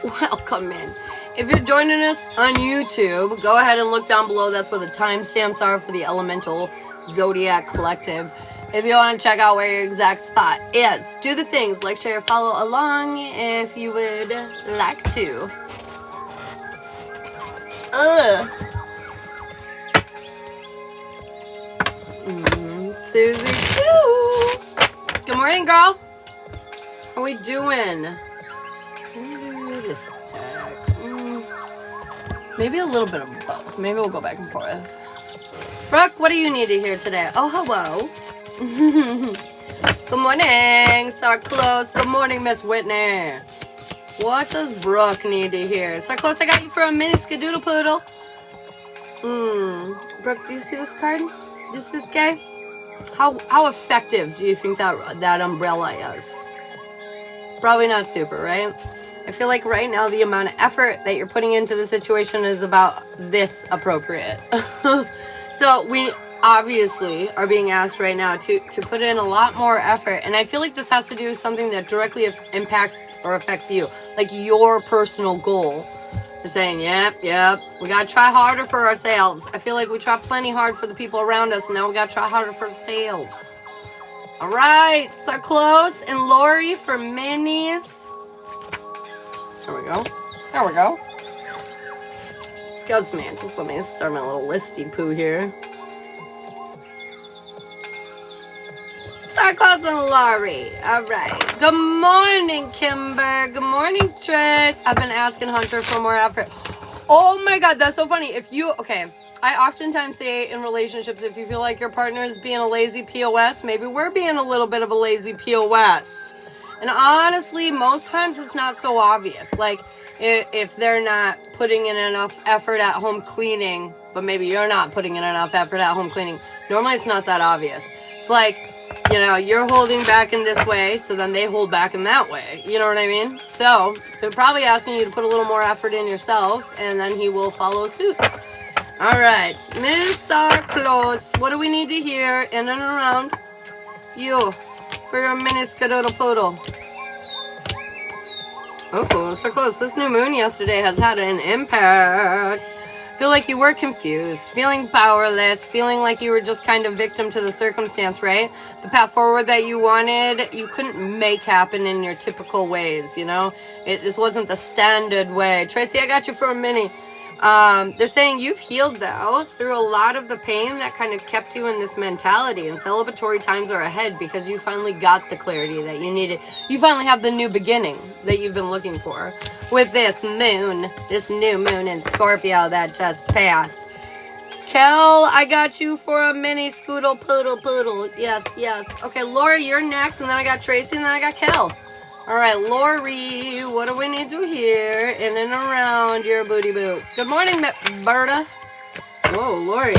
welcome in. If you're joining us on YouTube, go ahead and look down below. That's where the timestamps are for the Elemental Zodiac Collective. If you want to check out where your exact spot is, do the things like share, follow along if you would like to. Susie too. Good morning, girl. How we doing? This deck. Maybe a little bit of both. Maybe we'll go back and forth. Brooke, what do you need to hear today? Oh, hello. Good morning, Star Close. Good morning, Miss Whitney. What does Brooke need to hear? Star Close, I got you for a mini skadoodle poodle. Brooke, do you see this card? Just this guy? How effective do you think that umbrella is? Probably not super, right? I feel like right now the amount of effort that you're putting into the situation is about this appropriate. So we obviously are being asked right now to put in a lot more effort. And I feel like this has to do with something that directly impacts or affects you. Like your personal goal. They're saying, yep, we gotta try harder for ourselves. I feel like we try plenty hard for the people around us, and now we gotta try harder for ourselves. Alright, so close. And Lori for minis. There we go. Excuse me, just let me start my little listy poo here. Start close and Lori. Alright. Good morning, Kimber. Good morning, Trish. I've been asking Hunter for more effort. Oh my god, that's so funny. I oftentimes say in relationships, if you feel like your partner is being a lazy POS, maybe we're being a little bit of a lazy POS. And honestly, most times it's not so obvious. Like, if they're not putting in enough effort at home cleaning, but maybe you're not putting in enough effort at home cleaning, normally it's not that obvious. It's like, you know, you're holding back in this way, so then they hold back in that way. You know what I mean? So, they're probably asking you to put a little more effort in yourself, and then he will follow suit. Alright, Miss Close, what do we need to hear in and around you for your mini skadoodle poodle? Oh, so close. This new moon yesterday has had an impact. Feel like you were confused, feeling powerless, feeling like you were just kind of victim to the circumstance, right? The path forward that you wanted, you couldn't make happen in your typical ways, you know? This wasn't the standard way. Tracy, I got you for a mini. They're saying you've healed, though, through a lot of the pain that kind of kept you in this mentality, and celebratory times are ahead because you finally got the clarity that you needed. You finally have the new beginning that you've been looking for with this moon, this new moon in Scorpio that just passed. Kel, I got you for a mini scoodle poodle. Yes. Okay, Laura, you're next, and then I got Tracy, and then I got Kel. All right, Lori, what do we need to hear in and around your booty boot? Good morning, Berta. Whoa, Lori.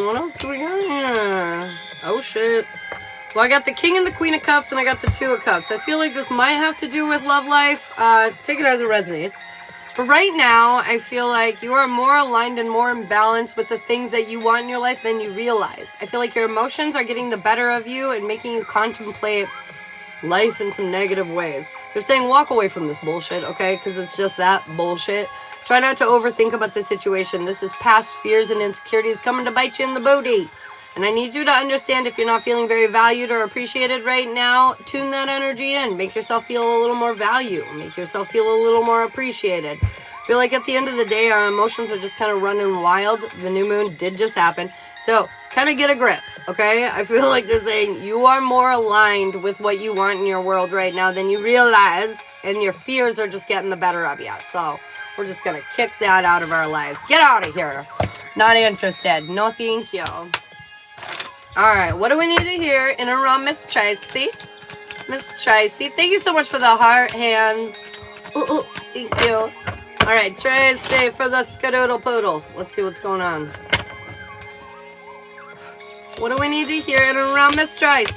What else do we got here? Oh, shit. Well, I got the King and the Queen of Cups, and I got the Two of Cups. I feel like this might have to do with love life. Take it as it resonates. But right now, I feel like you are more aligned and more in balance with the things that you want in your life than you realize. I feel like your emotions are getting the better of you and making you contemplate life in some negative ways. They're saying walk away from this bullshit, okay? Because it's just that bullshit. Try not to overthink about the situation. This is past fears and insecurities coming to bite you in the booty. And I need you to understand if you're not feeling very valued or appreciated right now, tune that energy in. Make yourself feel a little more valued. Make yourself feel a little more appreciated. I feel like at the end of the day, our emotions are just kind of running wild. The new moon did just happen. So kind of get a grip, okay? I feel like they're saying you are more aligned with what you want in your world right now than you realize. And your fears are just getting the better of you. So we're just going to kick that out of our lives. Get out of here. Not interested. No, thank you. Alright, what do we need to hear in and around Miss Tracy? Miss Tracy, thank you so much for the heart hands. Ooh, thank you. Alright, Tracy for the skadoodle poodle. Let's see what's going on. What do we need to hear in and around Miss Tracy?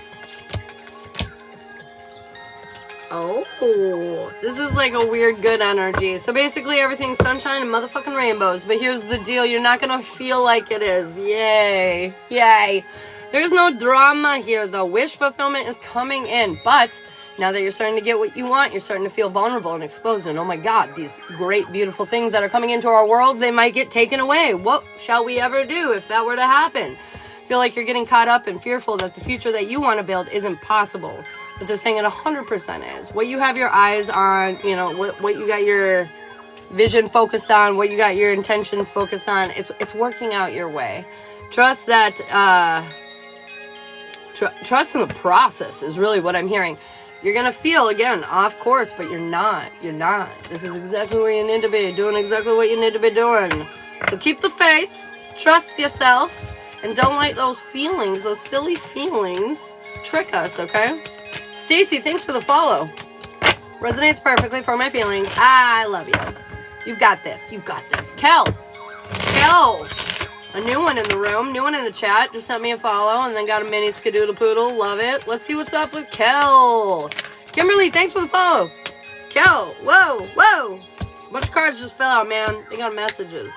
Oh, this is like a weird good energy. So basically everything's sunshine and motherfucking rainbows. But here's the deal, you're not gonna feel like it is. Yay. Yay. There's no drama here though. Wish fulfillment is coming in. But Now that you're starting to get what you want, you're starting to feel vulnerable and exposed. And oh my God, these great, beautiful things that are coming into our world, they might get taken away. What shall we ever do if that were to happen? I feel like you're getting caught up and fearful that the future that you want to build isn't possible. But they're saying it 100% is. What you have your eyes on, you know, what you got your vision focused on, what you got your intentions focused on, it's working out your way. Trust that, trust in the process is really what I'm hearing. You're going to feel, again, off course, but you're not. You're not. This is exactly where you need to be, doing exactly what you need to be doing. So keep the faith, trust yourself, and don't let those feelings, those silly feelings, trick us, okay? Stacy, thanks for the follow. Resonates perfectly for my feelings. I love you. You've got this. You've got this. Kel, a new one in the room, new one in the chat. Just sent me a follow and then got a mini skadoodle poodle. Love it. Let's see what's up with Kel. Kimberly, thanks for the follow. Kel, whoa. A bunch of cards just fell out, man. They got messages.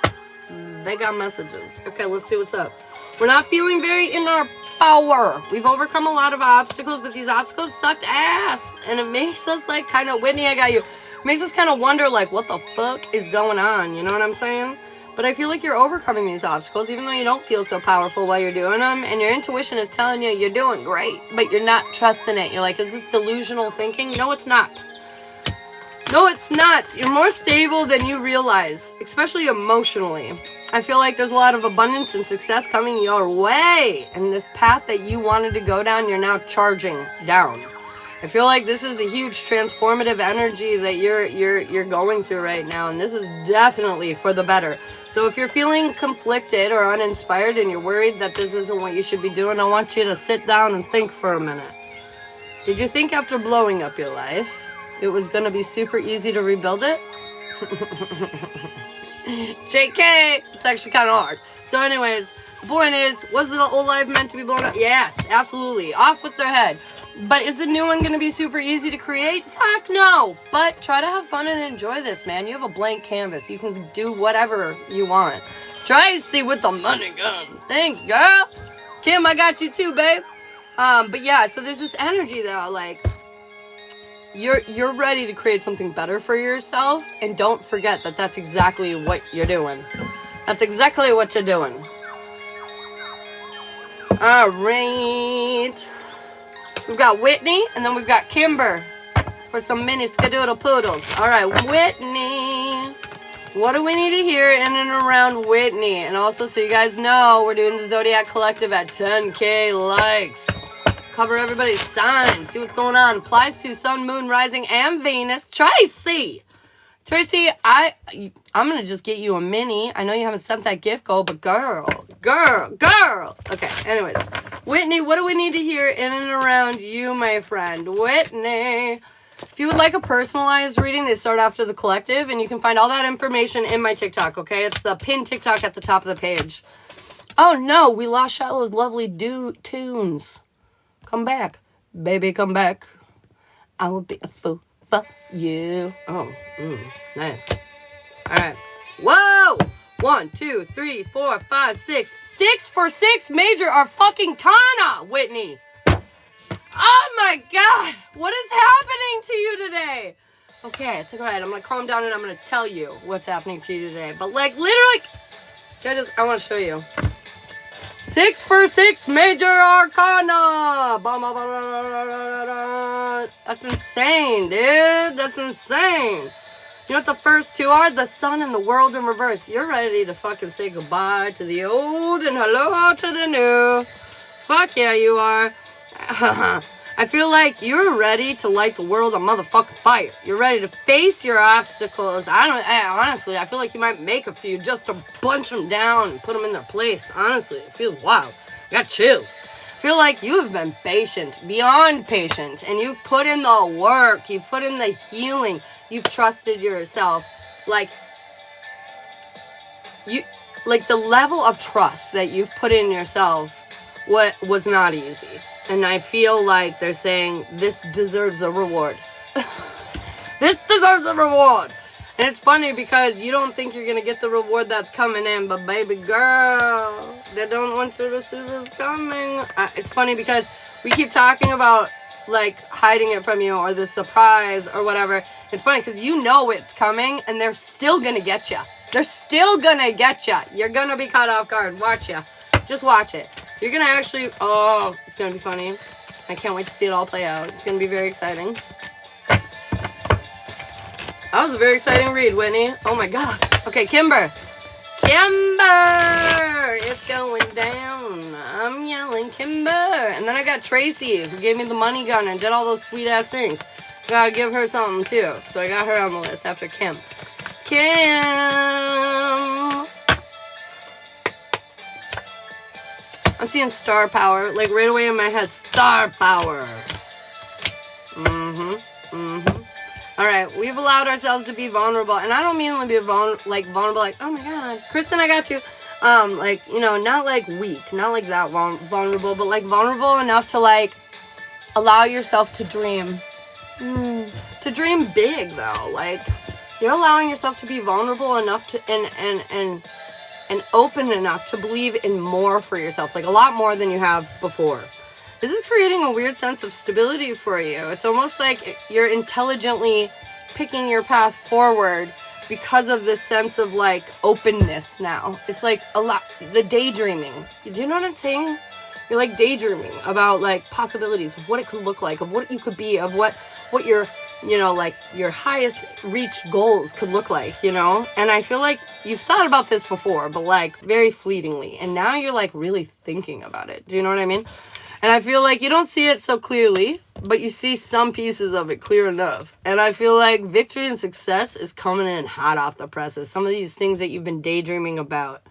Okay, let's see what's up. We're not feeling very in our power. We've overcome a lot of obstacles, but these obstacles sucked ass. And it makes us like kind of, Whitney, I got you. Makes us kind of wonder like, what the fuck is going on? You know what I'm saying? But I feel like you're overcoming these obstacles, even though you don't feel so powerful while you're doing them. And your intuition is telling you you're doing great, but you're not trusting it. You're like, is this delusional thinking? No, it's not. No, it's not. You're more stable than you realize, especially emotionally. I feel like there's a lot of abundance and success coming your way. And this path that you wanted to go down, you're now charging down. I feel like this is a huge transformative energy that you're going through right now. And this is definitely for the better. So if you're feeling conflicted or uninspired and you're worried that this isn't what you should be doing, I want you to sit down and think for a minute. Did you think after blowing up your life, it was going to be super easy to rebuild it? JK, it's actually kind of hard. So anyways, the point is, was the old life meant to be blown up? Yes, absolutely. Off with their head. But is the new one going to be super easy to create? Fuck no. But try to have fun and enjoy this, man. You have a blank canvas. You can do whatever you want. Try and see with the money gun. Thanks, girl. Kim, I got you too, babe. But yeah, so there's this energy though, like, you're ready to create something better for yourself, and don't forget that that's exactly what you're doing. That's exactly what you're doing. All right. We've got Whitney, and then we've got Kimber for some mini skadoodle poodles. All right, Whitney. What do we need to hear in and around Whitney? And also, so you guys know, we're doing the Zodiac Collective at 10K likes. Cover everybody's signs. See what's going on. Applies to Sun, Moon, Rising, and Venus. Tracy, I'm going to just get you a mini. I know you haven't sent that gift goal, but girl. Okay, anyways. Whitney, what do we need to hear in and around you, my friend? Whitney. If you would like a personalized reading, they start after the collective, and you can find all that information in my TikTok, okay? It's the pinned TikTok at the top of the page. Oh, no, we lost Shiloh's lovely tunes. Come back. Baby, come back. I will be a fool for you. Oh, nice. All right. Whoa! 1, 2, 3, 4, 5, 6. 6 for 6 major Arcana, Whitney. Oh my God. What is happening to you today? Okay, it's all right. I'm going to calm down and I'm going to tell you what's happening to you today. But like literally, I want to show you. 6 for 6 major arcana. That's insane, dude. That's insane. You know what the first two are? The sun and the world in reverse. You're ready to fucking say goodbye to the old and hello to the new. Fuck yeah, you are. I feel like you're ready to light the world on motherfucking fire. You're ready to face your obstacles. Honestly, I feel like you might make a few just to bunch them down and put them in their place. Honestly, it feels wild. I got chills. I feel like you have been patient, beyond patient, and you've put in the work. You've put in the healing. You've trusted yourself. Like the level of trust that you've put in yourself was not easy. And I feel like they're saying, this deserves a reward. This deserves a reward. And it's funny because you don't think you're going to get the reward that's coming in. But baby girl, they don't want you to see this coming. It's funny because we keep talking about like hiding it from you or the surprise or whatever. It's funny because you know it's coming and they're still gonna get you. They're still gonna get you. You're gonna be caught off guard. Watch ya. Just watch it. You're gonna actually, oh, it's gonna be funny. I can't wait to see it all play out. It's gonna be very exciting. That was a very exciting read, Whitney. Oh my God. Okay, Kimber. Kimber! It's going down. I'm yelling Kimber. And then I got Tracy, who gave me the money gun and did all those sweet ass things. Gotta give her something too. So I got her on the list after Kim. Kim! I'm seeing star power. Like right away in my head. Star power. Alright, we've allowed ourselves to be vulnerable. And I don't mean to be vulnerable, like, oh my God, Kristen, I got you. Like, you know, not like weak, not like that vulnerable, but like vulnerable enough to like allow yourself to dream. To dream big though. Like, you're allowing yourself to be vulnerable enough to and open enough to believe in more for yourself, like a lot more than you have before. This is creating a weird sense of stability for you. It's almost like you're intelligently picking your path forward because of this sense of like openness now. It's like a lot, the daydreaming. Do you know what I'm saying? You're like daydreaming about like possibilities of what it could look like, of what you could be, of what your, you know, like your highest reached goals could look like, you know? And I feel like you've thought about this before, but like very fleetingly. And now you're like really thinking about it. Do you know what I mean? And I feel like you don't see it so clearly, but you see some pieces of it clear enough. And I feel like victory and success is coming in hot off the presses. Some of these things that you've been daydreaming about,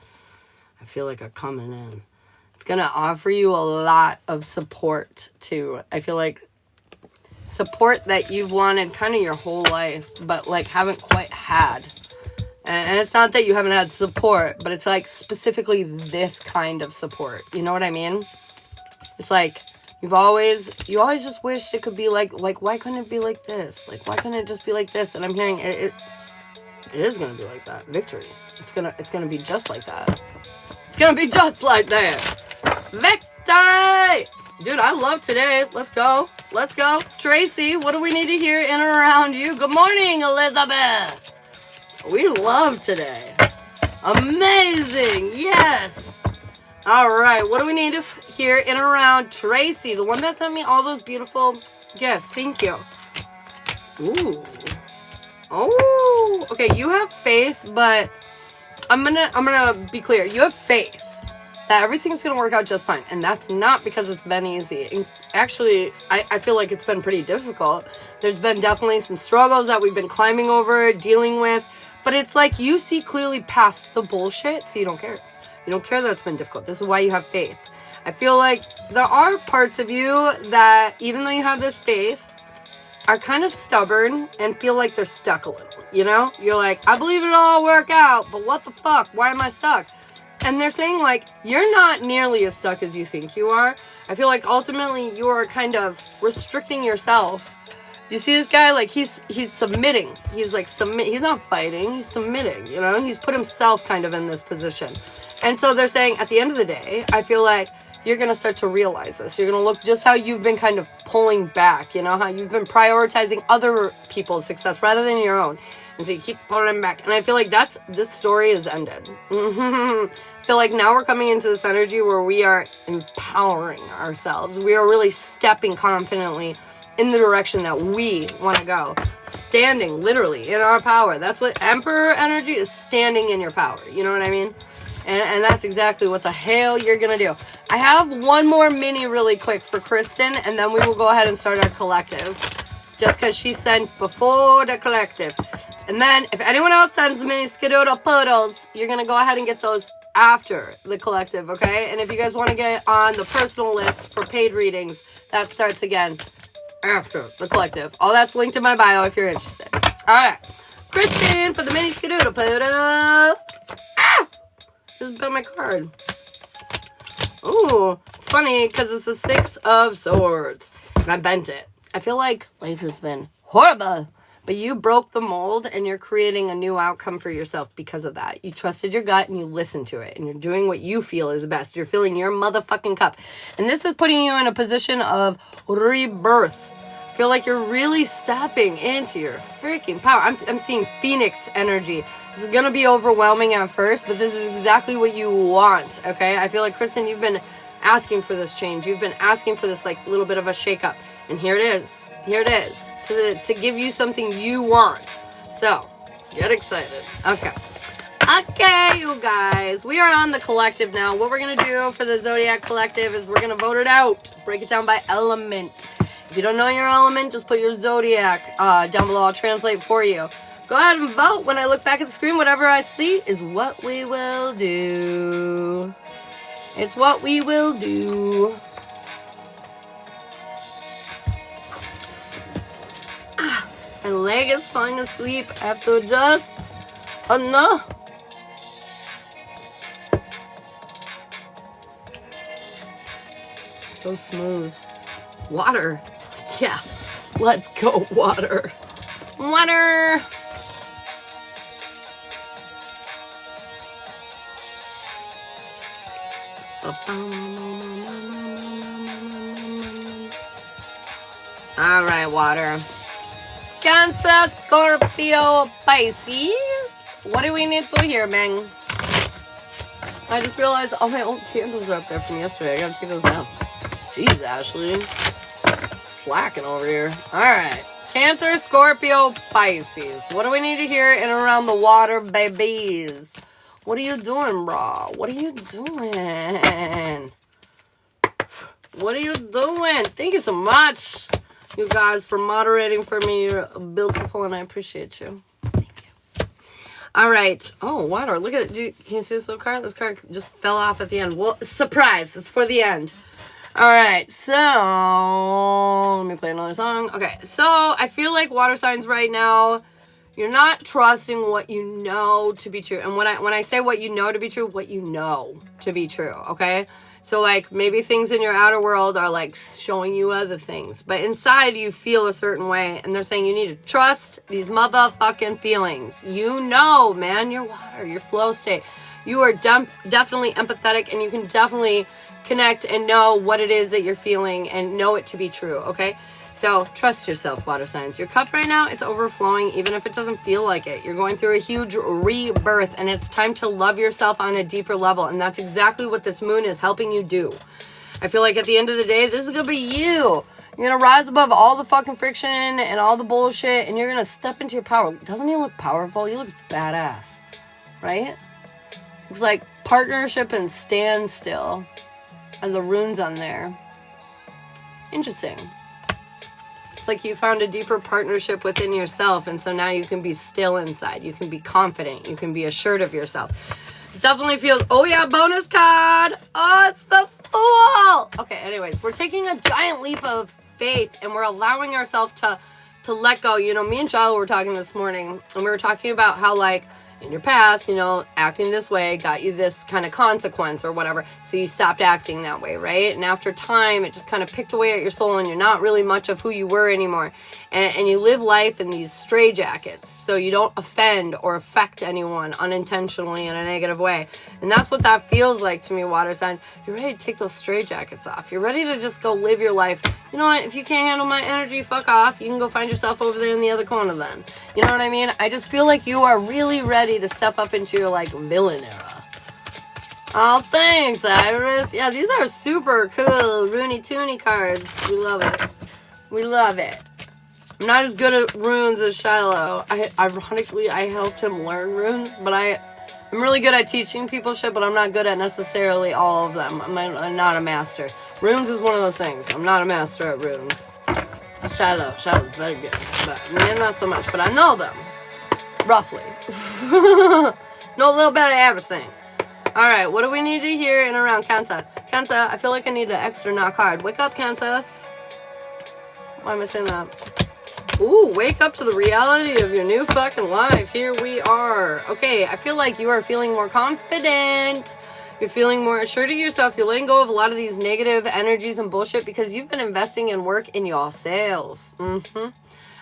I feel like are coming in. It's going to offer you a lot of support, too. I feel like support that you've wanted kind of your whole life, but like haven't quite had. And it's not that you haven't had support, but it's like specifically this kind of support. You know what I mean? It's like, you always just wished it could be like, why couldn't it be like this? Like, why couldn't it just be like this? And I'm hearing it is going to be like that. Victory. It's going to be just like that. It's going to be just like that. Victory! Dude, I love today. Let's go. Let's go. Tracy, what do we need to hear in and around you? Good morning, Elizabeth. We love today. Amazing. Yes. All right, what do we need to hear in and around Tracy, the one that sent me all those beautiful gifts? Thank you. Ooh. Oh. Okay, you have faith, but I'm gonna be clear. You have faith that everything's gonna work out just fine, and that's not because it's been easy. And actually, I feel like it's been pretty difficult. There's been definitely some struggles that we've been climbing over, dealing with, but it's like you see clearly past the bullshit, so you don't care. You don't care that it's been difficult. This is why you have faith. I feel like there are parts of you that, even though you have this faith, are kind of stubborn and feel like they're stuck a little, you know? You're like, I believe it'll all work out, but what the fuck? Why am I stuck? And they're saying, like, you're not nearly as stuck as you think you are. I feel like ultimately you are kind of restricting yourself. You see this guy? Like, he's submitting. He's like, he's not fighting. He's submitting, you know? He's put himself kind of in this position. And so they're saying, at the end of the day, I feel like you're going to start to realize this. You're going to look just how you've been kind of pulling back, you know, how you've been prioritizing other people's success rather than your own. And so you keep pulling back. And I feel like this story is ended. I feel like now we're coming into this energy where we are empowering ourselves. We are really stepping confidently in the direction that we want to go. Standing, literally, in our power. That's what Emperor energy is, standing in your power. You know what I mean? And that's exactly what the hell you're going to do. I have one more mini really quick for Kristen, and then we will go ahead and start our collective. Just because she sent before the collective. And then, if anyone else sends mini skidoodle poodles, you're going to go ahead and get those after the collective, okay? And if you guys want to get on the personal list for paid readings, that starts again after the collective. All that's linked in my bio if you're interested. Alright. Kristen for the mini skidoodle poodle. Ah! Just bent my card. Ooh, it's funny because it's the 6 of Swords. And I bent it. I feel like life has been horrible. But you broke the mold and you're creating a new outcome for yourself because of that. You trusted your gut and you listened to it. And you're doing what you feel is best. You're filling your motherfucking cup. And this is putting you in a position of rebirth. I feel like you're really stepping into your freaking power. I'm seeing Phoenix energy. This is going to be overwhelming at first, but this is exactly what you want, okay? I feel like, Kristen, you've been asking for this change. You've been asking for this, like, little bit of a shake-up. And here it is. Here it is. To give you something you want. So, get excited. Okay. Okay, you guys. We are on the collective now. What we're going to do for the Zodiac collective is we're going to vote it out. Break it down by element. If you don't know your element, just put your Zodiac down below. I'll translate for you. Go ahead and vote. When I look back at the screen, whatever I see is what we will do. It's what we will do. My leg is falling asleep. I have to adjust. Oh no. So smooth. Water. Yeah. Let's go, water. Water. All right, water. Cancer, Scorpio, Pisces. What do we need to hear, man? I just realized all my old candles are up there from yesterday. I gotta take those down. Jeez, Ashley. Slacking over here. Alright. Cancer, Scorpio, Pisces. What do we need to hear in around the water, babies? What are you doing, bro? What are you doing? What are you doing? Thank you so much, you guys, for moderating for me. You're beautiful, and I appreciate you. Thank you. All right. Oh, water. Look at it. Can you see this little card? This card just fell off at the end. Well, surprise. It's for the end. All right. So, let me play another song. Okay. So, I feel like water signs right now, you're not trusting what you know to be true. And when I say what you know to be true, what you know to be true, okay? So, like, maybe things in your outer world are, like, showing you other things. But inside, you feel a certain way. And they're saying you need to trust these motherfucking feelings. You know, man, your water, your flow state. You are definitely empathetic, and you can definitely connect and know what it is that you're feeling and know it to be true, okay? So, trust yourself, water signs. Your cup right now, it's overflowing, even if it doesn't feel like it. You're going through a huge rebirth, and it's time to love yourself on a deeper level, and that's exactly what this moon is helping you do. I feel like at the end of the day, this is going to be you. You're going to rise above all the fucking friction and all the bullshit, and you're going to step into your power. Doesn't he look powerful? He looks badass, right? Looks like partnership and standstill, and the runes on there. Interesting. Like you found a deeper partnership within yourself, and so now you can be still inside. You can be confident. You can be assured of yourself. It definitely feels, oh yeah, bonus card. Oh, it's the Fool. Okay, anyways, we're taking a giant leap of faith, and we're allowing ourselves to let go. You know, me and Shiloh were talking this morning, and we were talking about how, like, in your past, you know, acting this way got you this kind of consequence or whatever. So you stopped acting that way, right? And after time, it just kind of picked away at your soul, and you're not really much of who you were anymore. And you live life in these straitjackets, so you don't offend or affect anyone unintentionally in a negative way. And that's what that feels like to me, water signs. You're ready to take those straitjackets off. You're ready to just go live your life. You know what? If you can't handle my energy, fuck off. You can go find yourself over there in the other corner then. You know what I mean? I just feel like you are really ready to step up into your, like, villain era. Oh, thanks, Iris. Yeah, these are super cool Rooney Tooney cards. We love it. We love it. I'm not as good at runes as Shiloh. Ironically, I helped him learn runes, but I'm really good at teaching people shit, but I'm not good at necessarily all of them. I'm not a master. Runes is one of those things. I'm not a master at runes. Shiloh's very good, but me not so much, but I know them. Roughly. Know a little bit of everything. Alright, what do we need to hear in around Cancer? Cancer, I feel like I need an extra knock hard. Wake up, Cancer. Why am I saying that? Ooh, wake up to the reality of your new fucking life. Here we are. Okay, I feel like you are feeling more confident. You're feeling more assured of yourself. You're letting go of a lot of these negative energies and bullshit because you've been investing in work in yourself.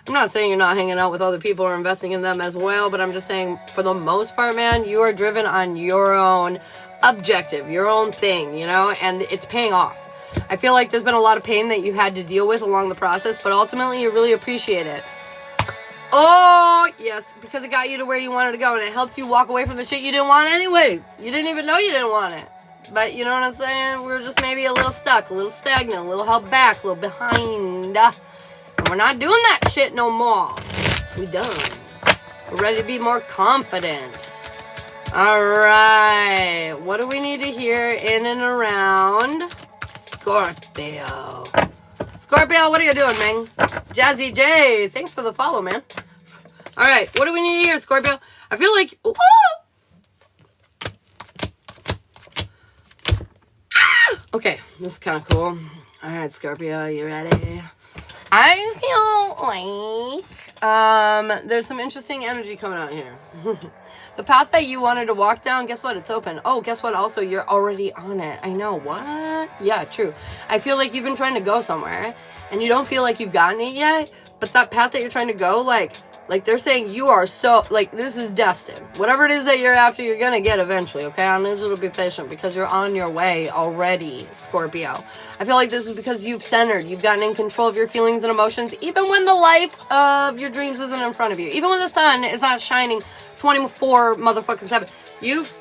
I'm not saying you're not hanging out with other people or investing in them as well, but I'm just saying for the most part, man, you are driven on your own objective, your own thing, you know, and it's paying off. I feel like there's been a lot of pain that you had to deal with along the process, but ultimately you really appreciate it. Oh, yes, because it got you to where you wanted to go, and it helped you walk away from the shit you didn't want anyways. You didn't even know you didn't want it. But you know what I'm saying? We were just maybe a little stuck, a little stagnant, a little held back, a little behind. And we're not doing that shit no more. We done. We're ready to be more confident. Alright. What do we need to hear in and around Scorpio? Scorpio, what are you doing, man? Jazzy J, thanks for the follow, man. Alright, what do we need to hear, Scorpio? I feel like... Ooh, okay, this is kind of cool. Alright, Scorpio, you ready? I feel like there's some interesting energy coming out here. The path that you wanted to walk down, guess what? It's open. Oh, guess what? Also, you're already on it. I know. What? Yeah, true. I feel like you've been trying to go somewhere, and you don't feel like you've gotten it yet, but that path that you're trying to go, like they're saying you are so, like, this is destined. Whatever it is that you're after, you're gonna get eventually, okay? I need you to be patient because you're on your way already, Scorpio. I feel like this is because you've centered. You've gotten in control of your feelings and emotions, even when the life of your dreams isn't in front of you. Even when the sun is not shining 24 motherfucking 7. You've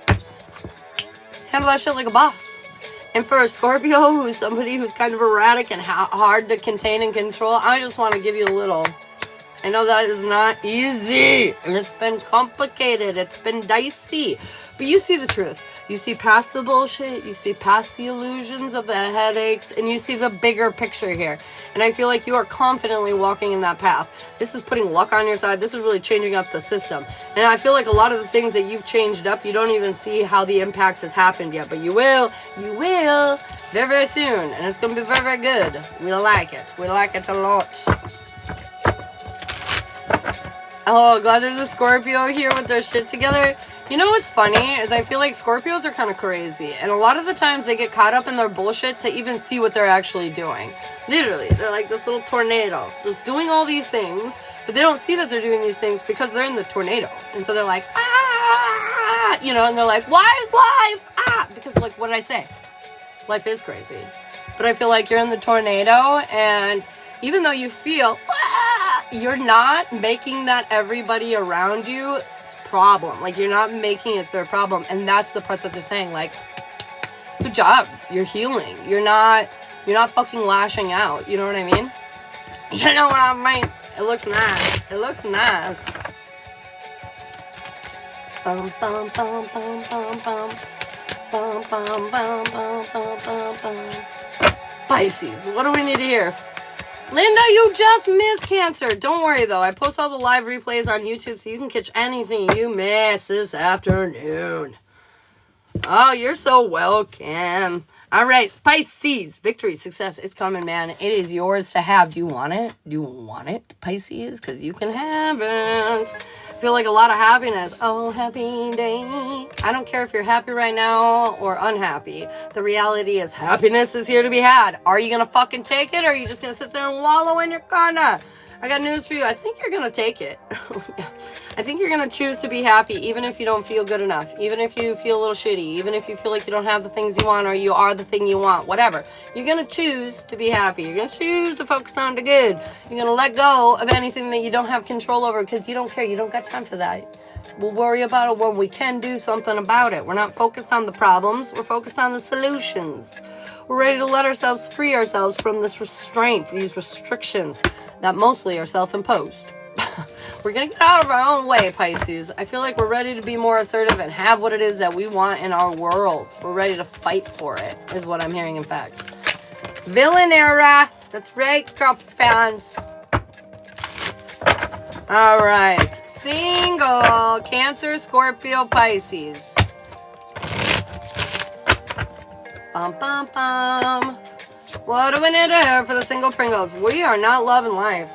handled that shit like a boss. And for a Scorpio who's somebody who's kind of erratic and hard to contain and control, I just want to give you a little... I know that is not easy, and it's been complicated, it's been dicey, but you see the truth. You see past the bullshit, you see past the illusions of the headaches, and you see the bigger picture here. And I feel like you are confidently walking in that path. This is putting luck on your side. This is really changing up the system. And I feel like a lot of the things that you've changed up, you don't even see how the impact has happened yet, but you will very, very soon. And it's going to be very, very good. We like it. We like it a lot. Oh, glad there's a Scorpio here with their shit together. You know what's funny is I feel like Scorpios are kind of crazy. And a lot of the times they get caught up in their bullshit to even see what they're actually doing. Literally, they're like this little tornado. Just doing all these things, but they don't see that they're doing these things because they're in the tornado. And so they're like, ah! You know, and they're like, why is life? Ah! Because, like, what did I say? Life is crazy. But I feel like you're in the tornado, and even though you feel... you're not making that everybody around you's problem. Like, you're not making it their problem. And that's the part that they're saying, like, good job. You're healing. You're not fucking lashing out. You know what I mean? You know what I mean? It looks nice. It looks nice. Bum, bum, bum, bum, bum, bum. Bum, bum, bum, bum, bum, bum, bum. Pisces. What do we need to hear? Linda, you just missed Cancer. Don't worry, though. I post all the live replays on YouTube so you can catch anything you missed this afternoon. Oh, you're so welcome. All right, Pisces. Victory, success. It's coming, man. It is yours to have. Do you want it? Do you want it, Pisces? Because you can have it. I feel like a lot of happiness. Oh, happy day. I don't care if you're happy right now or unhappy. The reality is happiness is here to be had. Are you going to fucking take it, or are you just going to sit there and wallow in your corner? I got news for you. I think you're going to take it. Yeah. I think you're going to choose to be happy, even if you don't feel good enough. Even if you feel a little shitty. Even if you feel like you don't have the things you want, or you are the thing you want. Whatever. You're going to choose to be happy. You're going to choose to focus on the good. You're going to let go of anything that you don't have control over, because you don't care. You don't got time for that. We'll worry about it when we can do something about it. We're not focused on the problems. We're focused on the solutions. We're ready to let ourselves free ourselves from this restraint, these restrictions that mostly are self-imposed. We're going to get out of our own way, Pisces. I feel like we're ready to be more assertive and have what it is that we want in our world. We're ready to fight for it, is what I'm hearing, in fact. Villain era. That's right, Trump fans. All right. Single. Cancer, Scorpio, Pisces. Bum, bum, bum. What do we need to hear for the single Pringles? We are not loving life.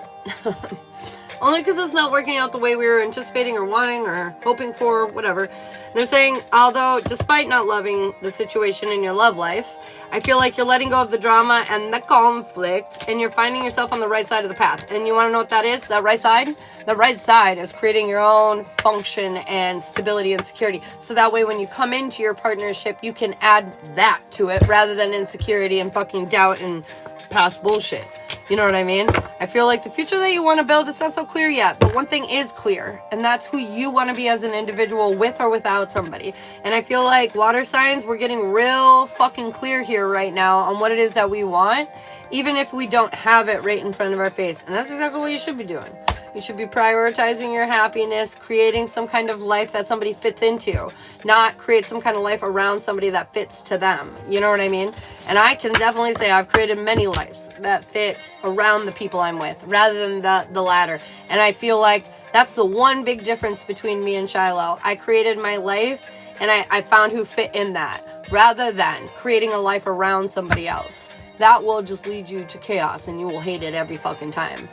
Only because it's not working out the way we were anticipating or wanting or hoping for, whatever. They're saying, although, despite not loving the situation in your love life, I feel like you're letting go of the drama and the conflict, and you're finding yourself on the right side of the path. And you want to know what that is? That right side? The right side is creating your own function and stability and security. So that way when you come into your partnership, you can add that to it rather than insecurity and fucking doubt and past bullshit. You know what I mean? I feel like the future that you want to build, it's not so clear yet. But one thing is clear, and that's who you want to be as an individual, with or without somebody. And I feel like water signs, we're getting real fucking clear here right now on what it is that we want, even if we don't have it right in front of our face. And that's exactly what you should be doing. You should be prioritizing your happiness, creating some kind of life that somebody fits into, not create some kind of life around somebody that fits to them. You know what I mean? And I can definitely say I've created many lives that fit around the people I'm with rather than the latter. And I feel like that's the one big difference between me and Shiloh. I created my life and I found who fit in that rather than creating a life around somebody else. That will just lead you to chaos and you will hate it every fucking time.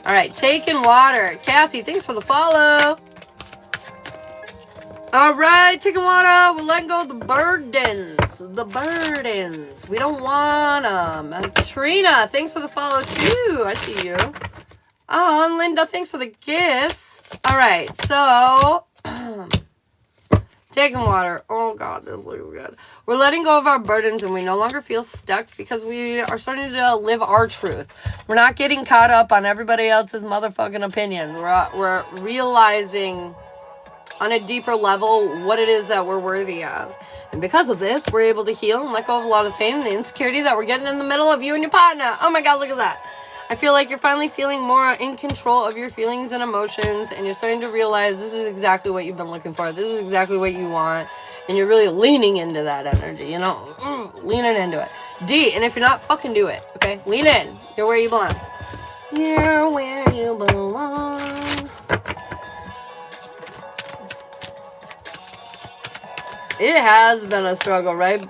All right, taking water. Cassie, thanks for the follow. All right, taking water. We're letting go of the burdens. The burdens. We don't want them. Trina, thanks for the follow too. I see you. Oh, and Linda, thanks for the gifts. All right, so taking water. Oh, God, this looks good. We're letting go of our burdens and we no longer feel stuck because we are starting to live our truth. We're not getting caught up on everybody else's motherfucking opinions. We're realizing on a deeper level what it is that we're worthy of. And because of this, we're able to heal and let go of a lot of pain and the insecurity that we're getting in the middle of you and your partner. Oh, my God, look at that. I feel like you're finally feeling more in control of your feelings and emotions, and you're starting to realize this is exactly what you've been looking for. This is exactly what you want, and you're really leaning into that energy, you know? Leaning into it. D, and if you're not, fucking do it, okay? Lean in. You're where you belong. You're where you belong. It has been a struggle, right?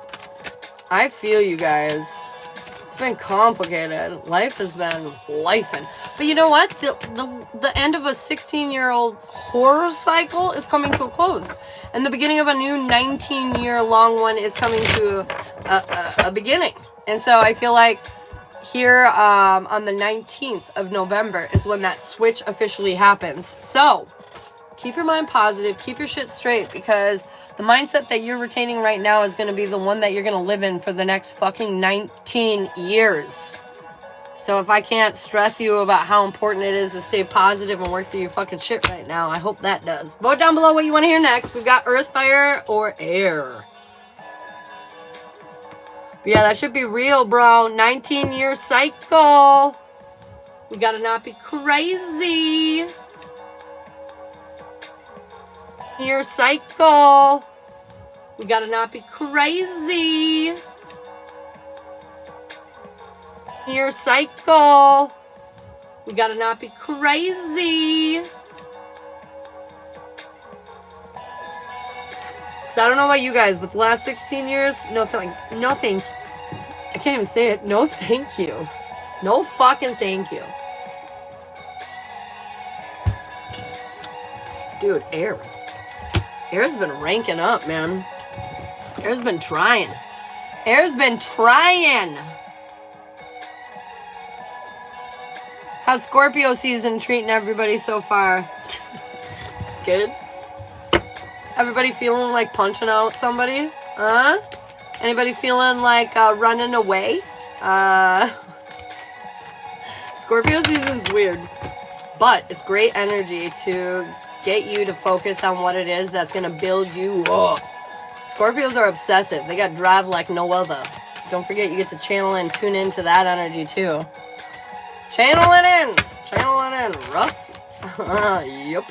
I feel you guys. It's been complicated. Life has been lifing. But you know what? The end of a 16-year-old horror cycle is coming to a close. And the beginning of a new 19-year-long one is coming to a beginning. And so I feel like here on the 19th of November is when that switch officially happens. So keep your mind positive. Keep your shit straight, because the mindset that you're retaining right now is going to be the one that you're going to live in for the next fucking 19 years. So if I can't stress you about how important it is to stay positive and work through your fucking shit right now, I hope that does. Vote down below what you want to hear next. We've got earth, fire, or air. But yeah, that should be real, bro. 19-year cycle. We gotta not be crazy. Year cycle. We gotta not be crazy. Year cycle. We gotta not be crazy. So I don't know about you guys, but the last 16 years, no thank, I can't even say it. No thank you. No fucking thank you. Dude, air. Air's been ranking up, man. Air's been trying. Air's been trying. How's Scorpio season treating everybody so far? Good? Everybody feeling like punching out somebody? Huh? Anybody feeling like running away? Scorpio season's weird. But it's great energy to get you to focus on what it is that's going to build you up. Scorpios are obsessive. They got drive like no other. Don't forget you get to channel and tune into that energy too. Channel it in. Channel it in. Rough. Yep.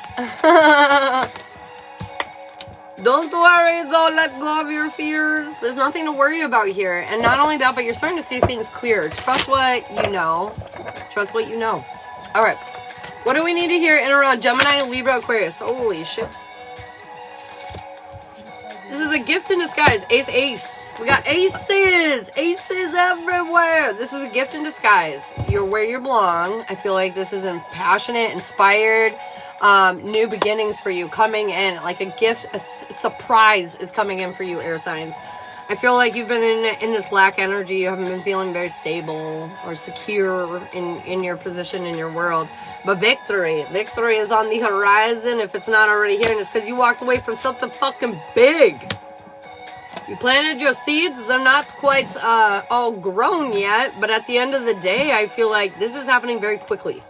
Don't worry though. Let go of your fears. There's nothing to worry about here. And not only that, but you're starting to see things clear. Trust what you know. Trust what you know. All right. What do we need to hear in around Gemini, Libra, Aquarius? Holy shit. This is a gift in disguise. Ace, ace. We got aces. Aces everywhere. This is a gift in disguise. You're where you belong. I feel like this is passionate, inspired, new beginnings for you coming in. Like a gift, a surprise is coming in for you, air signs. I feel like you've been in this lack energy. You haven't been feeling very stable or secure in your position in your world. But victory is on the horizon if it's not already here. And it's because you walked away from something fucking big. You planted your seeds. They're not quite all grown yet. But at the end of the day, I feel like this is happening very quickly.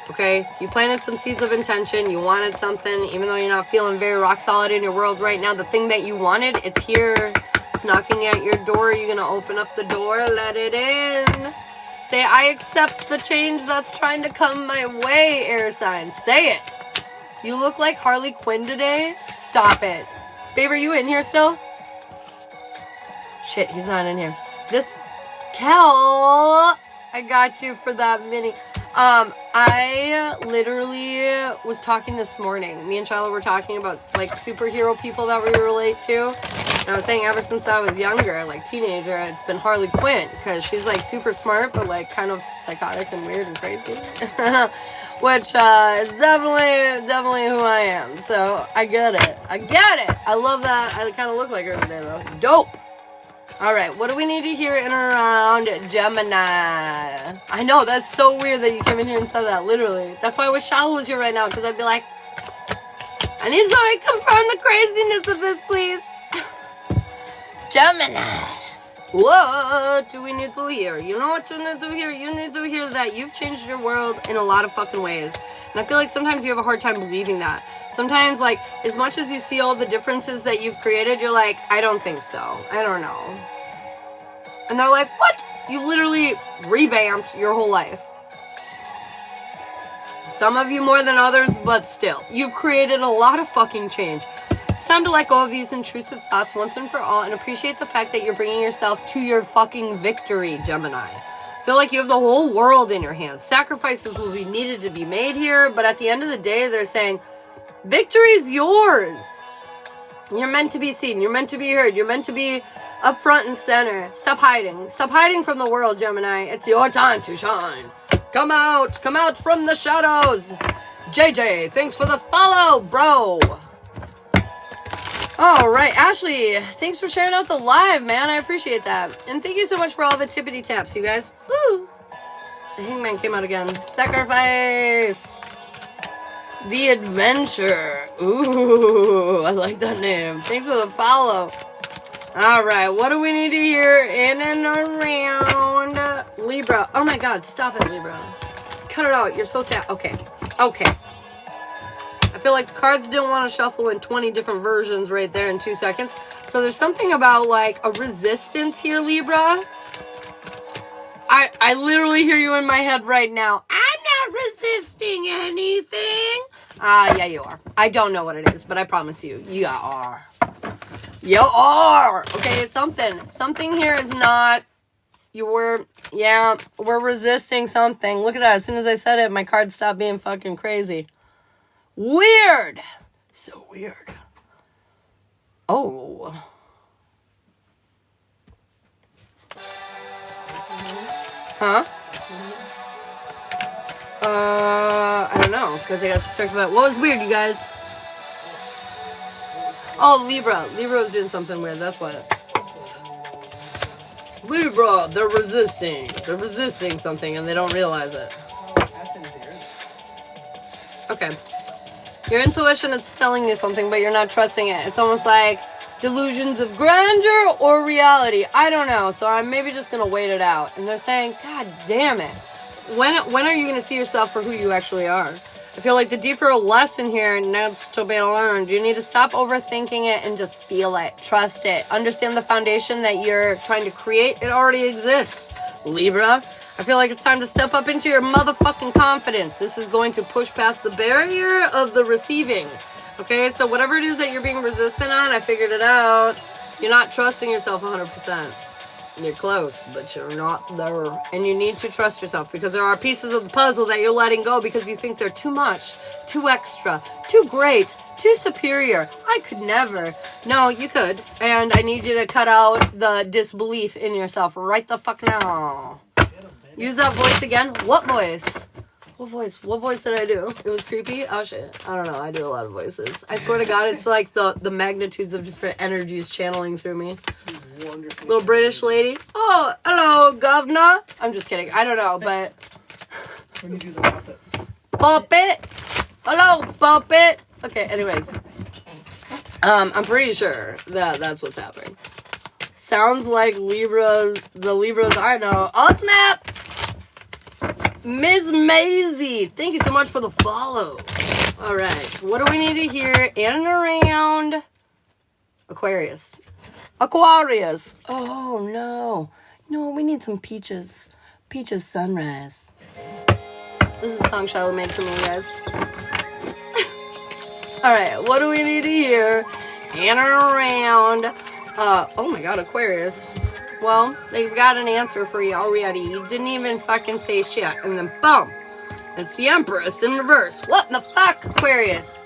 Okay? You planted some seeds of intention. You wanted something. Even though you're not feeling very rock solid in your world right now, the thing that you wanted, it's here. It's knocking at your door. You're going to open up the door. Let it in. Say, I accept the change that's trying to come my way, air sign. Say it. You look like Harley Quinn today. Stop it. Babe, are you in here still? Shit, he's not in here. This Kel, I got you for that mini. I literally was talking this morning. Me and Charlotte were talking about like superhero people that we relate to. And I was saying ever since I was younger, like teenager, it's been Harley Quinn because she's like super smart, but like kind of psychotic and weird and crazy. Which is definitely who I am. So I get it. I love that. I kind of look like her today though. Dope. Alright, what do we need to hear in around Gemini? I know, that's so weird that you came in here and said that, literally. That's why I wish Shallow was here right now, because I'd be like, I need somebody to confirm the craziness of this, please. Gemini. What do we need to hear? You know what you need to hear? You need to hear that you've changed your world in a lot of fucking ways. And I feel like sometimes you have a hard time believing that. Sometimes, like, as much as you see all the differences that you've created, you're like, I don't think so. I don't know. And they're like, what? You literally revamped your whole life. Some of you more than others, but still. You've created a lot of fucking change. It's time to let go of these intrusive thoughts once and for all and appreciate the fact that you're bringing yourself to your fucking victory, Gemini. Feel like you have the whole world in your hands. Sacrifices will be needed to be made here, but at the end of the day, they're saying, victory's yours. You're meant to be seen. You're meant to be heard. You're meant to be up front and center. Stop hiding. Stop hiding from the world, Gemini. It's your time to shine. Come out. Come out from the shadows. JJ, thanks for the follow, bro. All right, Ashley, thanks for sharing out the live, man. I appreciate that. And thank you so much for all the tippity taps, you guys. Woo! The Hangman came out again. Sacrifice. The Adventure. Ooh, I like that name. Thanks for the follow. All right, what do we need to hear in and around Libra? Oh my God, stop it, Libra. Cut it out. You're so sad. Okay. I feel like the cards didn't want to shuffle in 20 different versions right there in 2 seconds. So there's something about like a resistance here, Libra. I literally hear you in my head right now. I'm not resisting anything. Yeah, you are. I don't know what it is, but I promise you, you are. You are. Okay, something here is not. We're resisting something. Look at that. As soon as I said it, my card stopped being fucking crazy. Weird. So weird. Oh. Huh? I don't know, because I got distracted about what was weird, you guys. Oh, Libra. Libra was doing something weird, that's why. Libra, they're resisting. They're resisting something and they don't realize it. Okay. Your intuition is telling you something, but you're not trusting it. It's almost like delusions of grandeur or reality. I don't know. So I'm maybe just going to wait it out. And they're saying, God damn it. When are you going to see yourself for who you actually are? I feel like the deeper lesson here needs to be learned. You need to stop overthinking it and just feel it. Trust it. Understand the foundation that you're trying to create. It already exists, Libra. I feel like it's time to step up into your motherfucking confidence. This is going to push past the barrier of the receiving. Okay, so whatever it is that you're being resistant on, I figured it out. You're not trusting yourself 100%. You're close, but you're not there. And you need to trust yourself because there are pieces of the puzzle that you're letting go because you think they're too much, too extra, too great, too superior. I could never. No, you could. And I need you to cut out the disbelief in yourself right the fuck now. Use that voice again. What voice? What voice? What voice did I do? It was creepy? Oh shit. I don't know. I do a lot of voices. I swear to God, it's like the magnitudes of different energies channeling through me. wonderful. Little British lady. Oh, hello, governor. I'm just kidding. I don't know, but... When you do the puppet. Puppet. Hello, puppet. Okay, anyways. I'm pretty sure that that's what's happening. Sounds like Libras, the Libras I know. Oh, snap! Ms. Maisie, thank you so much for the follow. All right, what do we need to hear in and around Aquarius? Aquarius. Oh, no. No, we need some peaches. Peaches sunrise. This is a song Shiloh made for me, guys. All right, what do we need to hear in and around? Oh my God, Aquarius. Well, they've got an answer for you already. You didn't even fucking say shit, and then boom, it's the Empress in reverse. What in the fuck, Aquarius?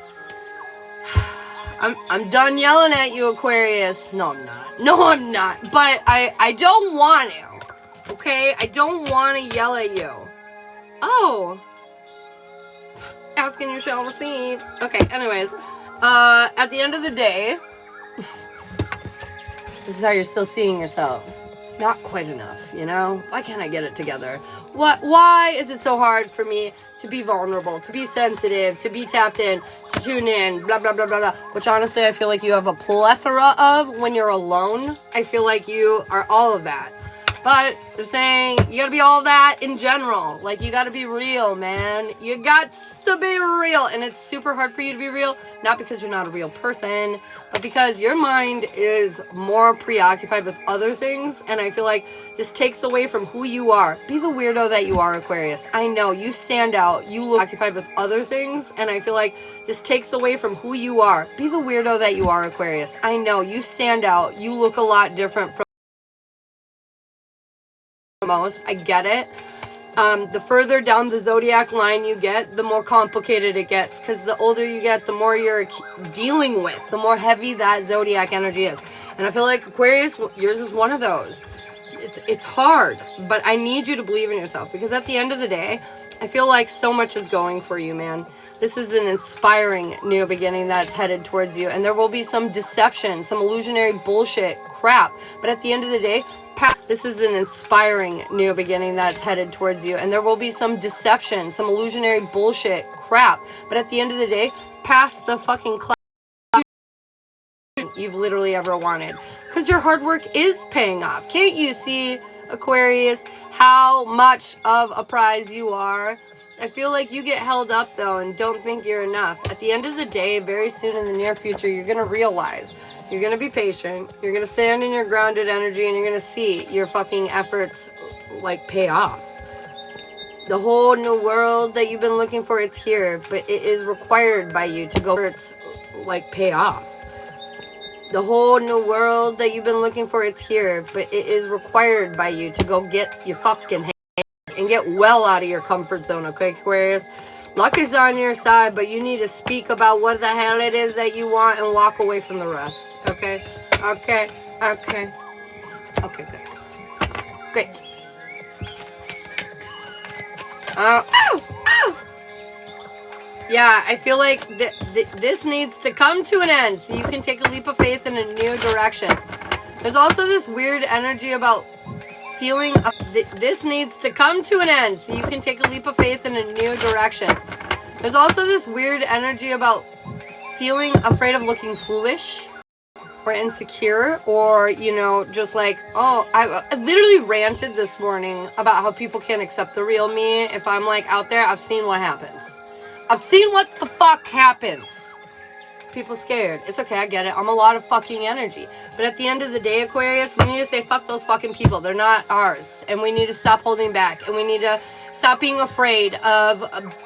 I'm done yelling at you, Aquarius. No, I'm not. No, I'm not. But I don't want to. Okay, I don't want to yell at you. Oh. Ask and you shall receive. Okay, anyways. At the end of the day, this is how you're still seeing yourself. Not quite enough, you know? Why can't I get it together? Why is it so hard for me to be vulnerable, to be sensitive, to be tapped in, to tune in, blah, blah, blah, blah, blah. Which honestly, I feel like you have a plethora of when you're alone. I feel like you are all of that. But they're saying you gotta be all that in general. Like, you gotta be real, man. You got to be real. And it's super hard for you to be real. Not because you're not a real person, but because your mind is more preoccupied with other things. And I feel like this takes away from who you are. Be the weirdo that you are, Aquarius. I know, you stand out. You look occupied with other things. And I feel like this takes away from who you are. Be the weirdo that you are, Aquarius. I know, you stand out. You look a lot different from most. I get it. The further down the zodiac line you get, the more complicated it gets, because the older you get, the more you're dealing with, the more heavy that zodiac energy is. And I feel like Aquarius, yours is one of those. It's hard, but I need you to believe in yourself, because at the end of the day, I feel like so much is going for you, man. This is an inspiring new beginning that's headed towards you, and there will be some deception, some illusionary bullshit crap, but at the end of the day, this is an inspiring new beginning that's headed towards you, and there will be some deception, some illusionary bullshit crap, but at the end of the day, pass the fucking class you've literally ever wanted, because your hard work is paying off. Can't you see, Aquarius, how much of a prize you are? I feel like you get held up, though, and don't think you're enough. At the end of the day, very soon in the near future, you're going to realize. You're going to be patient. You're going to stand in your grounded energy, and you're going to see your fucking efforts, like, pay off. The whole new world that you've been looking for, it's here, but it is required by you to go, it's, like, pay off. The whole new world that you've been looking for, it's here, but it is required by you to go get your fucking hand and get well out of your comfort zone, okay, Aquarius? Luck is on your side, but you need to speak about what the hell it is that you want and walk away from the rest, okay? Okay, okay. Okay, good. Great. Ow, ow! Yeah, I feel like this needs to come to an end so you can take a leap of faith in a new direction. There's also this weird energy about feeling this needs to come to an end so you can take a leap of faith in a new direction. There's also this weird energy about feeling afraid of looking foolish or insecure, or, you know, just like, oh, I literally ranted this morning about how people can't accept the real me. If I'm like out there, I've seen what happens. I've seen what the fuck happens. People scared. It's okay, I get it. I'm a lot of fucking energy. But at the end of the day, Aquarius, we need to say fuck those fucking people. They're not ours. And we need to stop holding back. And we need to stop being afraid of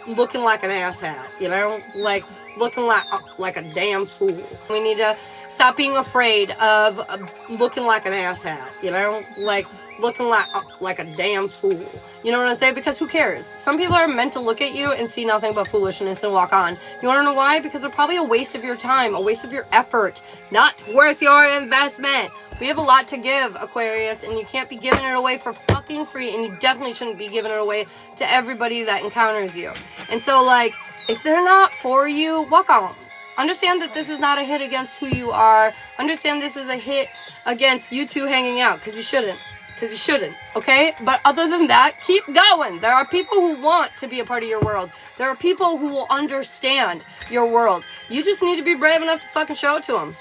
looking like an asshat, you know? Like, looking like a damn fool. We need to stop being afraid of looking like an asshat, you know? Like, looking like a damn fool. You know what I'm saying? Because who cares? Some people are meant to look at you and see nothing but foolishness and walk on. You want to know why? Because they're probably a waste of your time, a waste of your effort, not worth your investment. We have a lot to give, Aquarius, and you can't be giving it away for fucking free, and you definitely shouldn't be giving it away to everybody that encounters you. And so, like, if they're not for you, walk on. Understand that this is not a hit against who you are. Understand this is a hit against you two hanging out, because you shouldn't. Because you shouldn't, okay? But other than that, keep going. There are people who want to be a part of your world. There are people who will understand your world. You just need to be brave enough to fucking show it to them.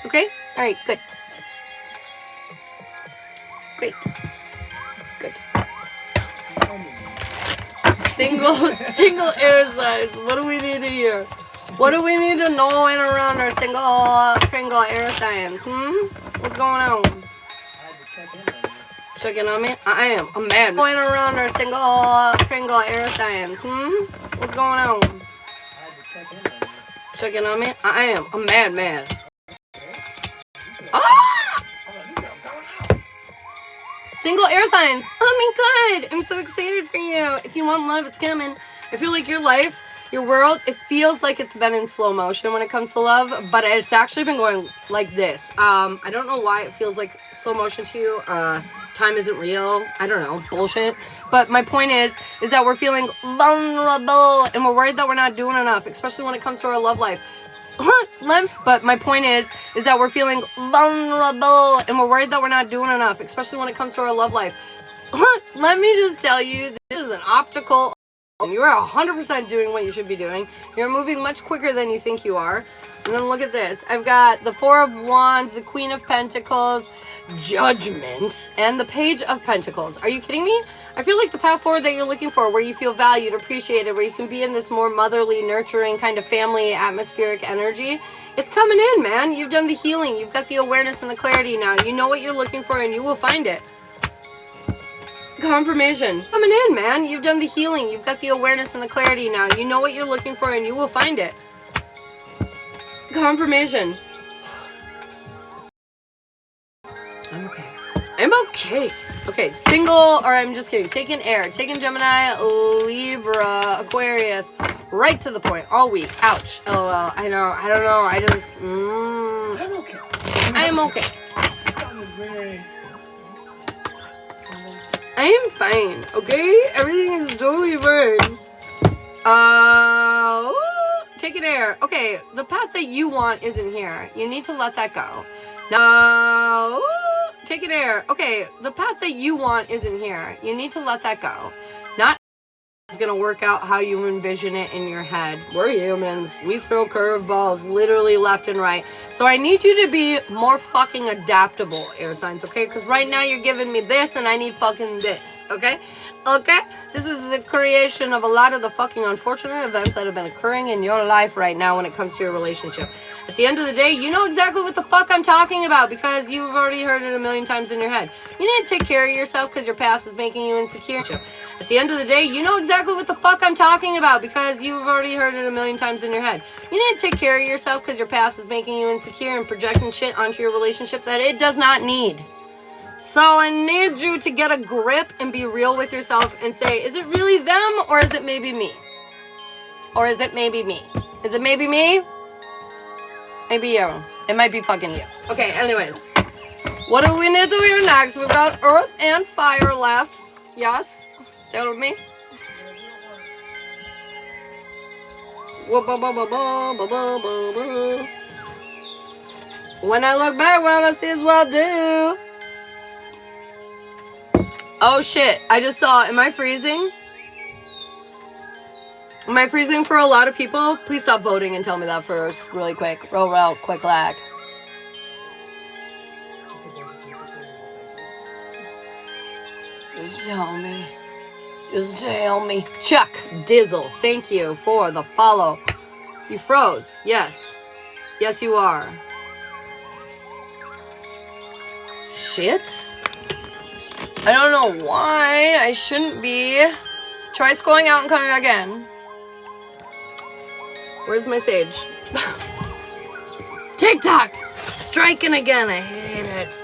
Okay? Alright, good. Great. Good. Single air signs. What do we need to hear? What do we need to know in around our single air signs? What's going on? Checking on me? I am. I'm mad. Going around our single air signs. What's going on? Checking on me? I am. I'm mad. Ah! Single air signs. Oh my god. I'm so excited for you. If you want love, it's coming. I feel like your life, your world, it feels like it's been in slow motion when it comes to love, but it's actually been going like this. I don't know why it feels like slow motion to you. Time isn't real. I don't know. Bullshit. But my point is that we're feeling vulnerable and we're worried that we're not doing enough, especially when it comes to our love life. But my point is that we're feeling vulnerable and we're worried that we're not doing enough, especially when it comes to our love life. Let me just tell you, this is an optical. You are 100% doing what you should be doing. You're moving much quicker than you think you are. And then look at this. I've got the Four of Wands, the Queen of Pentacles, Judgment, and the Page of Pentacles. Are you kidding me? I feel like the path forward that you're looking for, where you feel valued, appreciated, where you can be in this more motherly, nurturing kind of family atmospheric energy, it's coming in, man. You've done the healing. You've got the awareness and the clarity now. You know what you're looking for and you will find it. Confirmation. Coming in, man. You've done the healing. You've got the awareness and the clarity now. You know what you're looking for and you will find it. Confirmation. I'm okay. I'm okay. Okay, single, or I'm just kidding. Taking air. Taking Gemini, Libra, Aquarius. Right to the point. All week. Ouch. LOL. I know. I don't know. I just... I'm okay. I am okay. That sounded very... I am fine, okay? Everything is totally fine. Taking air. Okay, the path that you want isn't here. You need to let that go. Now, taking air. Okay, the path that you want isn't here. You need to let that go. Not it's gonna work out how you envision it in your head. We're humans. We throw curveballs literally left and right. So I need you to be more fucking adaptable, air signs, okay? Because right now you're giving me this and I need fucking this, okay? Okay? This is the creation of a lot of the fucking unfortunate events that have been occurring in your life right now when it comes to your relationship. At the end of the day, you know exactly what the fuck I'm talking about because you've already heard it a million times in your head. You need to take care of yourself because your past is making you insecure. At the end of the day, you know exactly what the fuck I'm talking about because you've already heard it a million times in your head. You need to take care of yourself because your past is making you insecure and projecting shit onto your relationship that it does not need. So I need you to get a grip and be real with yourself and say, is it really them or is it maybe me? Or is it maybe me? Is it maybe me? Maybe you. It might be fucking you. Okay, anyways. What do we need to hear next? We've got Earth and Fire left. Yes? Tell me. When I look back, what I'm gonna see is what I do. Oh shit, I just saw, am I freezing? Am I freezing for a lot of people? Please stop voting and tell me that first, really quick. Roll, quick lag. Just tell me. Just tell me. Chuck Dizzle, thank you for the follow. You froze. Yes. Yes, you are. Shit. I don't know why I shouldn't be. Try going out and coming back in. Where's my sage? TikTok! Striking again. I hate it.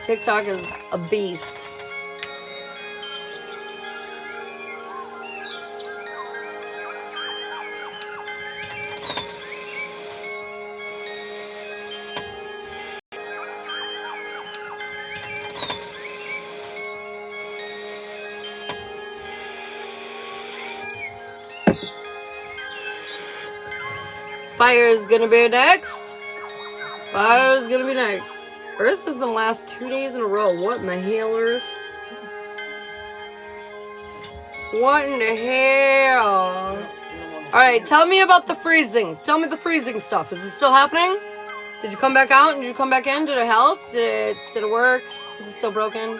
TikTok is a beast. Fire is gonna be next. Fire's gonna be next. Earth has been last 2 days in a row. What in the hell, Earth? What in the hell? Alright, tell me about the freezing. Tell me the freezing stuff. Is it still happening? Did you come back out? Did you come back in? Did it help? Did it work? Is it still broken?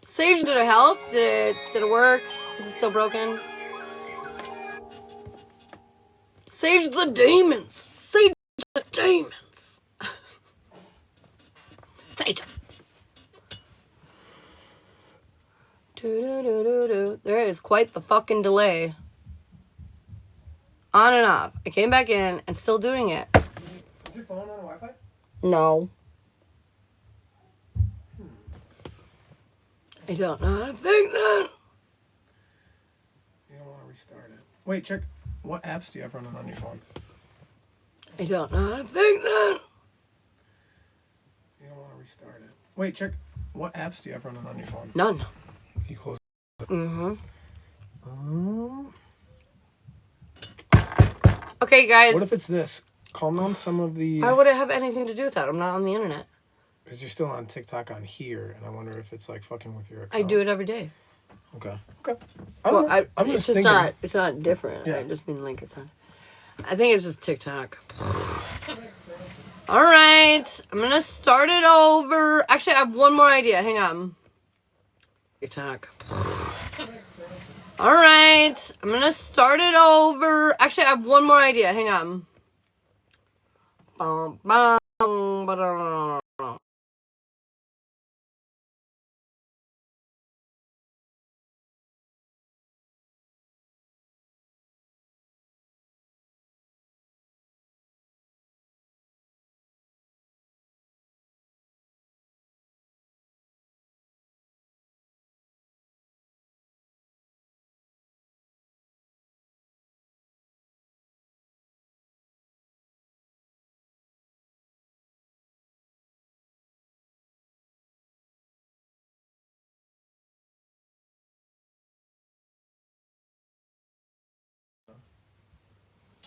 Sage, did it help? Did it work? Is it still broken? Sage the demons! Sage the demons! Sage! There is quite the fucking delay. On and off. I came back in and still doing it. Is your phone on Wi-Fi? No. I don't know how to fix that. You don't want to restart it. Wait, check. What apps do you have running on your phone? I don't know how to fix that. You don't want to restart it. Wait, check. What apps do you have running on your phone? None. You close it. Mm-hmm. Okay, guys. What if it's this? Calm down some of the... Why would it have anything to do with that? I'm not on the internet. Because you're still on TikTok on here, and I wonder if it's like fucking with your account. I do it every day. Okay. Okay. Well, I'm it's just just thinking. not. It's not different. Yeah. I just mean like it's not. I think it's just TikTok. All right, I'm gonna start it over. Actually, I have one more idea. Hang on. TikTok. All right, I'm gonna start it over. Actually, I have one more idea. Hang on. Bum, bum, ba-da-da-da.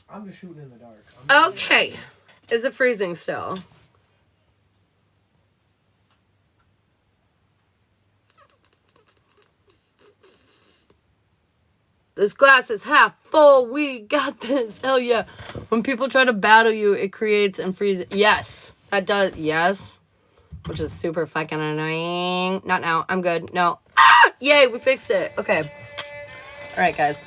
I'm just shooting in the dark. Okay. Is it freezing still? This glass is half full. We got this. Hell yeah. When people try to battle you, it creates and freezes. Yes. That does. Yes. Which is super fucking annoying. Not now. I'm good. No. Ah! Yay. We fixed it. Okay. All right, guys.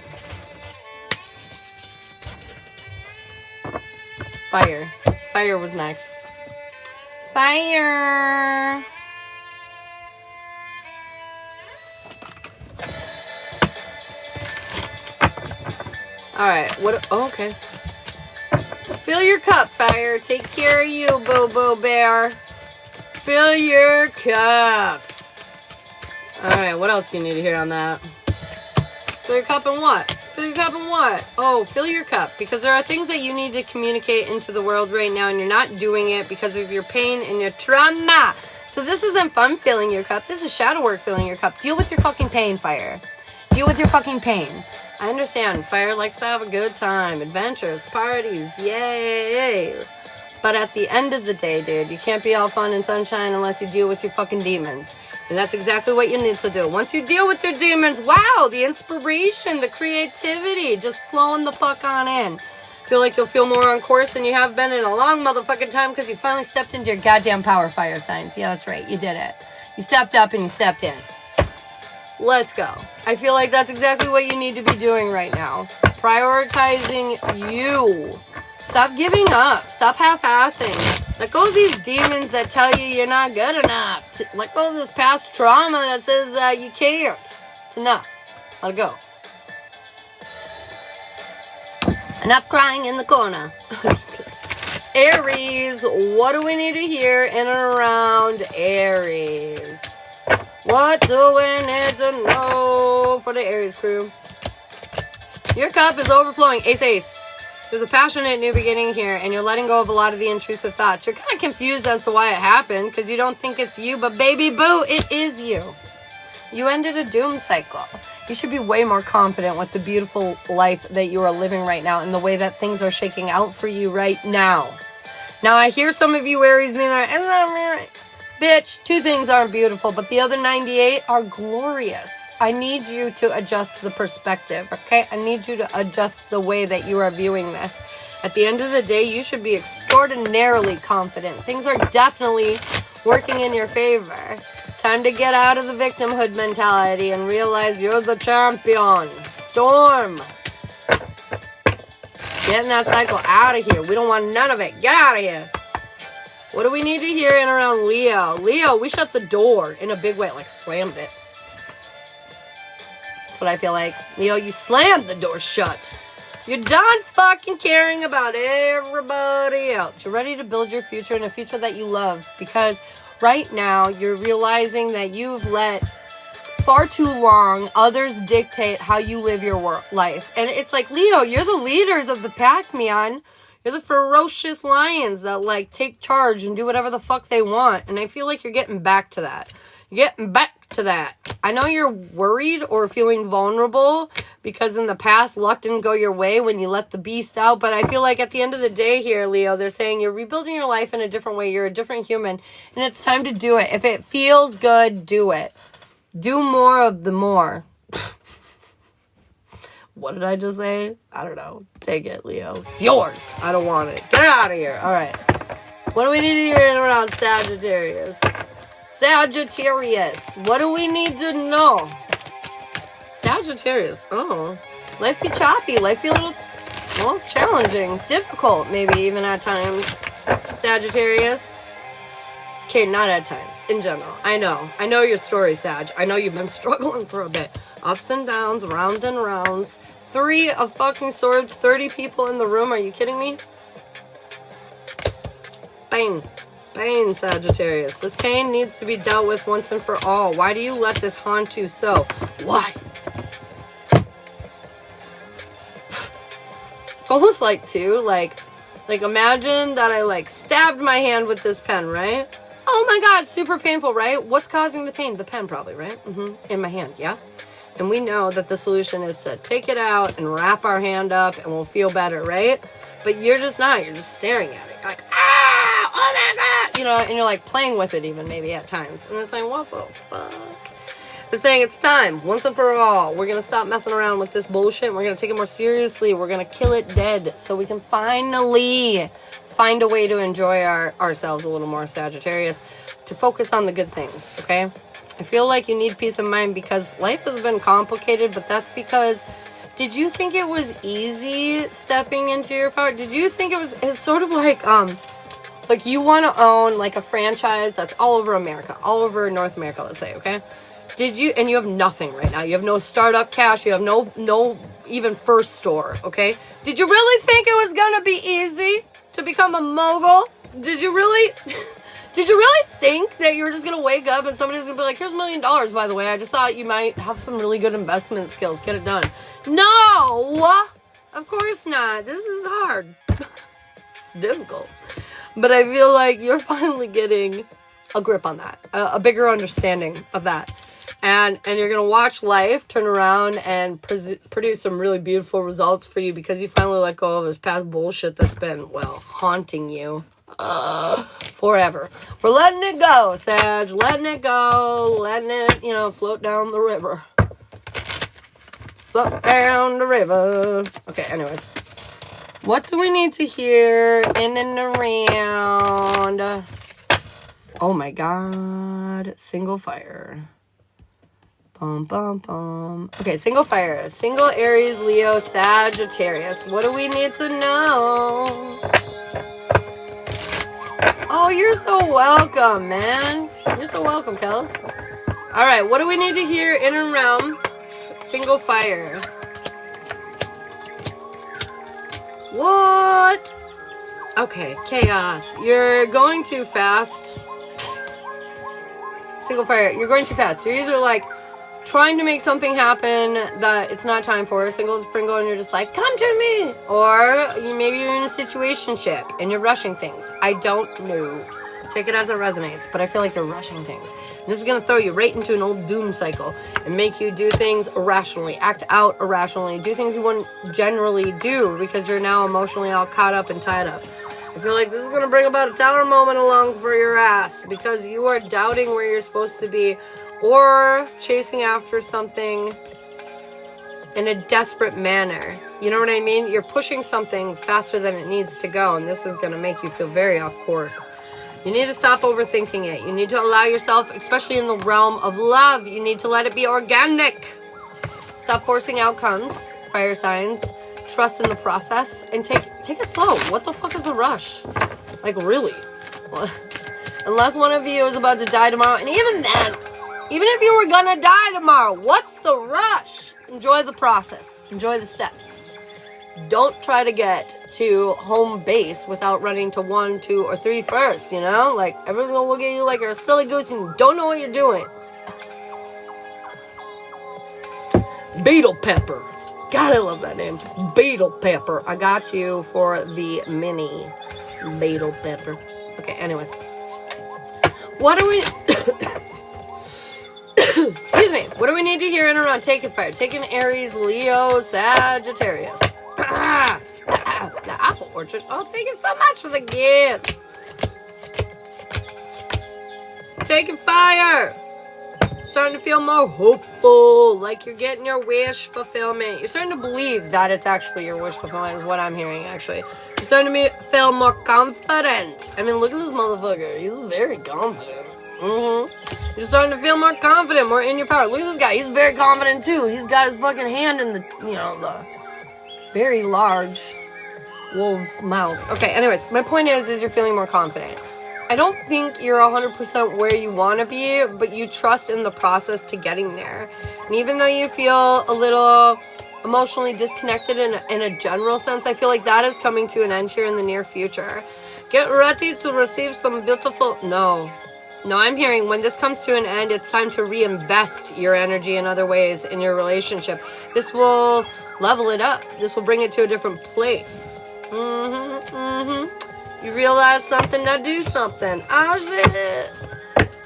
Fire. Fire was next. Fire. Alright, what? Oh, okay. Fill your cup, Fire. Take care of you, Boo-Boo Bear. Fill your cup. Alright, what else do you need to hear on that? Fill your cup and what? Fill your cup and what? Oh, fill your cup. Because there are things that you need to communicate into the world right now, and you're not doing it because of your pain and your trauma. So this isn't fun filling your cup. This is shadow work filling your cup. Deal with your fucking pain, Fire. Deal with your fucking pain. I understand. Fire likes to have a good time. Adventures, parties, yay. But at the end of the day, dude, you can't be all fun and sunshine unless you deal with your fucking demons. And that's exactly what you need to do. Once you deal with your demons, wow, the inspiration, the creativity, just flowing the fuck on in. Feel like you'll feel more on course than you have been in a long motherfucking time because you finally stepped into your goddamn power, fire signs. Yeah, that's right. You did it. You stepped up and you stepped in. Let's go. I feel like that's exactly what you need to be doing right now. Prioritizing you. Stop giving up. Stop half-assing. Let go of these demons that tell you you're not good enough. Let go of this past trauma that says you can't. It's enough. Let it go. Enough crying in the corner. Aries, what do we need to hear in and around Aries? What do we need to know for the Aries crew? Your cup is overflowing. Ace, ace. There's a passionate new beginning here, and you're letting go of a lot of the intrusive thoughts. You're kind of confused as to why it happened, because you don't think it's you, but baby boo, it is you. You ended a doom cycle. You should be way more confident with the beautiful life that you are living right now and the way that things are shaking out for you right now. Now, I hear some of you Aries being like, bitch, 2 things aren't beautiful, but the other 98 are glorious. I need you to adjust the perspective, okay? I need you to adjust the way that you are viewing this. At the end of the day, you should be extraordinarily confident. Things are definitely working in your favor. It's time to get out of the victimhood mentality and realize you're the champion. Storm. Getting that cycle out of here. We don't want none of it. Get out of here. What do we need to hear in around Leo? Leo, we shut the door in a big way. Like, slammed it. That's what I feel like. Leo, you slammed the door shut. You're done fucking caring about everybody else. You're ready to build your future and a future that you love. Because right now, you're realizing that you've let far too long others dictate how you live your life. And it's like, Leo, you're the leaders of the pack, man. You're the ferocious lions that, like, take charge and do whatever the fuck they want. And I feel like you're getting back to that. You're getting back to that. I know you're worried or feeling vulnerable because in the past, luck didn't go your way when you let the beast out. But I feel like at the end of the day here, Leo, they're saying you're rebuilding your life in a different way. You're a different human. And it's time to do it. If it feels good, do it. Do more of the more. What did I just say? I don't know. Take it, Leo. It's yours. I don't want it. Get it out of here. All right. What do we need to hear in around Sagittarius? Sagittarius. What do we need to know? Sagittarius. Oh. Life be choppy. Life be a little, well, challenging. Difficult, maybe, even at times. Sagittarius. Okay, not at times. In general. I know your story, Sag. I know you've been struggling for a bit. Ups and downs, round and rounds. 3 of fucking swords, 30 people in the room. Are you kidding me? Pain. Pain, Sagittarius. This pain needs to be dealt with once and for all. Why do you let this haunt you so? Why? It's almost like, too, like imagine that I, like, stabbed my hand with this pen, right? Oh my god, super painful, right? What's causing the pain? The pen probably, right? In my hand, yeah? And we know that the solution is to take it out and wrap our hand up and we'll feel better, right? But you're just not. You're just staring at it. You're like, ah, oh my god! You know, and you're like playing with it even maybe at times. And it's like, what the fuck? They're saying it's time, once and for all. We're going to stop messing around with this bullshit. And we're going to take it more seriously. We're going to kill it dead so we can finally find a way to enjoy ourselves a little more, Sagittarius, to focus on the good things, okay? I feel like you need peace of mind because life has been complicated, but that's because, did you think it was easy stepping into your power? Did you think it's sort of like you want to own like a franchise that's all over America, all over North America, let's say, okay? Did you, and you have nothing right now. You have no startup cash. You have no even first store, okay? Did you really think it was going to be easy to become a mogul? Did you really think that you were just going to wake up and somebody's going to be like, here's $1 million, by the way. I just thought you might have some really good investment skills. Get it done. No! Of course not. This is hard. It's difficult. But I feel like you're finally getting a grip on that. A bigger understanding of that. And you're going to watch life turn around and produce some really beautiful results for you because you finally let go of this past bullshit that's been, well, haunting you forever. We're letting it go, Sag. Letting it go. Letting it, float down the river. Float down the river. Okay, anyways. What do we need to hear in and around? Oh my god. Single fire. Bum, bum, bum. Okay, single fire. Single Aries, Leo, Sagittarius. What do we need to know? Oh, you're so welcome, man. You're so welcome, Kels. Alright, what do we need to hear in and around single fire? What? Okay, chaos. You're going too fast. Single fire. You're going too fast. You're either like trying to make something happen that it's not time for. Single is Pringle and you're just like, come to me. Or maybe you're in a situationship and you're rushing things. I don't know. Take it as it resonates. But I feel like you're rushing things. This is going to throw you right into an old doom cycle and make you do things irrationally, act out irrationally, do things you wouldn't generally do because you're now emotionally all caught up and tied up. I feel like this is going to bring about a tower moment along for your ass because you are doubting where you're supposed to be or chasing after something in a desperate manner. You know what I mean? You're pushing something faster than it needs to go, and this is going to make you feel very off course. You need to stop overthinking it. You need to allow yourself, especially in the realm of love, you need to let it be organic. Stop forcing outcomes, fire signs. Trust in the process, and take it slow. What the fuck is a rush? Like, really? Unless one of you is about to die tomorrow, and even then, even if you were gonna die tomorrow, what's the rush? Enjoy the process. Enjoy the steps. Don't try to get to home base without running to 1, 2, or 3 first, you know? Like, everyone's gonna look at you like you're a silly goose and you don't know what you're doing. Beetle pepper. God, I love that name. Beetle pepper. I got you for the mini beetle pepper. Okay, anyways. What do we... Excuse me. What do we need to hear in around Taking Fire? Taking Aries, Leo, Sagittarius. The apple orchard. Oh, thank you so much for the gifts. Taking Fire. Starting to feel more hopeful, like you're getting your wish fulfillment. You're starting to believe that it's actually your wish fulfillment is what I'm hearing, actually. You're starting to feel more confident. I mean, look at this motherfucker. He's very confident. You're starting to feel more confident, more in your power. Look at this guy. He's very confident, too. He's got his fucking hand in the, the very large wolf's mouth. Okay, anyways, my point is you're feeling more confident. I don't think you're 100% where you want to be, but you trust in the process to getting there. And even though you feel a little emotionally disconnected in a general sense, I feel like that is coming to an end here in the near future. Get ready to receive some beautiful... No, I'm hearing when this comes to an end, it's time to reinvest your energy in other ways in your relationship. This will level it up. This will bring it to a different place. You realize something, now do something. Oh, shit.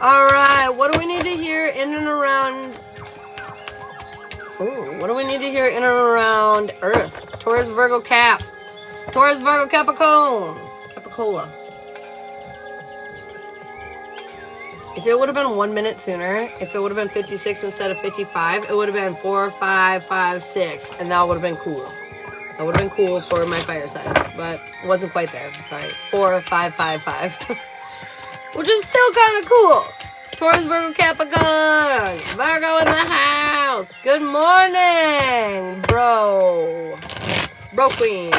Alright, what do we need to hear in and around... Ooh, what do we need to hear in and around Earth? Taurus, Virgo, Cap. Taurus, Virgo, Capricorn. Capricola. If it would have been 1 minute sooner, if it would have been 56 instead of 55, it would have been 4, 5, 5, 6. And that would have been cool. That would have been cool for my fire signs, but it wasn't quite there. Sorry. 4, 5, 5, 5. Which is still kind of cool. Taurus, Virgo, Capricorn. Virgo in the house. Good morning, bro. Bro queen.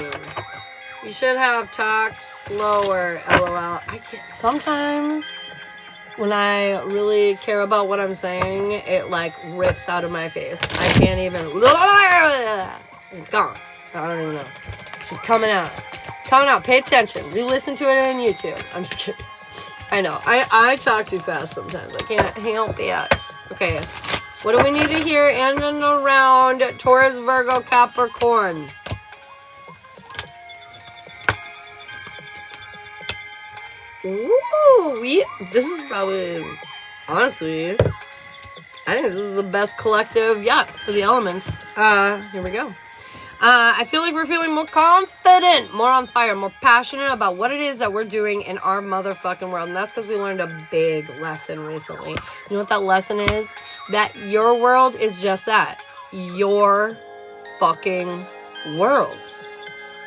You should have talked slower, LOL. I can't. Sometimes when I really care about what I'm saying, it like rips out of my face. I can't even. It's gone. I don't even know. She's coming out. Coming out. Pay attention. Re-listen to it on YouTube. I'm just kidding. I know. I talk too fast sometimes. I can't help it. Okay. What do we need to hear in and around Taurus, Virgo, Capricorn? Ooh, this is probably, honestly, I think this is the best collective yet for the elements. Here we go. I feel like we're feeling more confident, more on fire, more passionate about what it is that we're doing in our motherfucking world. And that's because we learned a big lesson recently. You know what that lesson is? That your world is just that. Your fucking world.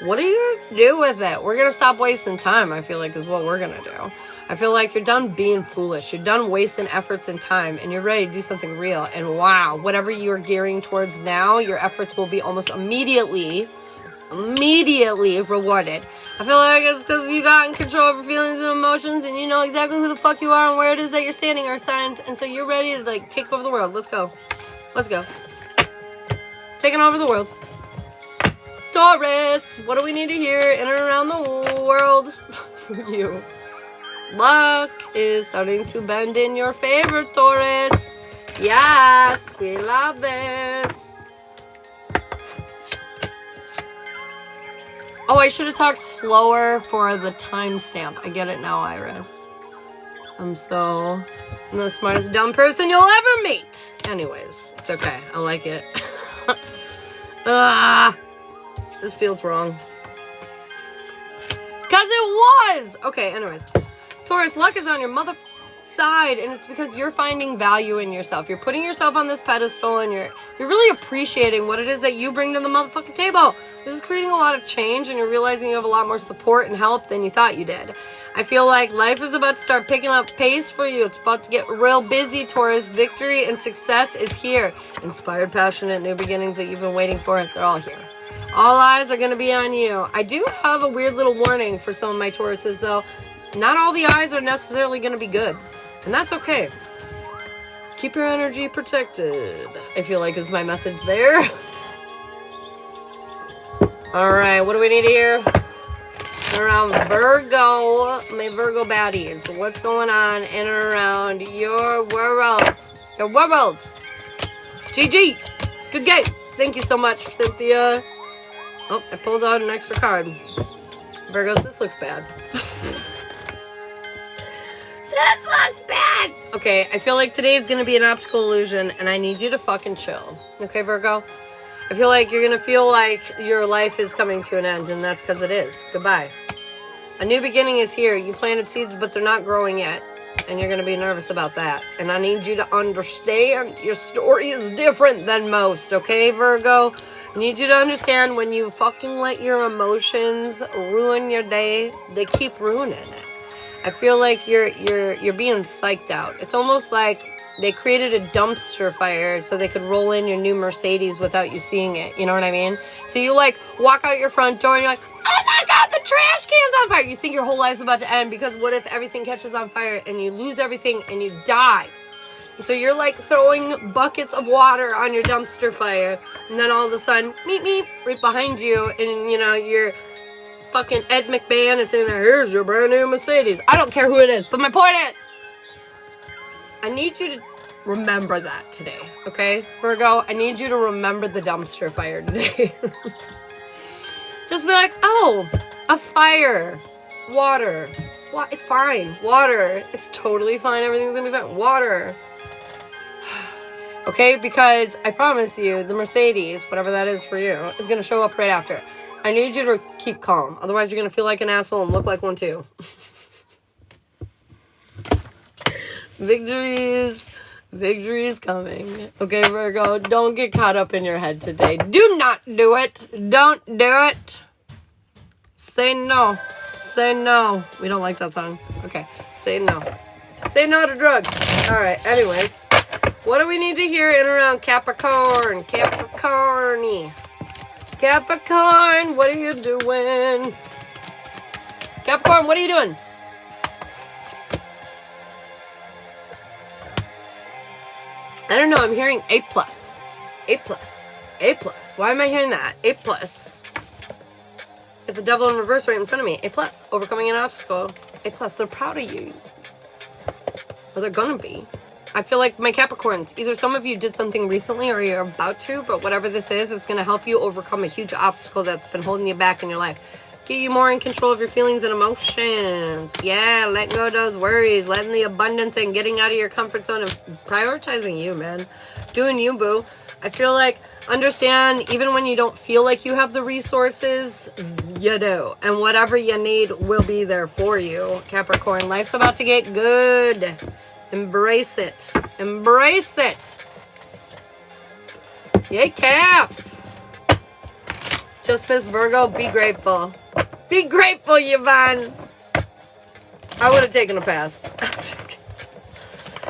What are you going to do with it? We're going to stop wasting time, I feel like, is what we're going to do. I feel like you're done being foolish. You're done wasting efforts and time, and you're ready to do something real. And wow, whatever you're gearing towards now, your efforts will be almost immediately rewarded. I feel like it's because you got in control of your feelings and emotions, and you know exactly who the fuck you are and where it is that you're standing, our signs. And so you're ready to, like, take over the world. Let's go. Let's go. Taking over the world. Taurus, what do we need to hear in and around the world for you? Luck is starting to bend in your favor, Taurus. Yes, we love this. Oh, I should have talked slower for the timestamp. I get it now, Iris. I I'm the smartest dumb person you'll ever meet. Anyways, it's okay. I like it. This feels wrong. Because it was! Okay, anyways. Taurus, luck is on your mother side, and it's because you're finding value in yourself. You're putting yourself on this pedestal, and you're really appreciating what it is that you bring to the motherfucking table. This is creating a lot of change, and you're realizing you have a lot more support and help than you thought you did. I feel like life is about to start picking up pace for you. It's about to get real busy, Taurus. Victory and success is here. Inspired, passionate, new beginnings that you've been waiting for, they're all here. All eyes are going to be on you. I do have a weird little warning for some of my Tauruses, though. Not all the eyes are necessarily going to be good. And that's okay. Keep your energy protected, I feel like is my message there. Alright, what do we need here? Around Virgo, my Virgo baddies. What's going on in and around your world? Your world. GG. Good game. Thank you so much, Cynthia. Oh, I pulled out an extra card. Virgos, this looks bad. This looks bad! Okay, I feel like today is going to be an optical illusion, and I need you to fucking chill. Okay, Virgo? I feel like you're going to feel like your life is coming to an end, and that's because it is. Goodbye. A new beginning is here. You planted seeds, but they're not growing yet, and you're going to be nervous about that. And I need you to understand your story is different than most, okay, Virgo? I need you to understand when you fucking let your emotions ruin your day, they keep ruining it. I feel like you're being psyched out. It's almost like they created a dumpster fire so they could roll in your new Mercedes without you seeing it. You know what I mean? So you like walk out your front door and you're like, oh my God, the trash can's on fire. You think your whole life's about to end because what if everything catches on fire and you lose everything and you die? So you're like throwing buckets of water on your dumpster fire, and then all of a sudden, meep, right behind you, and you know, you're fucking Ed McMahon is sitting there, here's your brand new Mercedes. I don't care who it is, but my point is, I need you to remember that today, okay? Virgo, I need you to remember the dumpster fire today. Just be like, oh, a fire, water. It's fine. Water. It's totally fine. Everything's gonna be fine. Water. Okay? Because I promise you, the Mercedes, whatever that is for you, is gonna show up right after. I need you to keep calm. Otherwise, you're gonna feel like an asshole and look like one too. Victory is coming. Okay, Virgo, don't get caught up in your head today. Do not do it. Don't do it. Say no. Say no. We don't like that song. Okay. Say no. Say no to drugs. Alright, anyways. What do we need to hear in around Capricorn? Capricorn, what are you doing? Capricorn, what are you doing? I don't know. I'm hearing A+. A+. A+. Why am I hearing that? A+. Get the devil in reverse right in front of me. A+. Overcoming an obstacle. A+. They're proud of you. Or they're gonna be. I feel like my Capricorns, either some of you did something recently or you're about to, but whatever this is, it's going to help you overcome a huge obstacle that's been holding you back in your life. Get you more in control of your feelings and emotions. Yeah, letting go of those worries, letting the abundance and getting out of your comfort zone and prioritizing you, man. Doing you, boo. I feel like, understand, even when you don't feel like you have the resources, you do. And whatever you need will be there for you. Capricorn, life's about to get good. Embrace it. Embrace it. Yay, Caps. Just Miss Virgo, be grateful. Be grateful, Yvonne. I would have taken a pass.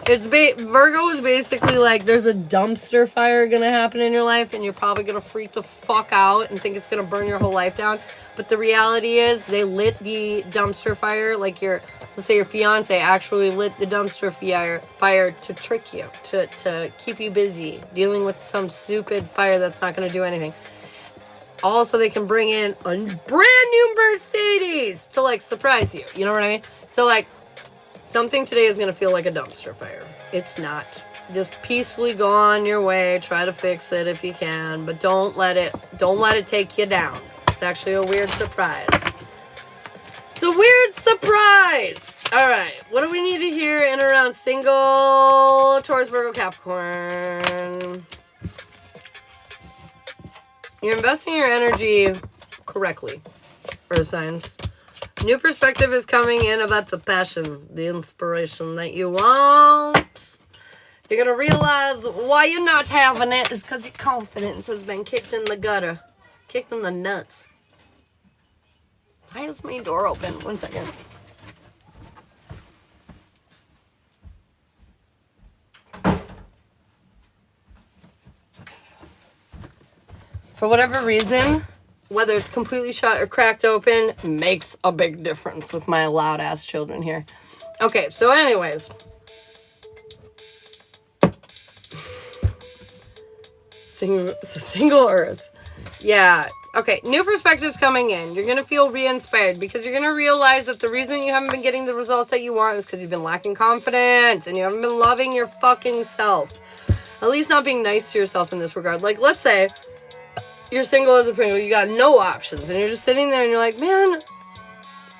Virgo is basically like there's a dumpster fire gonna happen in your life and you're probably gonna freak the fuck out and think it's gonna burn your whole life down. But the reality is they lit the dumpster fire, like let's say your fiance actually lit the dumpster fire to trick you, to keep you busy dealing with some stupid fire that's not gonna do anything. Also, they can bring in a brand new Mercedes to like surprise you. You know what I mean? So like, something today is going to feel like a dumpster fire. It's not. Just peacefully go on your way. Try to fix it if you can, but don't let it take you down. It's actually a weird surprise. It's a weird surprise. Alright, what do we need to hear in around single Taurus, Virgo, Capricorn? You're investing your energy correctly, Earth signs. New perspective is coming in about the passion, the inspiration that you want. You're going to realize why you're not having it is because your confidence has been kicked in the gutter. Kicked in the nuts. Why is my door open? 1 second. For whatever reason, whether it's completely shut or cracked open, makes a big difference with my loud ass children here. Okay, so anyways. Single Earth. Yeah. Okay, new perspectives coming in. You're going to feel re-inspired because you're going to realize that the reason you haven't been getting the results that you want is because you've been lacking confidence and you haven't been loving your fucking self. At least not being nice to yourself in this regard. Like, let's say you're single as a Pringle, you got no options, and you're just sitting there and you're like, man,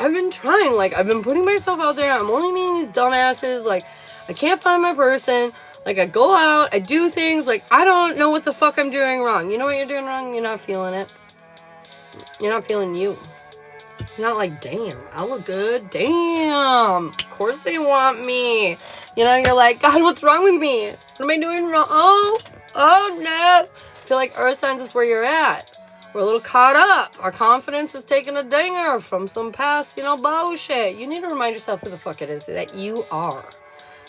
I've been trying, like, I've been putting myself out there, I'm only meeting these dumbasses, like, I can't find my person, like, I go out, I do things, like, I don't know what the fuck I'm doing wrong. You know what you're doing wrong? You're not feeling it. You're not feeling you. You're not like, damn, I look good, damn, of course they want me. You know, you're like, God, what's wrong with me? What am I doing wrong? Oh no. I feel like Earth signs is where you're at. We're a little caught up. Our confidence is taking a dinger from some past, bullshit. You need to remind yourself who the fuck it is that you are.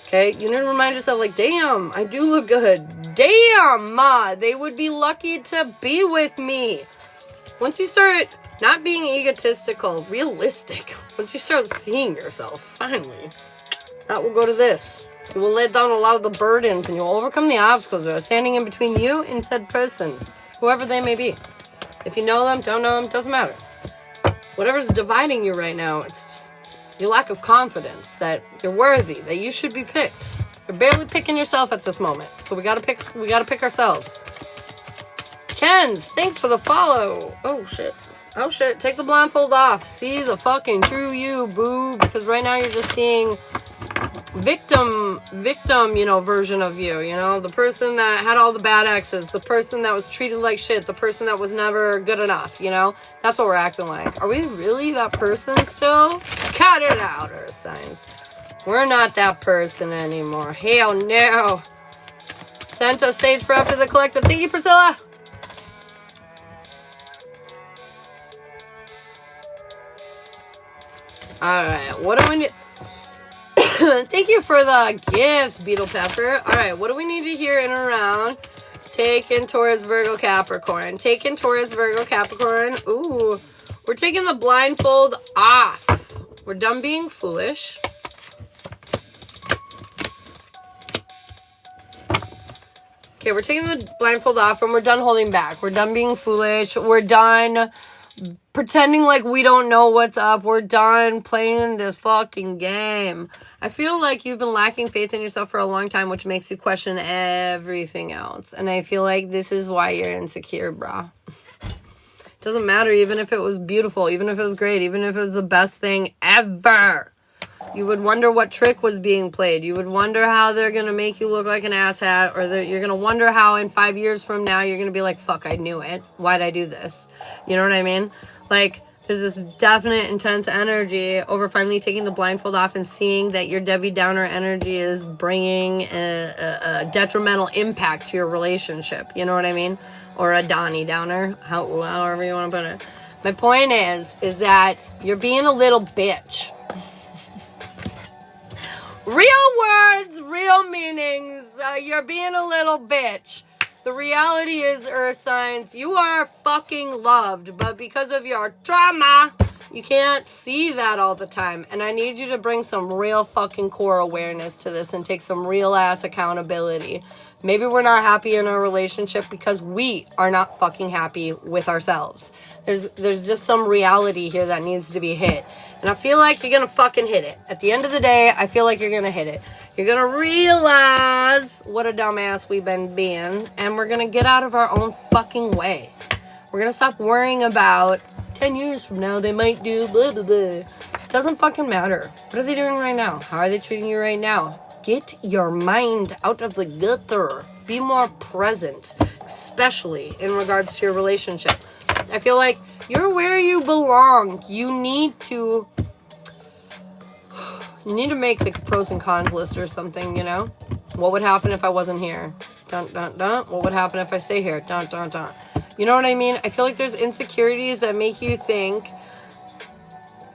Okay? You need to remind yourself, like, damn, I do look good. Damn, Ma, they would be lucky to be with me. Once you start not being egotistical, realistic, once you start seeing yourself, finally, that will go to this. You will lay down a lot of the burdens and you'll overcome the obstacles that are standing in between you and said person, whoever they may be. If you know them, don't know them, doesn't matter. Whatever's dividing you right now, it's just your lack of confidence that you're worthy, that you should be picked. You're barely picking yourself at this moment. So we gotta pick ourselves. Kens, thanks for the follow. Oh shit, take the blindfold off. See the fucking true you, boo. Because right now you're just seeing victim, version of you, the person that had all the bad exes, the person that was treated like shit, the person that was never good enough, that's what we're acting like. Are we really that person still? Cut it out, Earth signs. We're not that person anymore. Hell no. Sent a stage for after the collective. Thank you, Priscilla. Alright, what do we need? Thank you for the gifts, Beetle Pepper. Alright, what do we need to hear in around? Taking Taurus, Virgo, Capricorn. Taking Taurus, Virgo, Capricorn. Ooh, we're taking the blindfold off. We're done being foolish. Okay, we're taking the blindfold off and we're done holding back. We're done being foolish. We're done pretending like we don't know what's up. We're done playing this fucking game. I feel like you've been lacking faith in yourself for a long time, which makes you question everything else. And I feel like this is why you're insecure, brah. It doesn't matter, even if it was beautiful, even if it was great, even if it was the best thing ever. You would wonder what trick was being played. You would wonder how they're going to make you look like an asshat, or you're going to wonder how in 5 years from now you're going to be like, fuck, I knew it. Why'd I do this? You know what I mean? Like, there's this definite intense energy over finally taking the blindfold off and seeing that your Debbie Downer energy is bringing a detrimental impact to your relationship. You know what I mean? Or a Donnie Downer, however you want to put it. My point is that you're being a little bitch. Real words, real meanings. You're being a little bitch. The reality is, Earth signs, you are fucking loved, but because of your trauma, you can't see that all the time. And I need you to bring some real fucking core awareness to this and take some real ass accountability. Maybe we're not happy in our relationship because we are not fucking happy with ourselves. There's just some reality here that needs to be hit. And I feel like you're going to fucking hit it. At the end of the day, I feel like you're going to hit it. You're going to realize what a dumbass we've been being. And we're going to get out of our own fucking way. We're going to stop worrying about 10 years from now they might do blah, blah, blah. Doesn't fucking matter. What are they doing right now? How are they treating you right now? Get your mind out of the gutter. Be more present, especially in regards to your relationship. I feel like you're where you belong. You need to make the pros and cons list or something, you know? What would happen if I wasn't here? Dun, dun, dun. What would happen if I stay here? Dun, dun, dun. You know what I mean? I feel like there's insecurities that make you think,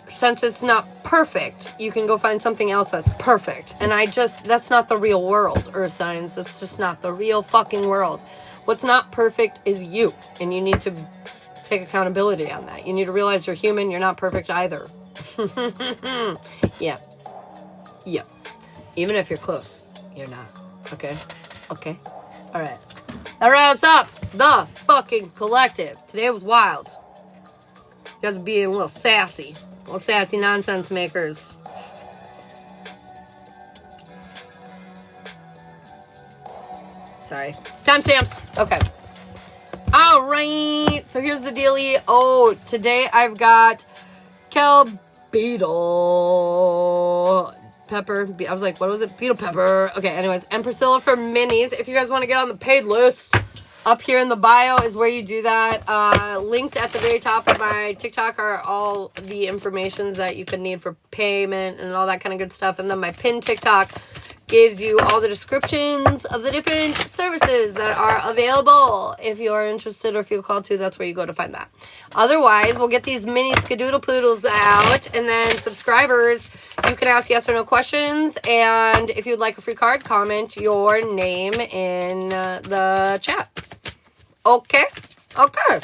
since it's not perfect, you can go find something else that's perfect. And that's not the real world, Earth signs. That's just not the real fucking world. What's not perfect is you. And you need to take accountability on that. You need to realize you're human. You're not perfect either. Yeah. Yeah. Even if you're close, you're not. Okay? Okay? Alright. That wraps up the fucking collective. Today was wild. You guys are being a little sassy. Little sassy nonsense makers. Sorry. Timestamps. Okay. Alright. So here's the dealie. Oh, today I've got Kel Beetle Pepper. I was like, what was it? Beetle Pepper. Okay, anyways. And Priscilla for minis. If you guys want to get on the paid list, up here in the bio is where you do that. Linked at the very top of my TikTok are all the informations that you could need for payment and all that kind of good stuff. And then my pinned TikTok gives you all the descriptions of the different services that are available. If you're interested or feel called to, that's where you go to find that. Otherwise, we'll get these mini skadoodle poodles out. And then subscribers, you can ask yes or no questions. And if you'd like a free card, comment your name in the chat. Okay. Okay.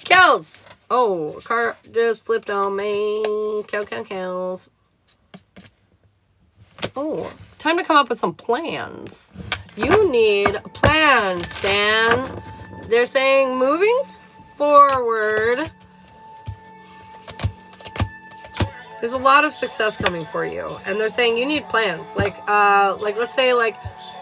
Kels. Oh, a car just flipped on me. Kels. Oh, time to come up with some plans. You need a plan, Stan. They're saying moving forward, there's a lot of success coming for you. And they're saying you need plans. Like let's say, like,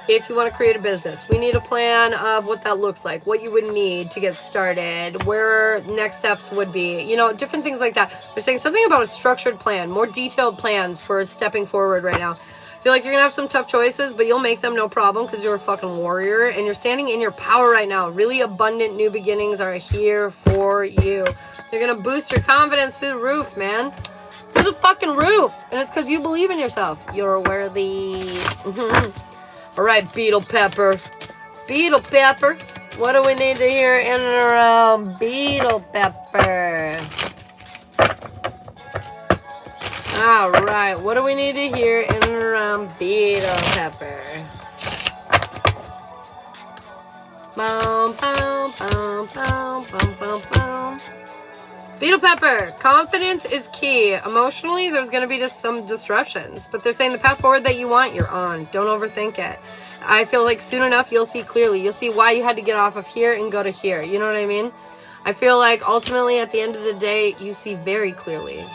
if you want to create a business, we need a plan of what that looks like, what you would need to get started, where next steps would be, you know, different things like that. They're saying something about a structured plan, more detailed plans for stepping forward right now. I feel like you're going to have some tough choices, but you'll make them no problem because you're a fucking warrior and you're standing in your power right now. Really abundant new beginnings are here for you. They're going to boost your confidence through the roof, man. Through the fucking roof. And it's because you believe in yourself. You're worthy. All right, Beetle Pepper. Beetle Pepper. What do we need to hear in and around Beetle Pepper? All right, what do we need to hear in and around Beetle Pepper? Boom, boom, boom, boom, boom, boom, boom. Beetle Pepper, confidence is key. Emotionally, there's going to be just some disruptions, but they're saying the path forward that you want, you're on. Don't overthink it. I feel like soon enough, you'll see clearly. You'll see why you had to get off of here and go to here. You know what I mean? I feel like ultimately, at the end of the day, you see very clearly.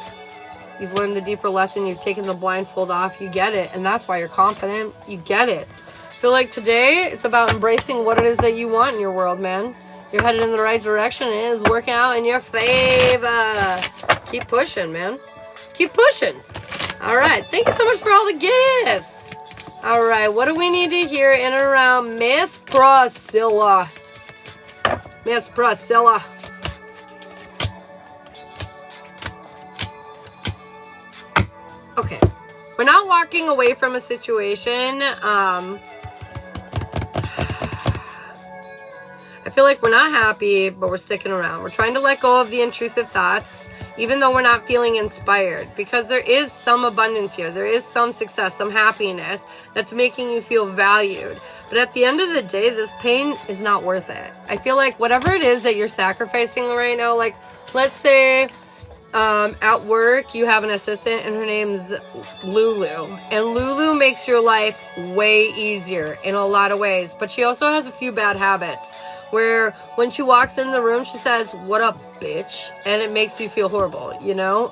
You've learned the deeper lesson. You've taken the blindfold off. You get it. And that's why you're confident. You get it. I feel like today, it's about embracing what it is that you want in your world, man. You're headed in the right direction. It is working out in your favor. Keep pushing, man. Keep pushing. All right. Thank you so much for all the gifts. All right. What do we need to hear in and around Miss Priscilla? Miss Priscilla. Okay. We're not walking away from a situation. I feel like we're not happy, but we're sticking around. We're trying to let go of the intrusive thoughts, even though we're not feeling inspired, because there is some abundance here. There is some success, some happiness that's making you feel valued. But at the end of the day, this pain is not worth it. I feel like whatever it is that you're sacrificing right now, like, let's say at work you have an assistant and her name's Lulu, and Lulu makes your life way easier in a lot of ways, but she also has a few bad habits where when she walks in the room, she says, "What up, bitch?" And it makes you feel horrible, you know?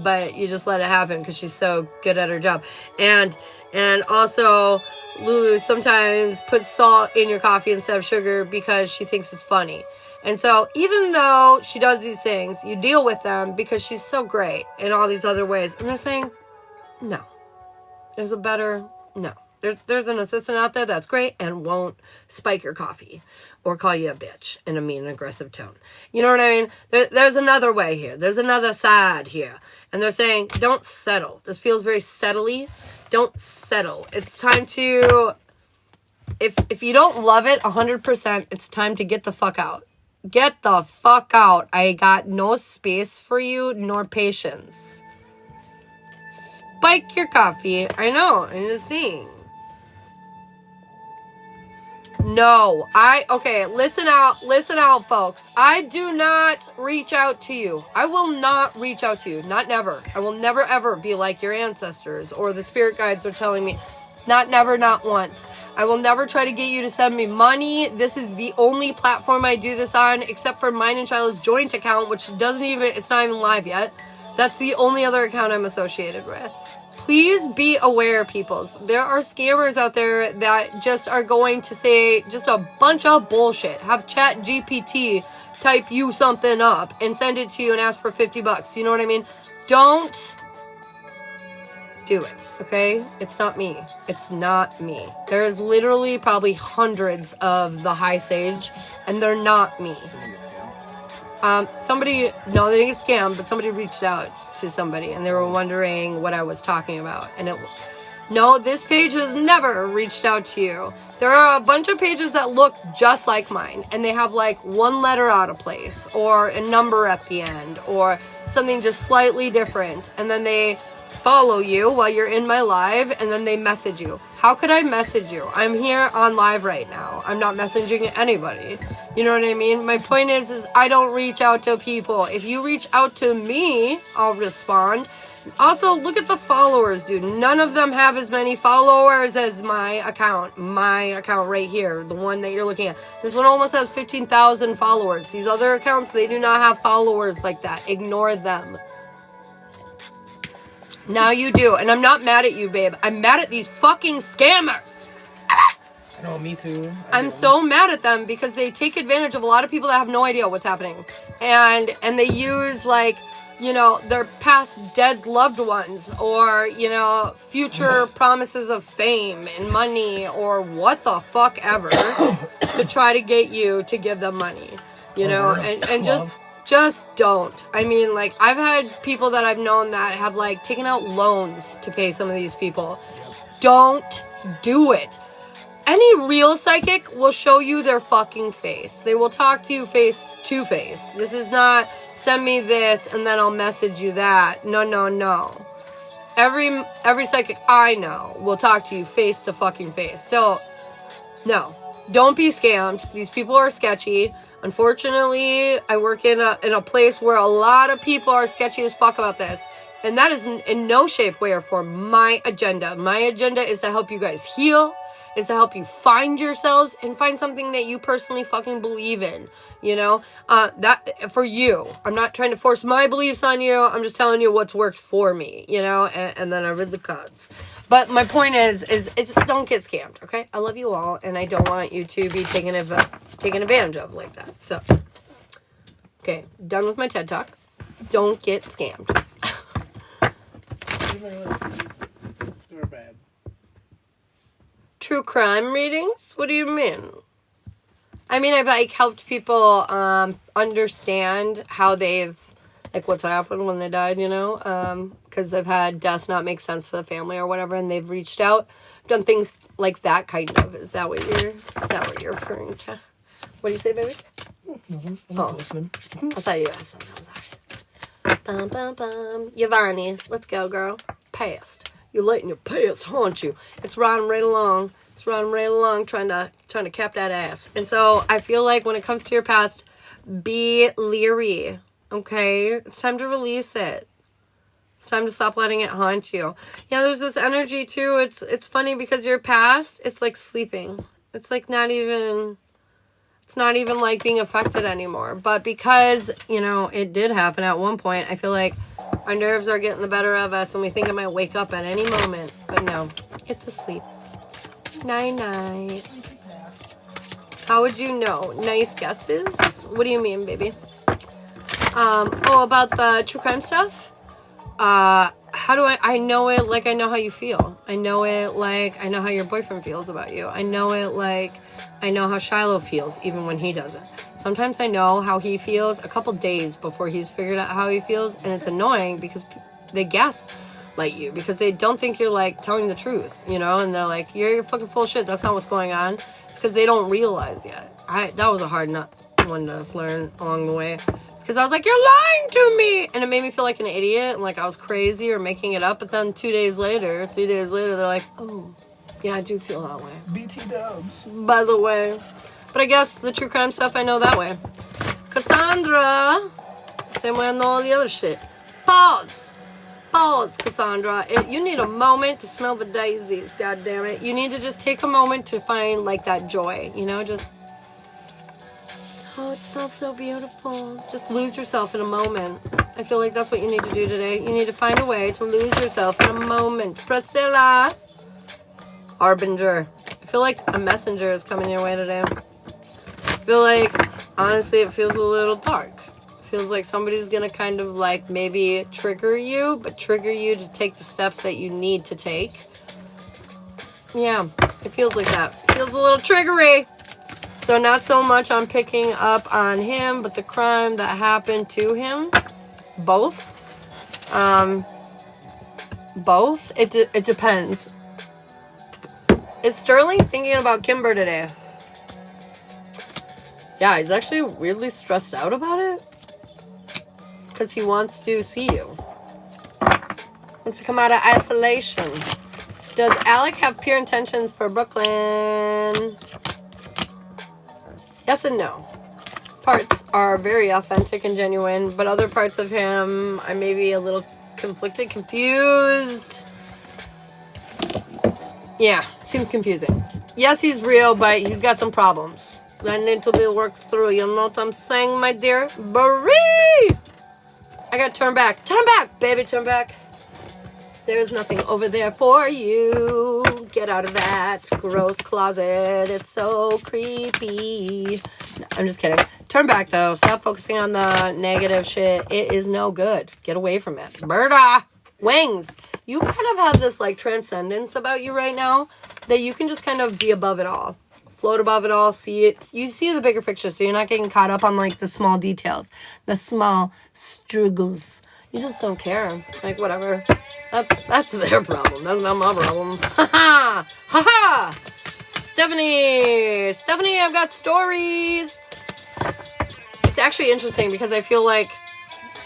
But you just let it happen because she's so good at her job. And And also, Lulu sometimes puts salt in your coffee instead of sugar because she thinks it's funny. And so even though she does these things, you deal with them because she's so great in all these other ways. And they're saying, no. There's a better, no. There's an assistant out there that's great and won't spike your coffee or call you a bitch in a mean and aggressive tone. You know what I mean? There's another way here. There's another side here. And they're saying, don't settle. This feels very settly. Don't settle. It's time to, if you don't love it 100%, it's time to get the fuck out. Get the fuck out. I got no space for you, nor patience. Spike your coffee. I know. I'm just saying. No, okay, listen out, folks. I do not reach out to you. I will not reach out to you. Not never. I will never, ever be like your ancestors or the spirit guides are telling me. Not never, not once. I will never try to get you to send me money. This is the only platform I do this on, except for mine and Shiloh's joint account, which it's not even live yet. That's the only other account I'm associated with. Please be aware, peoples. There are scammers out there that just are going to say just a bunch of bullshit. Have ChatGPT type you something up and send it to you and ask for $50. You know what I mean? Don't do it, okay? It's not me. It's not me. There's literally probably hundreds of the High Sage, and they're not me. Somebody, no, they didn't get scammed, but somebody reached out to somebody and they were wondering what I was talking about. And no, this page has never reached out to you. There are a bunch of pages that look just like mine and they have like one letter out of place or a number at the end or something just slightly different. And then they follow you while you're in my live and then they message you. How could I message you? I'm here on live right now. I'm not messaging anybody. You know what I mean? My point is I don't reach out to people. If you reach out to me, I'll respond. Also, look at the followers, dude. None of them have as many followers as my account. My account right here, the one that you're looking at. This one almost has 15,000 followers. These other accounts, they do not have followers like that. Ignore them. Now you do. And I'm not mad at you, babe. I'm mad at these fucking scammers. No, me too. I'm so mad at them because they take advantage of a lot of people that have no idea what's happening. And they use, like, you know, their past dead loved ones or, you know, future promises of fame and money or what the fuck ever to try to get you to give them money, you know, and just don't. I mean, like, I've had people that I've known that have, like, taken out loans to pay some of these people. Don't do it. Any real psychic will show you their fucking face. They will talk to you face to face. This is not send me this and then I'll message you that. No, no, no. Every psychic I know will talk to you face to fucking face. So, no. Don't be scammed. These people are sketchy. Unfortunately, I work in a place where a lot of people are sketchy as fuck about this. And that is in no shape, way, or form my agenda. My agenda is to help you guys heal, is to help you find yourselves and find something that you personally fucking believe in. You know, that for you. I'm not trying to force my beliefs on you. I'm just telling you what's worked for me, you know, and then I read the cards. But my point is don't get scammed, okay? I love you all, and I don't want you to be taken advantage of like that. So, okay, done with my TED Talk. Don't get scammed. They're bad. True crime readings? What do you mean? I mean, I've, like, helped people understand how they've, like, what's happened when they died, you know? Because I've had deaths not make sense to the family or whatever, and they've reached out. Done things like that, kind of. Is that what you're referring to? What do you say, baby? I'm listening. I thought you asked something. I'm sorry. Bum, bum, bum. Yvonne, let's go, girl. Past. You're letting your past haunt you. It's riding right along. Trying to cap that ass. And so I feel like when it comes to your past, be leery. Okay? It's time to release it. It's time to stop letting it haunt you. Yeah, there's this energy too. It's funny because your past, it's like sleeping. It's like it's not even like being affected anymore. But because, you know, it did happen at one point, I feel like Our nerves are getting the better of us and we think it might wake up at any moment. But no, it's asleep. Night-night. How would you know? Nice guesses? What do you mean, baby? Oh, about the true crime stuff? How do I know it like I know how you feel. I know it like I know how your boyfriend feels about you. I know it like I know how Shiloh feels, even when he doesn't. Sometimes I know how he feels a couple days before he's figured out how he feels, and it's annoying because they gaslight you because they don't think you're like telling the truth, you know, and they're like, you're fucking full of shit. That's not what's going on. It's because they don't realize yet. That was a hard one to learn along the way. Because I was like, you're lying to me! And it made me feel like an idiot and like I was crazy or making it up. But then 3 days later, they're like, oh, yeah, I do feel that way. BT dubs. By the way. But I guess the true crime stuff I know that way. Cassandra. Same way I know all the other shit. Pause, Cassandra. You need a moment to smell the daisies, goddammit. You need to just take a moment to find like that joy, you know, just... Oh, it smells so beautiful. Just lose yourself in a moment. I feel like that's what you need to do today. You need to find a way to lose yourself in a moment. Priscilla. Harbinger. I feel like a messenger is coming your way today. I feel like, honestly, it feels a little dark. It feels like somebody's going to kind of like maybe trigger you, but trigger you to take the steps that you need to take. Yeah, it feels like that. It feels a little triggery. So not so much on picking up on him, but the crime that happened to him. Both. Both. It depends. Is Sterling thinking about Kimber today? Yeah, he's actually weirdly stressed out about it. Because he wants to see you. Wants to come out of isolation. Does Alec have pure intentions for Brooklyn? Yes and no. Parts are very authentic and genuine, but other parts of him, I may be a little conflicted, confused. Yeah, seems confusing. Yes, he's real, but he's got some problems that need to be worked through. You know what I'm saying, my dear? Brie! I gotta turn back. Turn back, baby, turn back. There's nothing over there for you. Get out of that gross closet. It's so creepy. No, I'm just kidding. Turn back, though. Stop focusing on the negative shit. It is no good. Get away from it. Berta! Wings! You kind of have this, like, transcendence about you right now that you can just kind of be above it all. Float above it all. See it. You see the bigger picture, so you're not getting caught up on, like, the small details. The small struggles. You just don't care. Like, whatever. That's their problem. That's not my problem. Ha ha! Ha ha! Stephanie, I've got stories. It's actually interesting because I feel like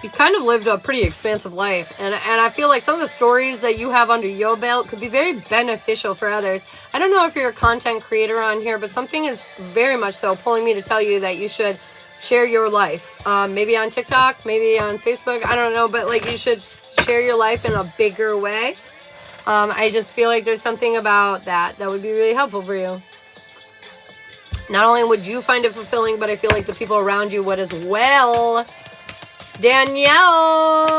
you've kind of lived a pretty expansive life. And I feel like some of the stories that you have under your belt could be very beneficial for others. I don't know if you're a content creator on here, but something is very much so pulling me to tell you that you should share your life. Maybe on TikTok, maybe on Facebook. I don't know, but like you should share your life in a bigger way. I just feel like there's something about that would be really helpful for you. Not only would you find it fulfilling, but I feel like the people around you would as well. Danielle,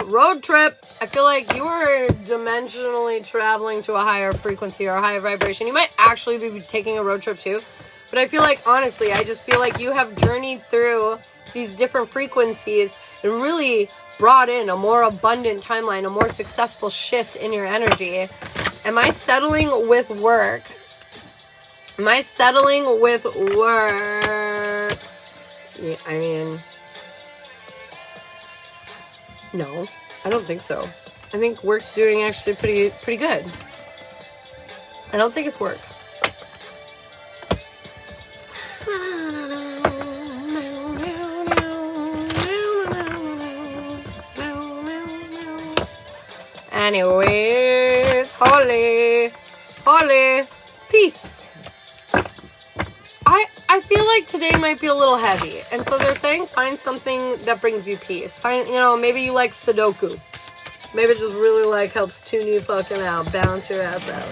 road trip. I feel like you are dimensionally traveling to a higher frequency or a higher vibration. You might actually be taking a road trip too. But I feel like, honestly, I just feel like you have journeyed through these different frequencies and really brought in a more abundant timeline, a more successful shift in your energy. Am I settling with work? Am I settling with work? Yeah, I mean, no, I don't think so. I think work's doing actually pretty good. I don't think it's work. Anyways, holy, peace. I feel like today might be a little heavy. And so they're saying find something that brings you peace. Find, maybe you like Sudoku. Maybe it just really like helps tune you fucking out, balance your ass out.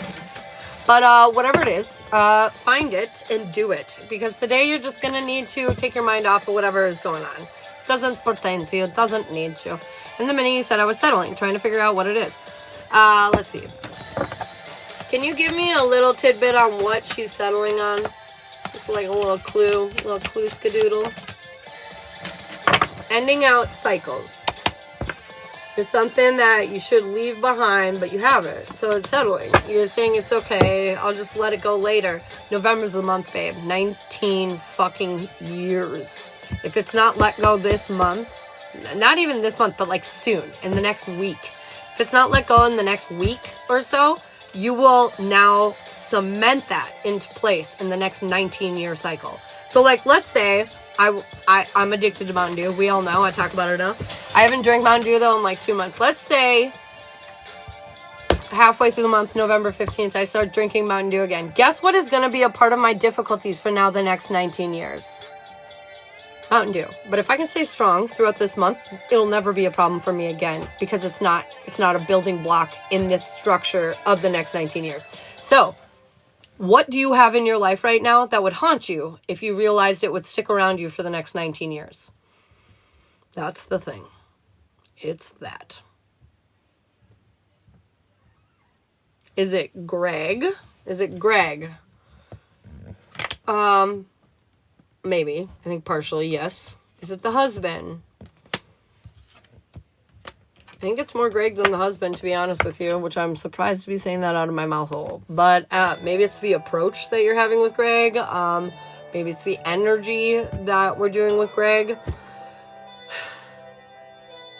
But whatever it is, find it and do it. Because today you're just going to need to take your mind off of whatever is going on. It doesn't pertain to you. It doesn't need you. In the minute you said I was settling, trying to figure out what it is. Let's see. Can you give me a little tidbit on what she's settling on? Just like a little clue skadoodle. Ending out cycles. It's something that you should leave behind, but you haven't. So it's settling. You're saying it's okay. I'll just let it go later. November's the month, babe. 19 fucking years. If it's not let go this month, not even this month, but like soon, in the next week. If it's not let go in the next week or so, you will now cement that into place in the next 19-year cycle. So like, let's say I'm addicted to Mountain Dew. We all know. I talk about it now. I haven't drank Mountain Dew, though, in like 2 months. Let's say halfway through the month, November 15th, I start drinking Mountain Dew again. Guess what is going to be a part of my difficulties for now the next 19 years? Mountain Dew. But if I can stay strong throughout this month, it'll never be a problem for me again because it's not a building block in this structure of the next 19 years. So, what do you have in your life right now that would haunt you if you realized it would stick around you for the next 19 years? That's the thing. It's that. Is it Greg? Is it Greg? Maybe. I think partially, yes. Is it the husband? I think it's more Greg than the husband, to be honest with you, which I'm surprised to be saying that out of my mouth hole. But maybe it's the approach that you're having with Greg. Maybe it's the energy that we're doing with Greg.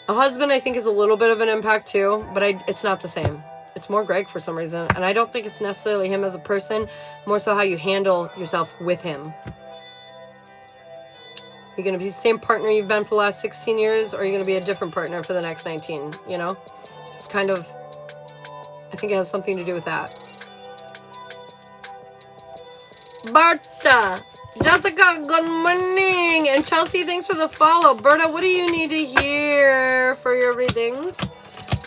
A husband, I think, is a little bit of an impact too, but it's not the same. It's more Greg for some reason. And I don't think it's necessarily him as a person, more so how you handle yourself with him. You're going to be the same partner you've been for the last 16 years, or are you going to be a different partner for the next 19, you know? It's kind of, I think it has something to do with that. Berta, Jessica, good morning. And Chelsea, thanks for the follow. Berta, what do you need to hear for your readings?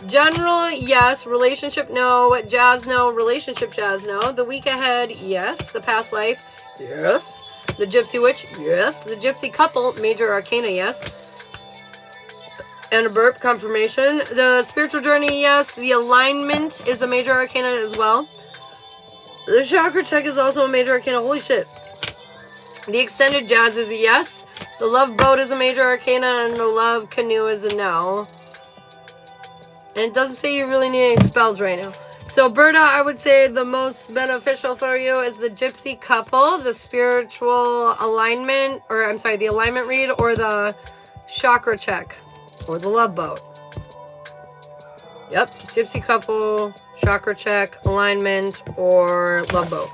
General, yes. Relationship, no. Jazz, no. Relationship, jazz, no. The week ahead, yes. The past life, yes. The Gypsy Witch, yes. The Gypsy Couple, Major Arcana, yes. And a burp, confirmation. The Spiritual Journey, yes. The Alignment is a Major Arcana as well. The Chakra Check is also a Major Arcana. Holy shit. The Extended Jazz is a yes. The Love Boat is a Major Arcana. And the Love Canoe is a no. And it doesn't say you really need any spells right now. So, Berta, I would say the most beneficial for you is the Gypsy Couple, the Spiritual Alignment, or I'm sorry, the Alignment Read, or the Chakra Check, or the Love Boat. Yep, Gypsy Couple, Chakra Check, Alignment, or Love Boat.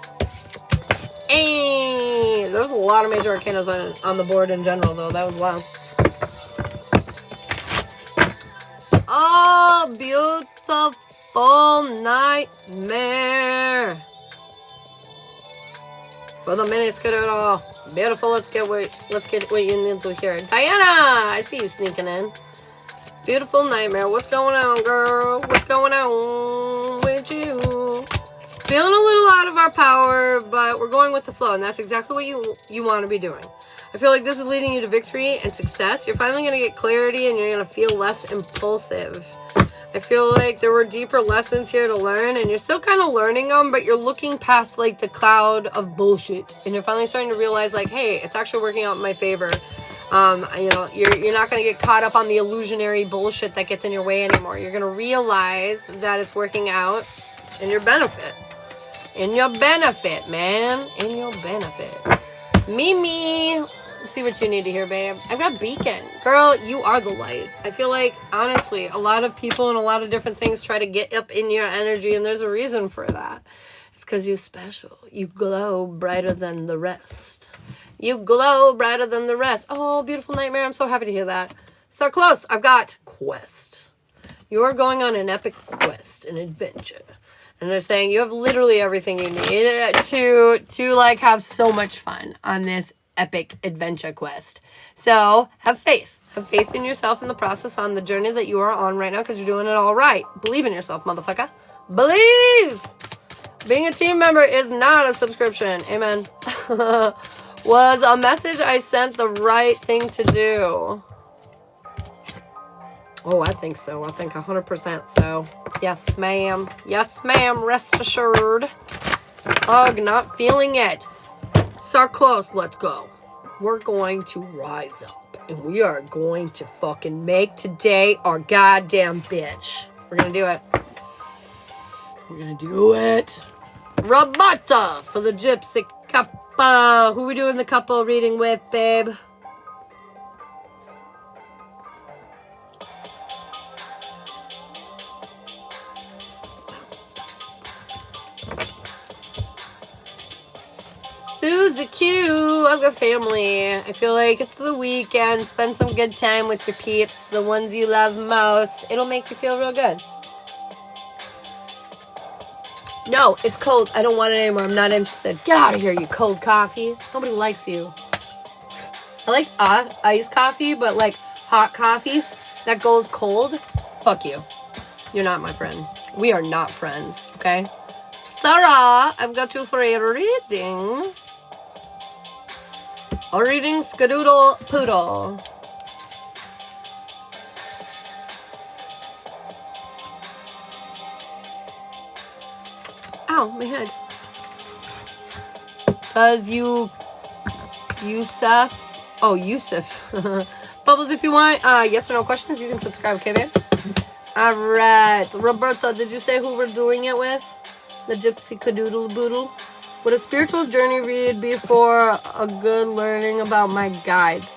Hey, there's a lot of Major Arcanas on the board in general, though. That was wild. Oh, beautiful. Nightmare for the mini skidoodle. Beautiful. Let's get what you need to hear. Diana, I see you sneaking in. Beautiful nightmare. What's going on, girl? What's going on with you? Feeling a little out of our power, but we're going with the flow, and that's exactly what you want to be doing. I feel like this is leading you to victory and success. You're finally going to get clarity, and you're going to feel less impulsive. I feel like there were deeper lessons here to learn, and you're still kind of learning them, but you're looking past, like, the cloud of bullshit, and you're finally starting to realize, like, hey, it's actually working out in my favor. You know, you're not going to get caught up on the illusionary bullshit that gets in your way anymore. You're going to realize that it's working out in your benefit. In your benefit, man. In your benefit. Mimi. Let's see what you need to hear, babe. I've got Beacon. Girl, you are the light. I feel like, honestly, a lot of people and a lot of different things try to get up in your energy, and there's a reason for that. It's because you're special. You glow brighter than the rest. You glow brighter than the rest. Oh, beautiful nightmare. I'm so happy to hear that. So close. I've got quest. You're going on an epic quest, an adventure. And they're saying you have literally everything you need to like have so much fun on this epic adventure quest. So have faith. Have faith in yourself in the process on the journey that you are on right now because you're doing it all right. Believe in yourself, motherfucker. Believe! Being a team member is not a subscription. Amen. Was a message I sent the right thing to do? Oh, I think so. I think 100% so. Yes, ma'am. Yes, ma'am. Rest assured. Ugh, not feeling it. Start close. Let's go. We're going to rise up. And we are going to fucking make today our goddamn bitch. We're going to do it. We're going to do it. Roberta for the Gypsy Couple. Who we doing the couple reading with, babe? Susie Q, I've got family. I feel like it's the weekend. Spend some good time with your peeps, the ones you love most. It'll make you feel real good. No, it's cold. I don't want it anymore. I'm not interested. Get out of here, you cold coffee. Nobody likes you. I like iced coffee, but like hot coffee that goes cold, fuck you. You're not my friend. We are not friends, okay? Sarah, I've got you for a reading. A reading Skadoodle Poodle. Ow, my head. Cause Yusuf. Oh, Yusuf. Bubbles, if you want yes or no questions, you can subscribe, okay, babe? Alright. Roberta, did you say who we're doing it with? The Gypsy Cadoodle Boodle? Would a spiritual journey read be for a good learning about my guides?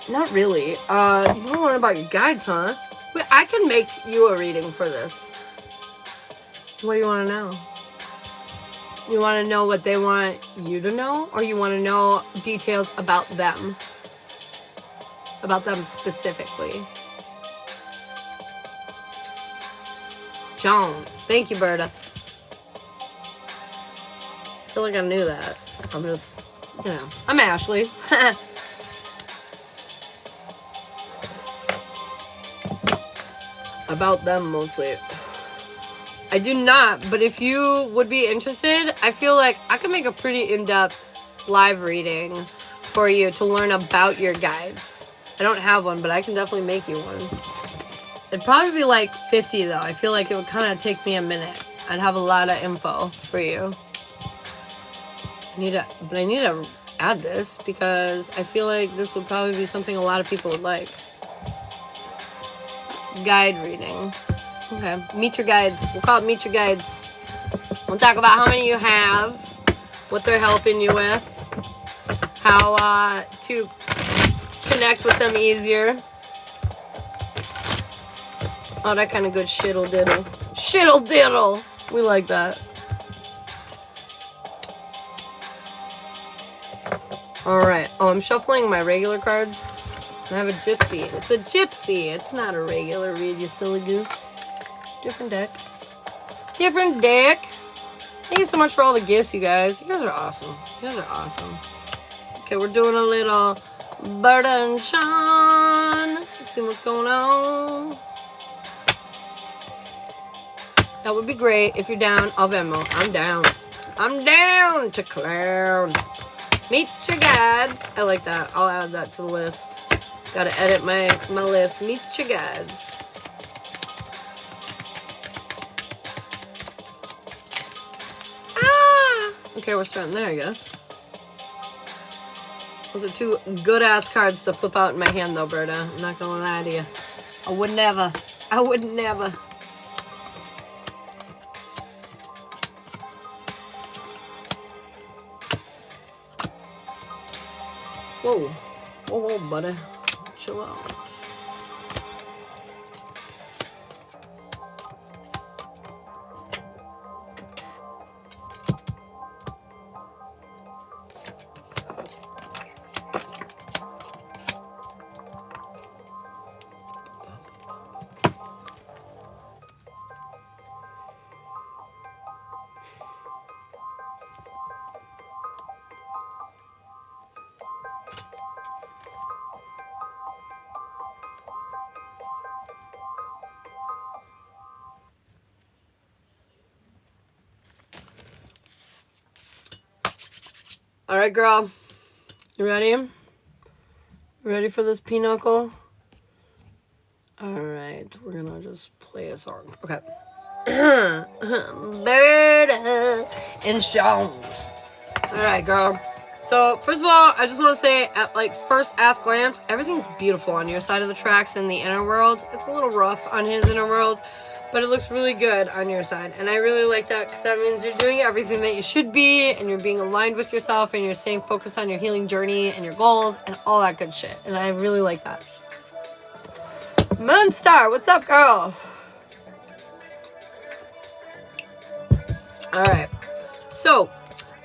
Not really. You want to learn about your guides, huh? Wait, I can make you a reading for this. What do you want to know? You want to know what they want you to know? Or you want to know details about them? About them specifically? John. Thank you, Berta. I feel like I knew that. I'm just, I'm Ashley. About them mostly. I do not, but if you would be interested, I feel like I can make a pretty in-depth live reading for you to learn about your guides. I don't have one, but I can definitely make you one. It'd probably be like 50 though. I feel like it would kind of take me a minute. I'd have a lot of info for you. I need to add this because I feel like this would probably be something a lot of people would like. Guide reading. Okay, meet your guides. We'll call it meet your guides. We'll talk about how many you have, what they're helping you with, how to connect with them easier. Oh, that kind of good shiddle diddle. Shiddle diddle! We like that. Alright. Oh, I'm shuffling my regular cards. I have a gypsy. It's a gypsy. It's not a regular read, you silly goose. Different deck. Different deck. Thank you so much for all the gifts, you guys. You guys are awesome. You guys are awesome. Okay, we're doing a little Berta and Sean. Let's see what's going on. That would be great if you're down. I'll Venmo. I'm down. I'm down to clown. Meet your guides. I like that. I'll add that to the list. Gotta edit my list. Meet your guides. Ah! Okay, we're starting there, I guess. Those are two good-ass cards to flip out in my hand, though, Berta. I'm not gonna lie to you. I would never. I would never. Whoa. Whoa, whoa, buddy. Chill out. All right, girl. You ready? Ready for this pinochle? Alright, we're gonna just play a song. Okay. Bird and Sean. Alright, girl. So, first of all, I just want to say, at first ass glance, everything's beautiful on your side of the tracks in the inner world. It's a little rough on his inner world, but it looks really good on your side. And I really like that because that means you're doing everything that you should be, and you're being aligned with yourself, and you're staying focused on your healing journey and your goals and all that good shit. And I really like that. Moonstar, what's up, girl? Alright. So,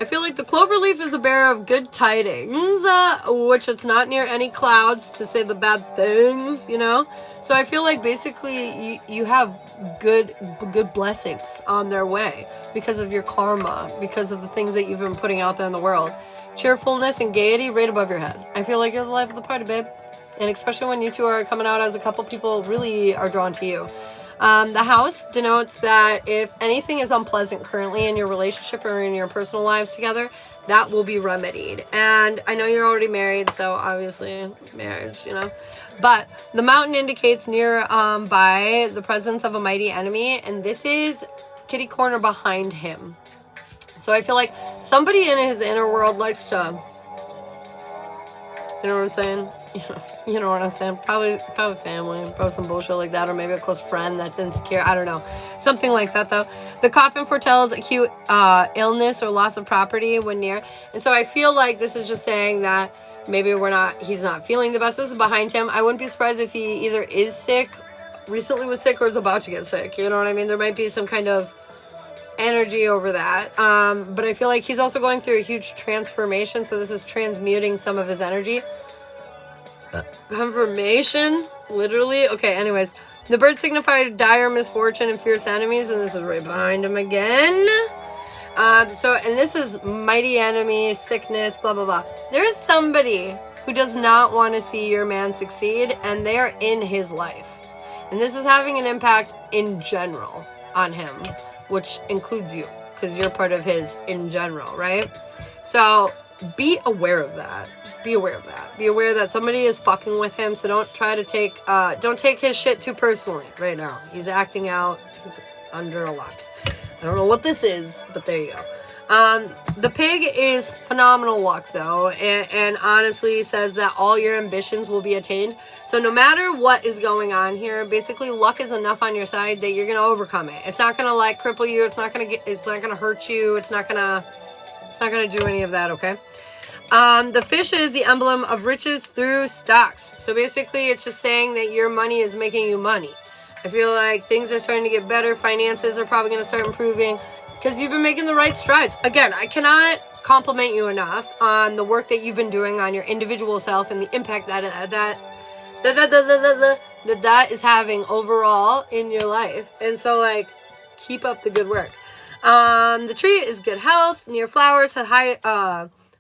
I feel like the clover leaf is a bearer of good tidings, which it's not near any clouds to say the bad things, you know? So I feel like basically you have good blessings on their way because of your karma, because of the things that you've been putting out there in the world. Cheerfulness and gaiety right above your head. I feel like you're the life of the party, babe. And especially when you two are coming out as a couple, people really are drawn to you. The house denotes that if anything is unpleasant currently in your relationship or in your personal lives together, that will be remedied. And I know you're already married, so obviously marriage, you know. But the mountain indicates near by the presence of a mighty enemy, and this is kitty corner behind him. So I feel like somebody in his inner world likes to, you know what I'm saying? You know what I'm saying? Probably family, probably some bullshit like that, or maybe a close friend that's insecure. I don't know. Something like that, though. The coffin foretells acute illness or loss of property when near. And so I feel like this is just saying that maybe he's not feeling the best. This is behind him. I wouldn't be surprised if he either is sick, recently was sick, or is about to get sick. You know what I mean? There might be some kind of energy over that. But I feel like he's also going through a huge transformation. So this is transmuting some of his energy. Confirmation, literally. Okay, anyways, the bird signified dire misfortune and fierce enemies, and this is right behind him again. And this is mighty enemy, sickness, blah blah blah. There is somebody who does not want to see your man succeed, and they are in his life, and this is having an impact in general on him, which includes you, because you're part of his in general, right? So be aware of that. Just be aware of that. Be aware that somebody is fucking with him, so don't try to don't take his shit too personally right now. He's acting out. He's under a lot. I don't know what this is, but there you go. The pig is phenomenal luck, though, and honestly says that all your ambitions will be attained. So no matter what is going on here, basically luck is enough on your side that you're gonna overcome it. It's not gonna cripple you. It's not gonna hurt you. It's not gonna do any of that, okay? The fish is the emblem of riches through stocks. So basically, it's just saying that your money is making you money. I feel like things are starting to get better. Finances are probably going to start improving because you've been making the right strides. Again, I cannot compliment you enough on the work that you've been doing on your individual self and the impact that is having overall in your life. And so, keep up the good work. The tree is good health. Near flowers, high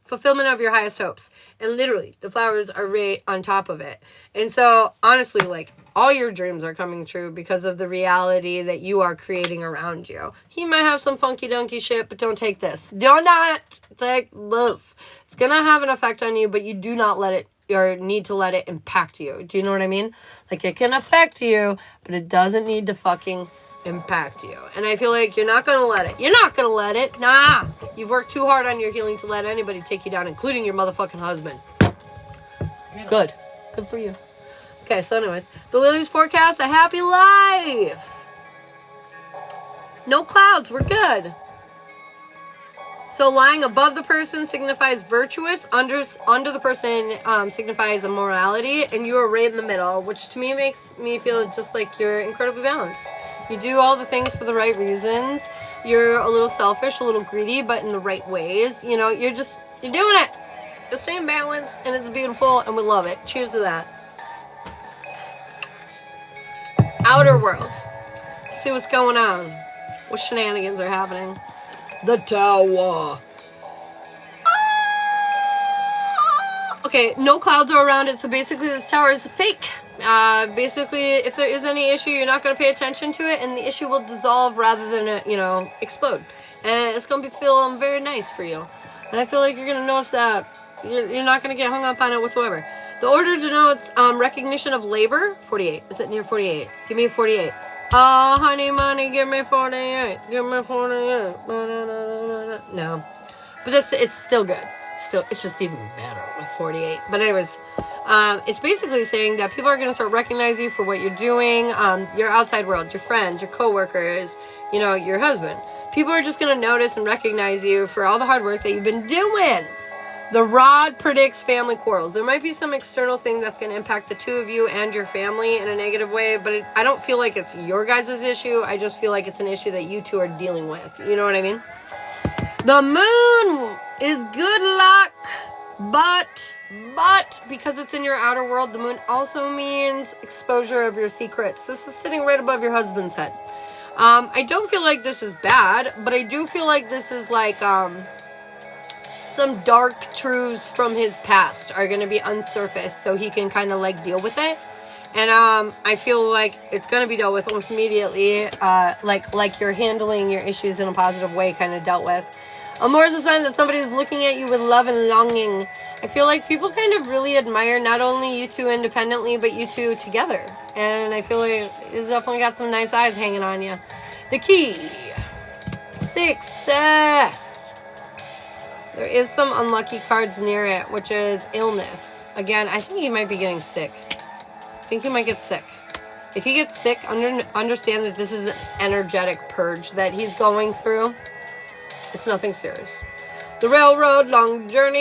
fulfillment of your highest hopes. And literally, the flowers are right on top of it. And so, honestly, all your dreams are coming true because of the reality that you are creating around you. He might have some funky dunky shit, but don't take this. Do not take this. It's going to have an effect on you, but you do not let it, or need to let it impact you. Do you know what I mean? It can affect you, but it doesn't need to fucking impact you. And I feel like you're not gonna let it. You're not gonna let it. Nah. You've worked too hard on your healing to let anybody take you down, including your motherfucking husband. Good for you. Okay, so anyways, the lilies forecast a happy life. No clouds. We're good. So lying above the person signifies virtuous. Under the person signifies immorality, and you are right in the middle, which to me makes me feel just like you're incredibly balanced. You do all the things for the right reasons. You're a little selfish, a little greedy, but in the right ways. You know, you're doing it. Just staying balanced, and it's beautiful, and we love it. Cheers to that. Outer world. See what's going on. What shenanigans are happening. The tower. Okay, no clouds are around it, so basically this tower is fake. Basically, if there is any issue, you're not going to pay attention to it, and the issue will dissolve rather than, explode. And it's going to be feeling very nice for you. And I feel like you're going to notice that You're not going to get hung up on it whatsoever. The order denotes recognition of labor. 48. Is it near 48? Give me 48. Oh, honey, money, give me 48. Give me 48. No. But it's still good. It's just even better with 48. But anyways, it's basically saying that people are going to start recognizing you for what you're doing, your outside world, your friends, your coworkers, your husband. People are just going to notice and recognize you for all the hard work that you've been doing. The rod predicts family quarrels. There might be some external thing that's going to impact the two of you and your family in a negative way, but I don't feel like it's your guys' issue. I just feel like it's an issue that you two are dealing with. You know what I mean? The moon is good luck, but because it's in your outer world, the moon also means exposure of your secrets. This is sitting right above your husband's head. I don't feel like this is bad, but I do feel like this is like, some dark truths from his past are going to be unsurfaced so he can kind of like deal with it. And I feel like it's going to be dealt with almost immediately, like you're handling your issues in a positive way, kind of dealt with. Amor is a sign that somebody is looking at you with love and longing. I feel like people kind of really admire not only you two independently, but you two together. And I feel like it's definitely got some nice eyes hanging on you. The key. Success. There is some unlucky cards near it, which is illness. Again, I think he might be getting sick. I think he might get sick. If he gets sick, understand that this is an energetic purge that he's going through. It's nothing serious. The railroad, long journey.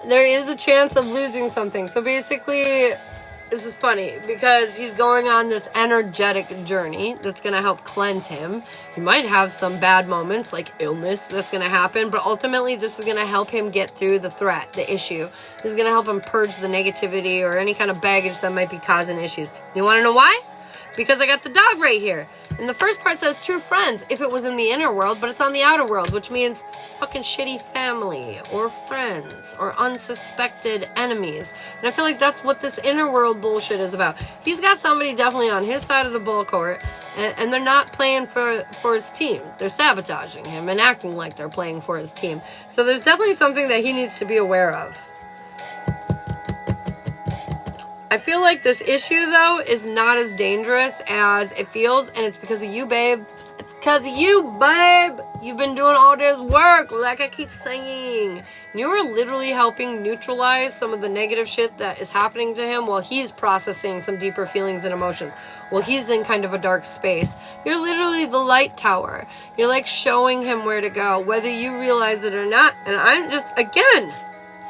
There is a chance of losing something. So basically, this is funny because he's going on this energetic journey that's going to help cleanse him. He might have some bad moments like illness that's going to happen, but ultimately this is going to help him get through the threat, the issue. This is going to help him purge the negativity or any kind of baggage that might be causing issues. You want to know why? Because I got the dog right here. And the first part says true friends if it was in the inner world, but it's on the outer world, which means fucking shitty family or friends or unsuspected enemies. And I feel like that's what this inner world bullshit is about. He's got somebody definitely on his side of the ball court, and they're not playing for his team. They're sabotaging him and acting like they're playing for his team. So there's definitely something that he needs to be aware of. I feel like this issue, though, is not as dangerous as it feels, and it's because of you, babe. It's because of you, babe. You've been doing all this work, like I keep saying. You are literally helping neutralize some of the negative shit that is happening to him while he's processing some deeper feelings and emotions. While he's in kind of a dark space. You're literally the light tower. You're like showing him where to go, whether you realize it or not. And I'm just, again,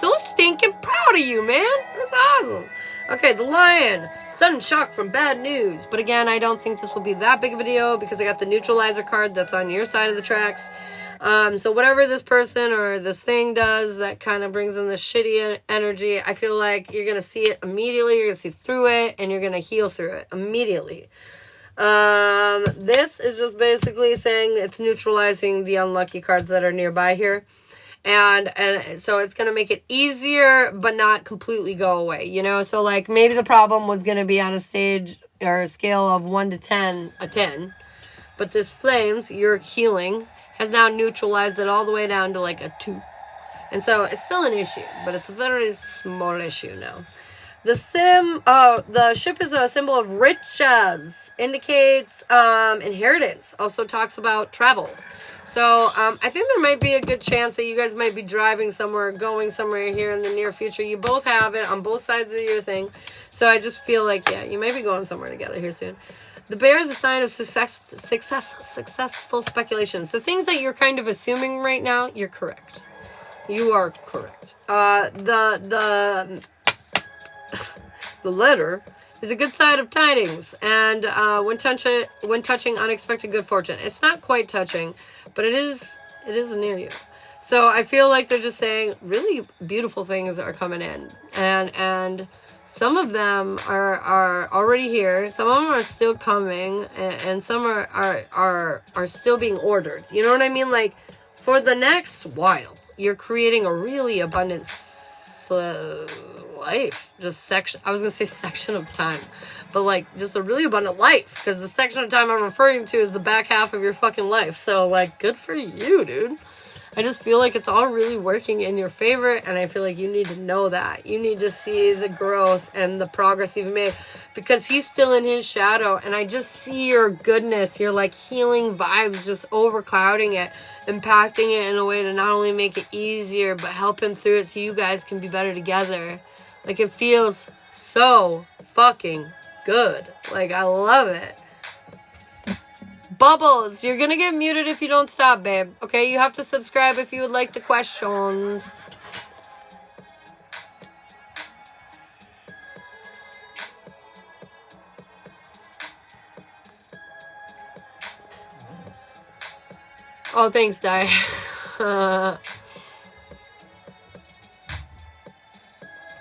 so stinking proud of you, man. That's awesome. Okay, the lion. Sudden shock from bad news. But again, I don't think this will be that big of a deal because I got the neutralizer card that's on your side of the tracks. So whatever this person or this thing does that kind of brings in this shitty energy, I feel like you're going to see it immediately. You're going to see through it and you're going to heal through it immediately. This is just basically saying it's neutralizing the unlucky cards that are nearby here. And so it's going to make it easier, but not completely go away, you know? So, like, maybe the problem was going to be on a stage or a scale of 1 to 10, a 10. But this flames, your healing, has now neutralized it all the way down to, like, a 2. And so it's still an issue, but it's a very small issue now. The ship is a symbol of riches, indicates inheritance, also talks about travel. So, I think there might be a good chance that you guys might be driving somewhere, going somewhere here in the near future. You both have it on both sides of your thing. So, I just feel like, yeah, you might be going somewhere together here soon. The bear is a sign of successful speculations. The things that you're kind of assuming right now, you're correct. You are correct. The letter is a good side of tidings. And when touching unexpected good fortune. It's not quite touching. But it is near you. So I feel like they're just saying really beautiful things are coming in. And some of them are already here. Some of them are still coming. And some are still being ordered. You know what I mean? Like, for the next while, you're creating a really abundant life. I was going to say section of time. But, like, just a really abundant life. Because the section of time I'm referring to is the back half of your fucking life. So, like, good for you, dude. I just feel like it's all really working in your favor, and I feel like you need to know that. You need to see the growth and the progress you've made, because he's still in his shadow, and I just see your goodness, your like healing vibes just overclouding it, impacting it in a way to not only make it easier, but help him through it so you guys can be better together. Like, it feels so fucking good. Like, I love it. Bubbles, you're gonna get muted if you don't stop, babe. Okay, you have to subscribe if you would like the questions. Oh, thanks, Di.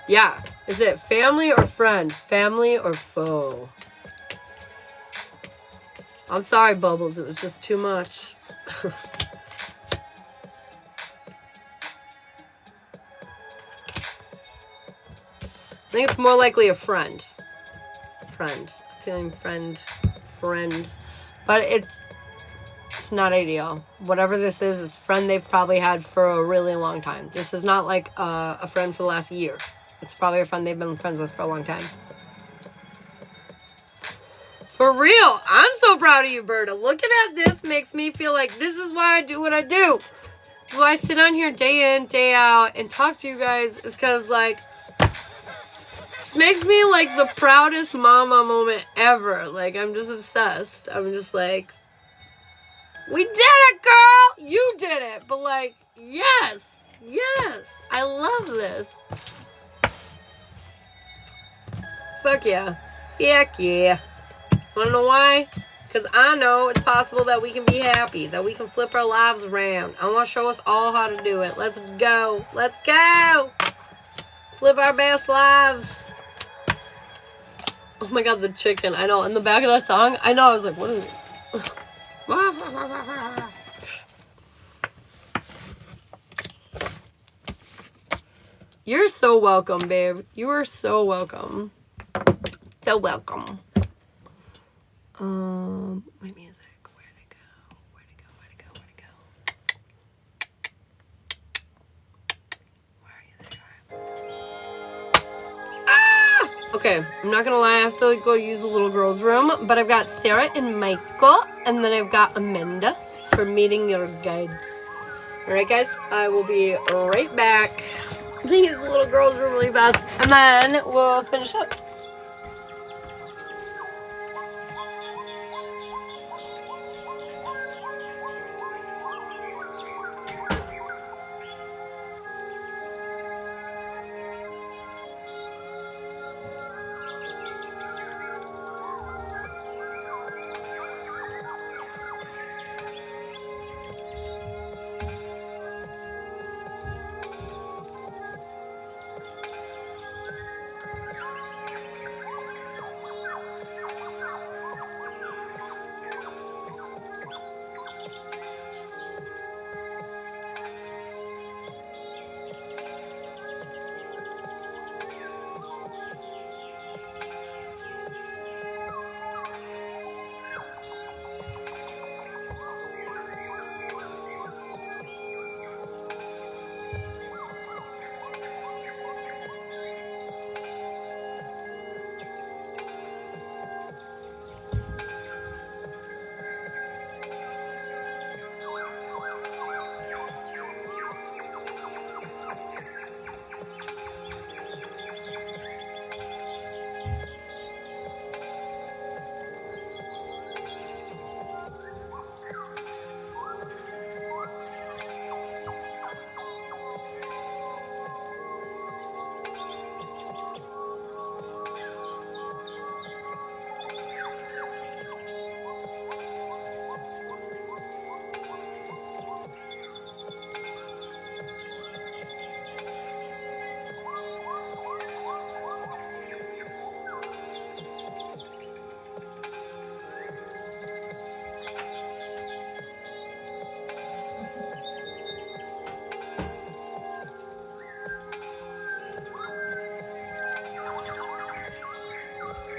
Yeah, is it family or friend? Family or foe? I'm sorry, Bubbles. It was just too much. I think it's more likely a friend. Friend. I'm feeling friend. But it's not ideal. Whatever this is, it's a friend they've probably had for a really long time. This is not like a friend for the last year. It's probably a friend they've been friends with for a long time. For real, I'm so proud of you, Berta. Looking at this makes me feel like this is why I do what I do. This is why I sit on here day in, day out, and talk to you guys. Is because, like, this makes me, like, the proudest mama moment ever. Like, I'm just obsessed. I'm just like, we did it, girl! You did it! But, like, yes! Yes! I love this. Fuck yeah. Heck yeah. Wanna know why? Because I know it's possible that we can be happy, that we can flip our lives around. I want to show us all how to do it. Let's go. Let's go. Flip our best lives. Oh my god, the chicken. I know. In the back of that song, I know. I was like, what is it? You're so welcome, babe. You are so welcome. So welcome. My music. Where'd it go? Where'd it go? Where'd it go? Where'd it go? Where are you there? Ah! Okay, I'm not gonna lie, I have to like, go use the little girl's room, but I've got Sarah and Michael, and then I've got Amanda for meeting your guides. Alright guys, I will be right back. I'm gonna use the little girl's room really fast, and then we'll finish up.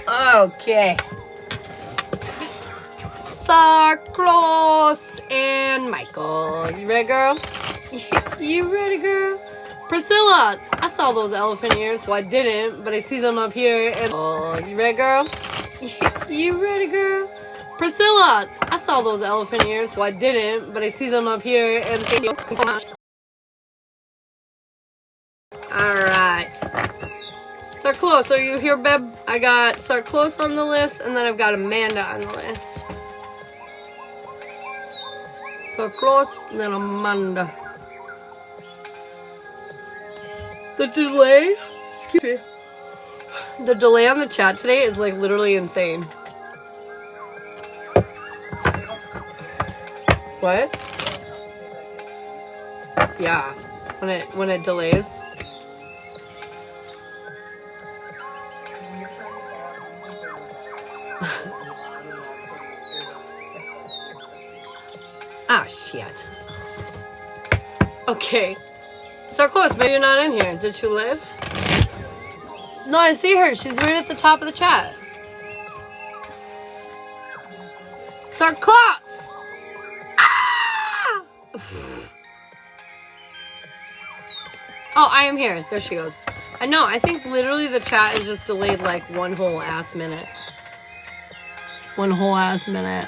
Okay. Sarklos and Michael. You ready, girl? You ready, girl? Priscilla, I saw those elephant ears. Well, I didn't, but I see them up here. And oh, you ready, girl? You ready, girl? Priscilla, I saw those elephant ears. Well, I didn't, but I see them up here. And thank you so much. Alright. Start close. Are you here, babe? I got start close on the list, and then I've got Amanda on the list. So close, and then Amanda. The delay, excuse me. The delay on the chat today is like literally insane. What? Yeah, when it delays. Ah, shit. Okay. So close. Maybe you're not in here. Did she live? No, I see her. She's right at the top of the chat. So close. Ah! Oh, I am here. There she goes. I know. I think literally the chat is just delayed like one whole ass minute. One whole ass minute.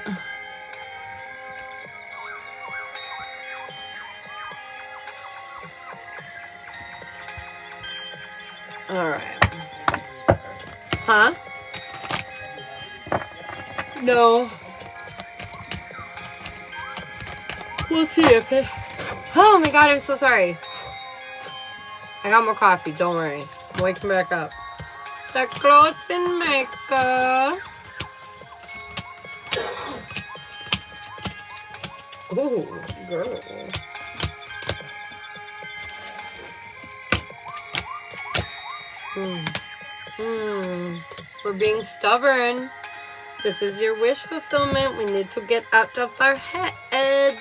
Alright. Huh? No. We'll see, okay? Oh my god, I'm so sorry. I got more coffee, don't worry. I'm waking back up. So close and makeup. Ooh, girl. We're being stubborn. This is your wish fulfillment. We need to get out of our heads.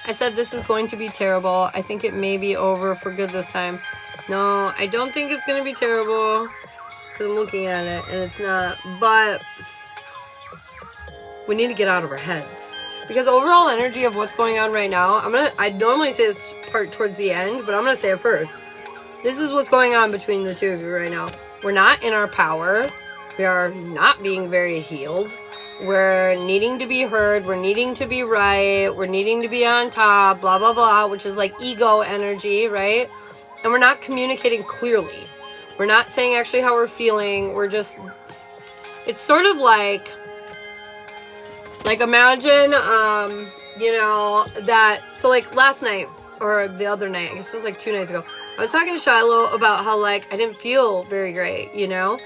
I said this is going to be terrible. I think it may be over for good this time. No, I don't think it's going to be terrible. Because I'm looking at it and it's not. But we need to get out of our heads. Because overall energy of what's going on right now, I normally say this part towards the end, but I'm going to say it first. This is what's going on between the two of you right now. We're not in our power. We are not being very healed. We're needing to be heard. We're needing to be right. We're needing to be on top, blah, blah, blah, which is like ego energy, right? And we're not communicating clearly. We're not saying actually how we're feeling. We're just, it's sort of like imagine, you know, that, so like last night or the other night, I guess it was like 2 nights ago, I was talking to Shiloh about how, like, I didn't feel very great, you know,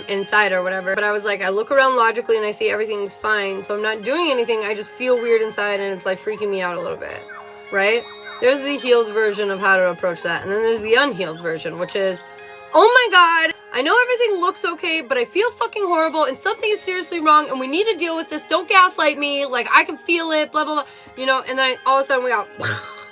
inside or whatever. But I was like, I look around logically and I see everything's fine. So I'm not doing anything. I just feel weird inside and it's, like, freaking me out a little bit, right? There's the healed version of how to approach that. And then there's the unhealed version, which is, oh my god, I know everything looks okay, but I feel fucking horrible and something is seriously wrong and we need to deal with this. Don't gaslight me. Like, I can feel it, blah, blah, blah. You know, and then all of a sudden we got...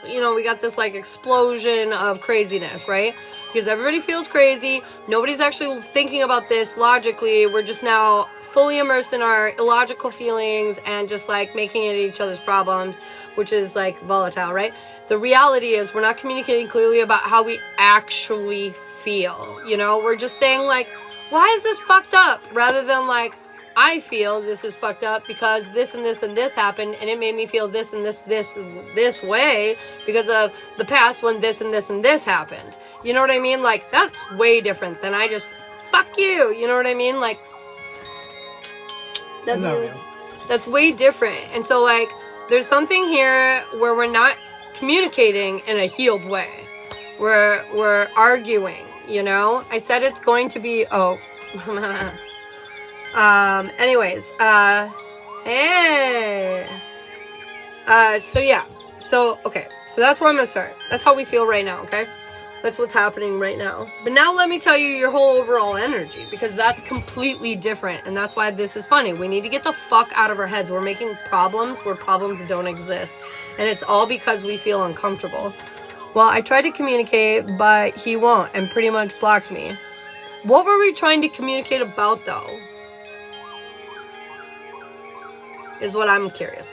You know, we got this like explosion of craziness, right? Because everybody feels crazy. Nobody's actually thinking about this logically. We're just now fully immersed in our illogical feelings and just like making it each other's problems, which is like volatile, right? The reality is we're not communicating clearly about how we actually feel. You know, we're just saying like, why is this fucked up? Rather than like, I feel this is fucked up because this and this and this happened and it made me feel this and this way because of the past when this and this and this happened. You know what I mean? Like, that's way different than I just, fuck you. You know what I mean? Like, that's way different. And so, like, there's something here where we're not communicating in a healed way. We're arguing, you know? I said it's going to be, oh. Anyways, hey. So yeah. So, okay. So that's where I'm gonna start. That's how we feel right now, okay? That's what's happening right now. But now let me tell you your whole overall energy, because that's completely different, and that's why this is funny. We need to get the fuck out of our heads. We're making problems where problems don't exist, and it's all because we feel uncomfortable. Well, I tried to communicate, but he won't, and pretty much blocked me. What were we trying to communicate about, though? Is what I'm curious.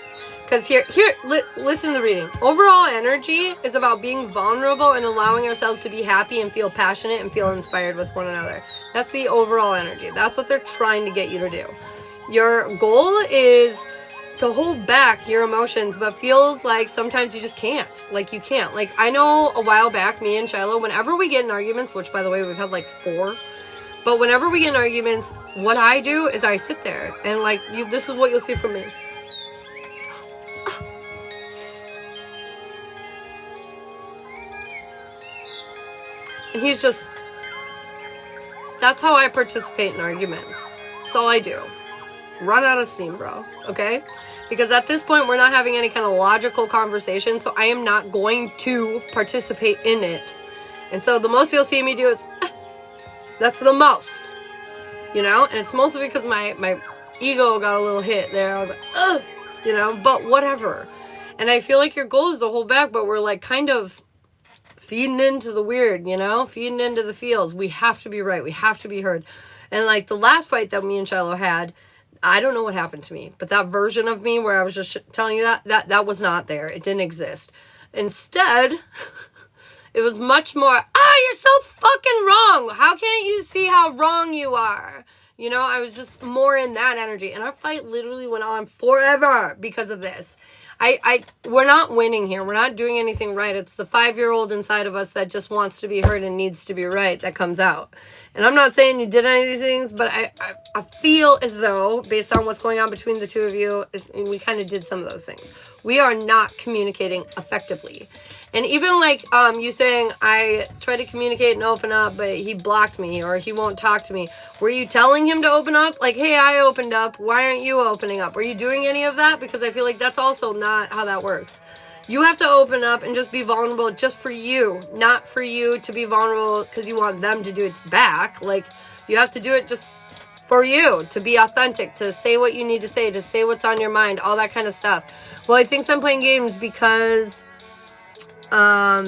Because listen to the reading. Overall energy is about being vulnerable and allowing ourselves to be happy and feel passionate and feel inspired with one another. That's the overall energy. That's what they're trying to get you to do. Your goal is to hold back your emotions, but feels like sometimes you just can't. Like, you can't. Like, I know a while back, me and Shiloh, whenever we get in arguments, which, by the way, we've had like 4, but whenever we get in arguments, what I do is I sit there and, like, this is what you'll see from me. And he's just, that's how I participate in arguments. That's all I do. Run out of steam, bro. Okay? Because at this point, we're not having any kind of logical conversation, so I am not going to participate in it. And so the most you'll see me do is, that's the most. You know? And it's mostly because my ego got a little hit there. I was like, ugh! You know? But whatever. And I feel like your goal is to hold back, but we're like kind of feeding into the weird, you know? Feeding into the feels. We have to be right. We have to be heard. And like the last fight that me and Shiloh had, I don't know what happened to me, but that version of me where I was just telling you that was not there. It didn't exist. Instead, it was much more, you're so fucking wrong. How can't you see how wrong you are? You know, I was just more in that energy. And our fight literally went on forever because of this. We're not winning here. We're not doing anything right. It's the 5-year-old inside of us that just wants to be heard and needs to be right that comes out. And I'm not saying you did any of these things, but I feel as though, based on what's going on between the two of you, we kind of did some of those things. We are not communicating effectively. And even like you saying, I tried to communicate and open up, but he blocked me or he won't talk to me. Were you telling him to open up? Like, hey, I opened up. Why aren't you opening up? Were you doing any of that? Because I feel like that's also not how that works. You have to open up and just be vulnerable just for you, not for you to be vulnerable because you want them to do it back. Like, you have to do it just for you, to be authentic, to say what you need to say what's on your mind, all that kind of stuff. Well, I think I'm playing games because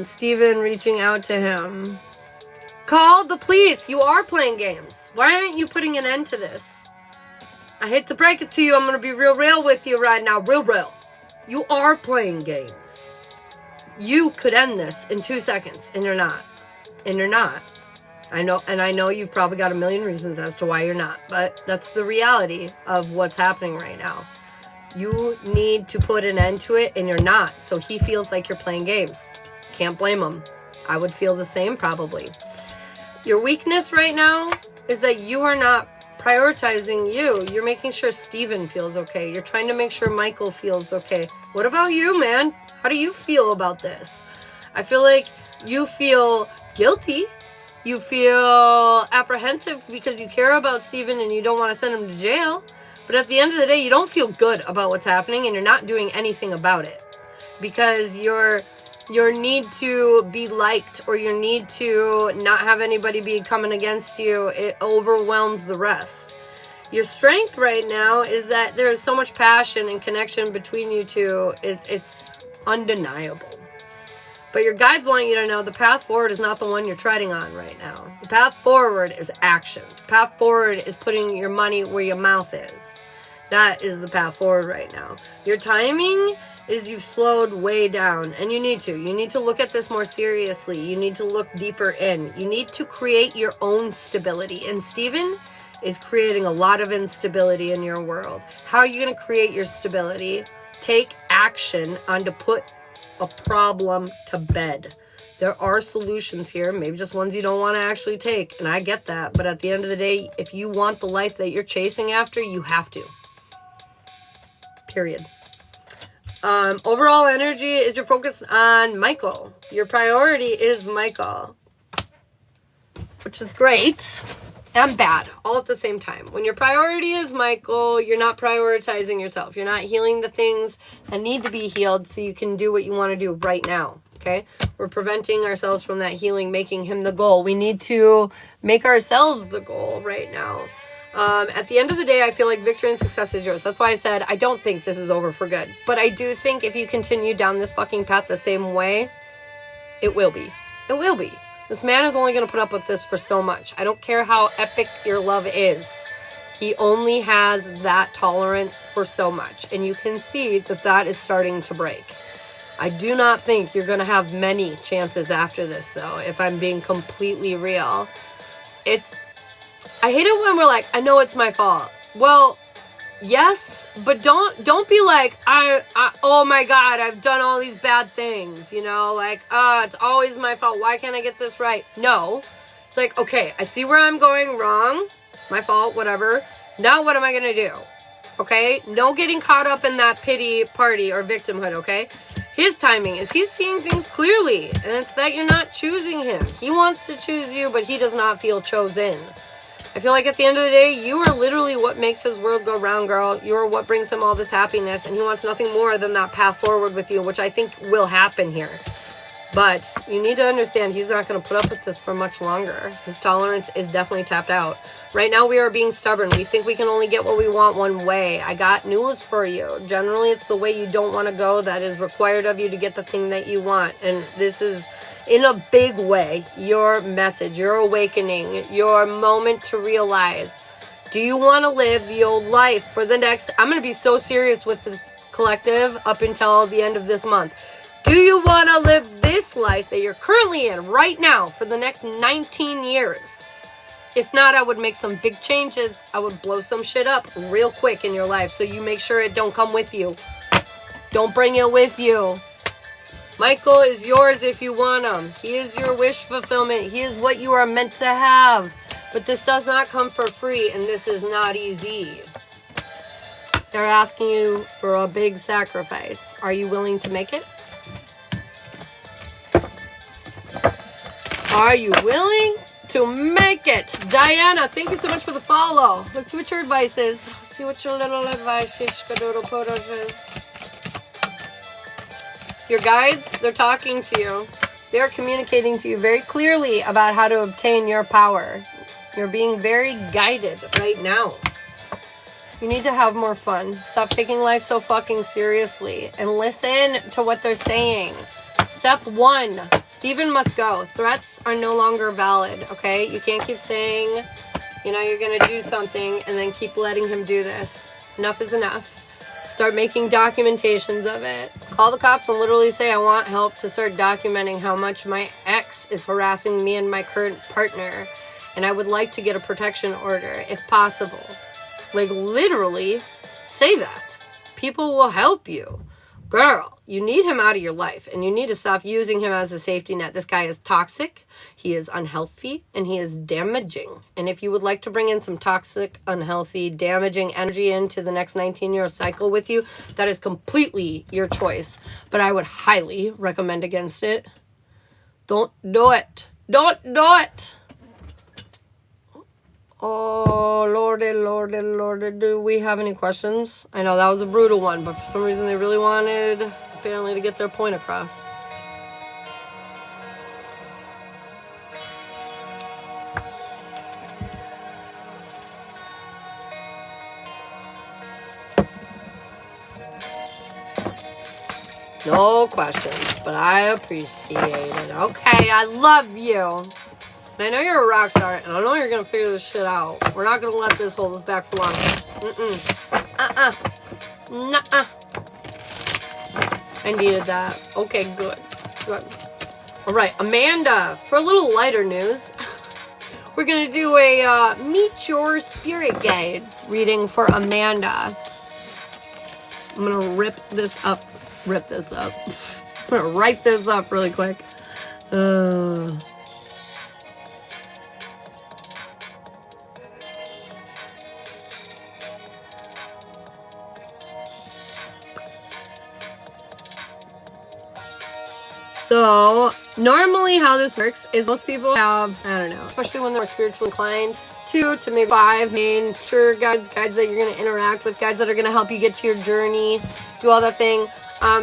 Steven reaching out to him. Call the police. You are playing games. Why aren't you putting an end to this? I hate to break it to you. I'm going to be real with you right now. Real. You are playing games. You could end this in 2 seconds, and you're not. I know you've probably got a million reasons as to why you're not, but that's the reality of what's happening right now. You need to put an end to it, and you're not. So he feels like you're playing games. Can't blame him. I would feel the same, probably. Your weakness right now is that you are not prioritizing you. You're making sure Steven feels okay. You're trying to make sure Michael feels okay. What about you, man? How do you feel about this? I feel like you feel guilty. You feel apprehensive because you care about Steven and you don't want to send him to jail. But at the end of the day, you don't feel good about what's happening and you're not doing anything about it. Because your need to be liked or your need to not have anybody be coming against you, it overwhelms the rest. Your strength right now is that there is so much passion and connection between you two. It's undeniable. But your guides want you to know the path forward is not the one you're treading on right now. The path forward is action. The path forward is putting your money where your mouth is. That is the path forward right now. Your timing is you've slowed way down, and you need to. You need to look at this more seriously. You need to look deeper in. You need to create your own stability. And Steven is creating a lot of instability in your world. How are you going to create your stability? Take action on to put a problem to bed. There are solutions here, maybe just ones you don't want to actually take, and I get that. But at the end of the day, if you want the life that you're chasing after, you have to. Period. Overall energy is your focus on Michael. Your priority is Michael, which is great and bad all at the same time. When your priority is Michael, you're not prioritizing yourself. You're not healing the things that need to be healed so you can do what you want to do right now. Okay? We're preventing ourselves from that healing, making him the goal. We need to make ourselves the goal right now. At the end of the day, I feel like victory and success is yours. That's why I said I don't think this is over for good. But I do think if you continue down this fucking path the same way, it will be. It will be. This man is only going to put up with this for so much. I don't care how epic your love is. He only has that tolerance for so much. And you can see that that is starting to break. I do not think you're going to have many chances after this, though, if I'm being completely real. I hate it when we're like, I know it's my fault. Well, yes, but don't be like, oh my God, I've done all these bad things, you know, like, it's always my fault. Why can't I get this right? No. It's like, okay, I see where I'm going wrong. My fault, whatever. Now what am I going to do? Okay? No getting caught up in that pity party or victimhood, okay? His timing is he's seeing things clearly, and it's that you're not choosing him. He wants to choose you, but he does not feel chosen. I feel like at the end of the day, you are literally what makes his world go round, girl. You are what brings him all this happiness, and he wants nothing more than that path forward with you, which I think will happen here. But you need to understand he's not going to put up with this for much longer. His tolerance is definitely tapped out. Right now, we are being stubborn. We think we can only get what we want one way. I got news for you. Generally, it's the way you don't want to go that is required of you to get the thing that you want. And this is, in a big way, your message, your awakening, your moment to realize, do you want to live the old life for the next... I'm going to be so serious with this collective up until the end of this month. Do you want to live this life that you're currently in right now for the next 19 years? If not, I would make some big changes. I would blow some shit up real quick in your life so you make sure it don't come with you. Don't bring it with you. Michael is yours if you want him. He is your wish fulfillment. He is what you are meant to have. But this does not come for free, and this is not easy. They're asking you for a big sacrifice. Are you willing to make it? Are you willing to make it? Diana, thank you so much for the follow. Let's see what your advice is. Let's see what your little advice is. Your guides, they're talking to you. They're communicating to you very clearly about how to obtain your power. You're being very guided right now. You need to have more fun. Stop taking life so fucking seriously and listen to what they're saying. Step 1, Stephen must go. Threats are no longer valid, okay? You can't keep saying, you know, you're going to do something and then keep letting him do this. Enough is enough. Start making documentations of it. Call the cops and literally say, I want help to start documenting how much my ex is harassing me and my current partner. And I would like to get a protection order if possible. Like, literally say that. People will help you. Girl, you need him out of your life, and you need to stop using him as a safety net. This guy is toxic, he is unhealthy, and he is damaging. And if you would like to bring in some toxic, unhealthy, damaging energy into the next 19-year cycle with you, that is completely your choice. But I would highly recommend against it. Don't do it. Don't do it. Oh, Lordy, Lordy, Lordy, do we have any questions? I know that was a brutal one, but for some reason they really wanted, apparently, to get their point across. No questions, but I appreciate it. Okay, I love you. I know you're a rock star, and I know you're going to figure this shit out. We're not going to let this hold us back for long. Nuh-uh. I needed that. Okay, good. Good. All right, Amanda, for a little lighter news, we're going to do a Meet Your Spirit Guides reading for Amanda. I'm going to rip this up. I'm going to write this up really quick. So, normally how this works is most people have, I don't know, especially when they're spiritually inclined, 2 to maybe 5 main tour guides, guides that you're going to interact with, guides that are going to help you get to your journey, do all that thing.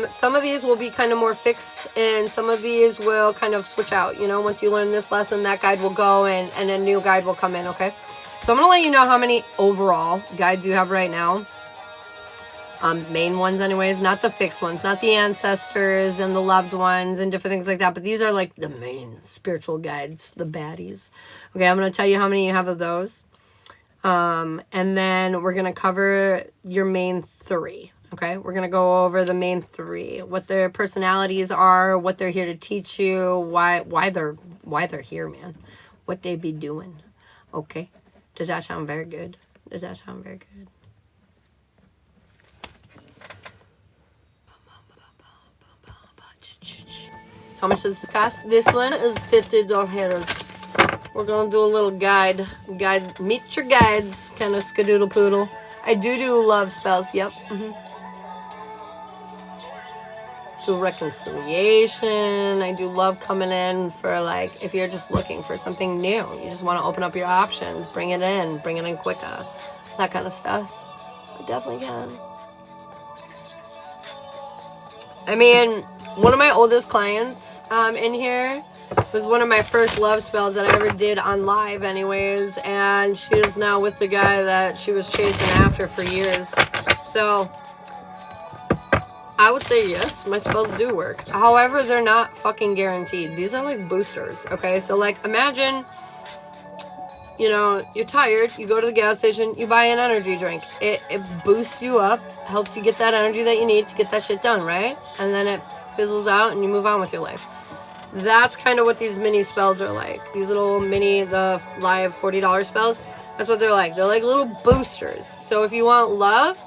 Some of these will be kind of more fixed, and some of these will kind of switch out. You know, once you learn this lesson, that guide will go, and a new guide will come in, okay? So I'm going to let you know how many overall guides you have right now. Main ones anyways, not the fixed ones, not the ancestors and the loved ones and different things like that, but these are like the main spiritual guides, the baddies. Okay, I'm going to tell you how many you have of those. And then we're going to cover your main 3. Okay, we're going to go over the main 3, what their personalities are, what they're here to teach you, why they're here, man. What they be doing. Okay. Does that sound very good? Does that sound very good? How much does this cost? This one is $50. We're gonna do a little guide, meet your guides, kind of skadoodle poodle. I do love spells, yep. Do reconciliation. I do love coming in for, like, if you're just looking for something new, you just want to open up your options, bring it in quicker, that kind of stuff. I definitely can. I mean, one of my oldest clients in here was one of my first love spells that I ever did on live anyways, and she is now with the guy that she was chasing after for years. So I would say yes, my spells do work. However, they're not fucking guaranteed. These are like boosters, okay? So like imagine, you know, you're tired, you go to the gas station, you buy an energy drink. It boosts you up, helps you get that energy that you need to get that shit done, right? And then it fizzles out and you move on with your life. That's kind of what these mini spells are like. These little the live $40 spells, that's what they're like. They're like little boosters. So if you want love,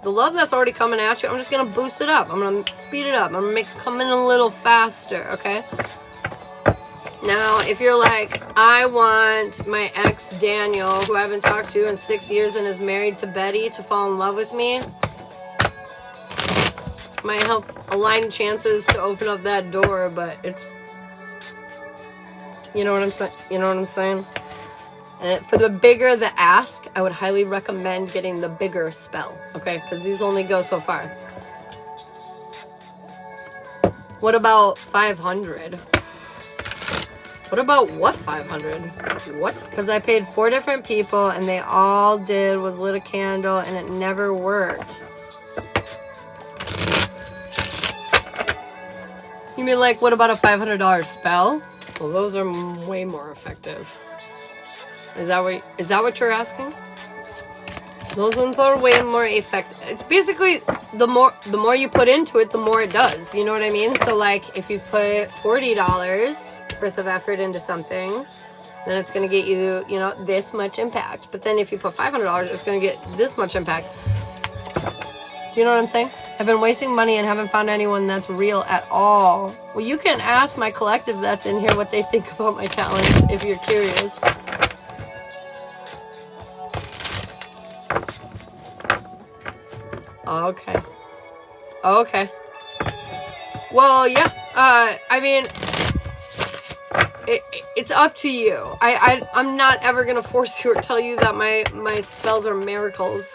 the love that's already coming at you, I'm just going to boost it up. I'm going to speed it up. I'm going to make it come in a little faster, okay? Now, if you're like, I want my ex, Daniel, who I haven't talked to in 6 years and is married to Betty, to fall in love with me, might help align chances to open up that door, but it's, you know what I'm saying? You know what I'm saying? And for the bigger the ask, I would highly recommend getting the bigger spell, okay? Because these only go so far. What about 500? What about what 500? What? Because I paid 4 different people and they all did was lit a candle and it never worked. You mean like, what about a $500 spell? Well, those are way more effective. Is that what you're asking? Those ones are way more effective. It's basically the more you put into it, the more it does. You know what I mean? So like if you put $40 worth of effort into something, then it's gonna get you, you know, this much impact. But then if you put $500, it's gonna get this much impact. Do you know what I'm saying? I've been wasting money and haven't found anyone that's real at all. Well, you can ask my collective that's in here what they think about my challenge if you're curious. Okay. Well, yeah. I mean, it's up to you. I'm not ever gonna force you or tell you that my spells are miracles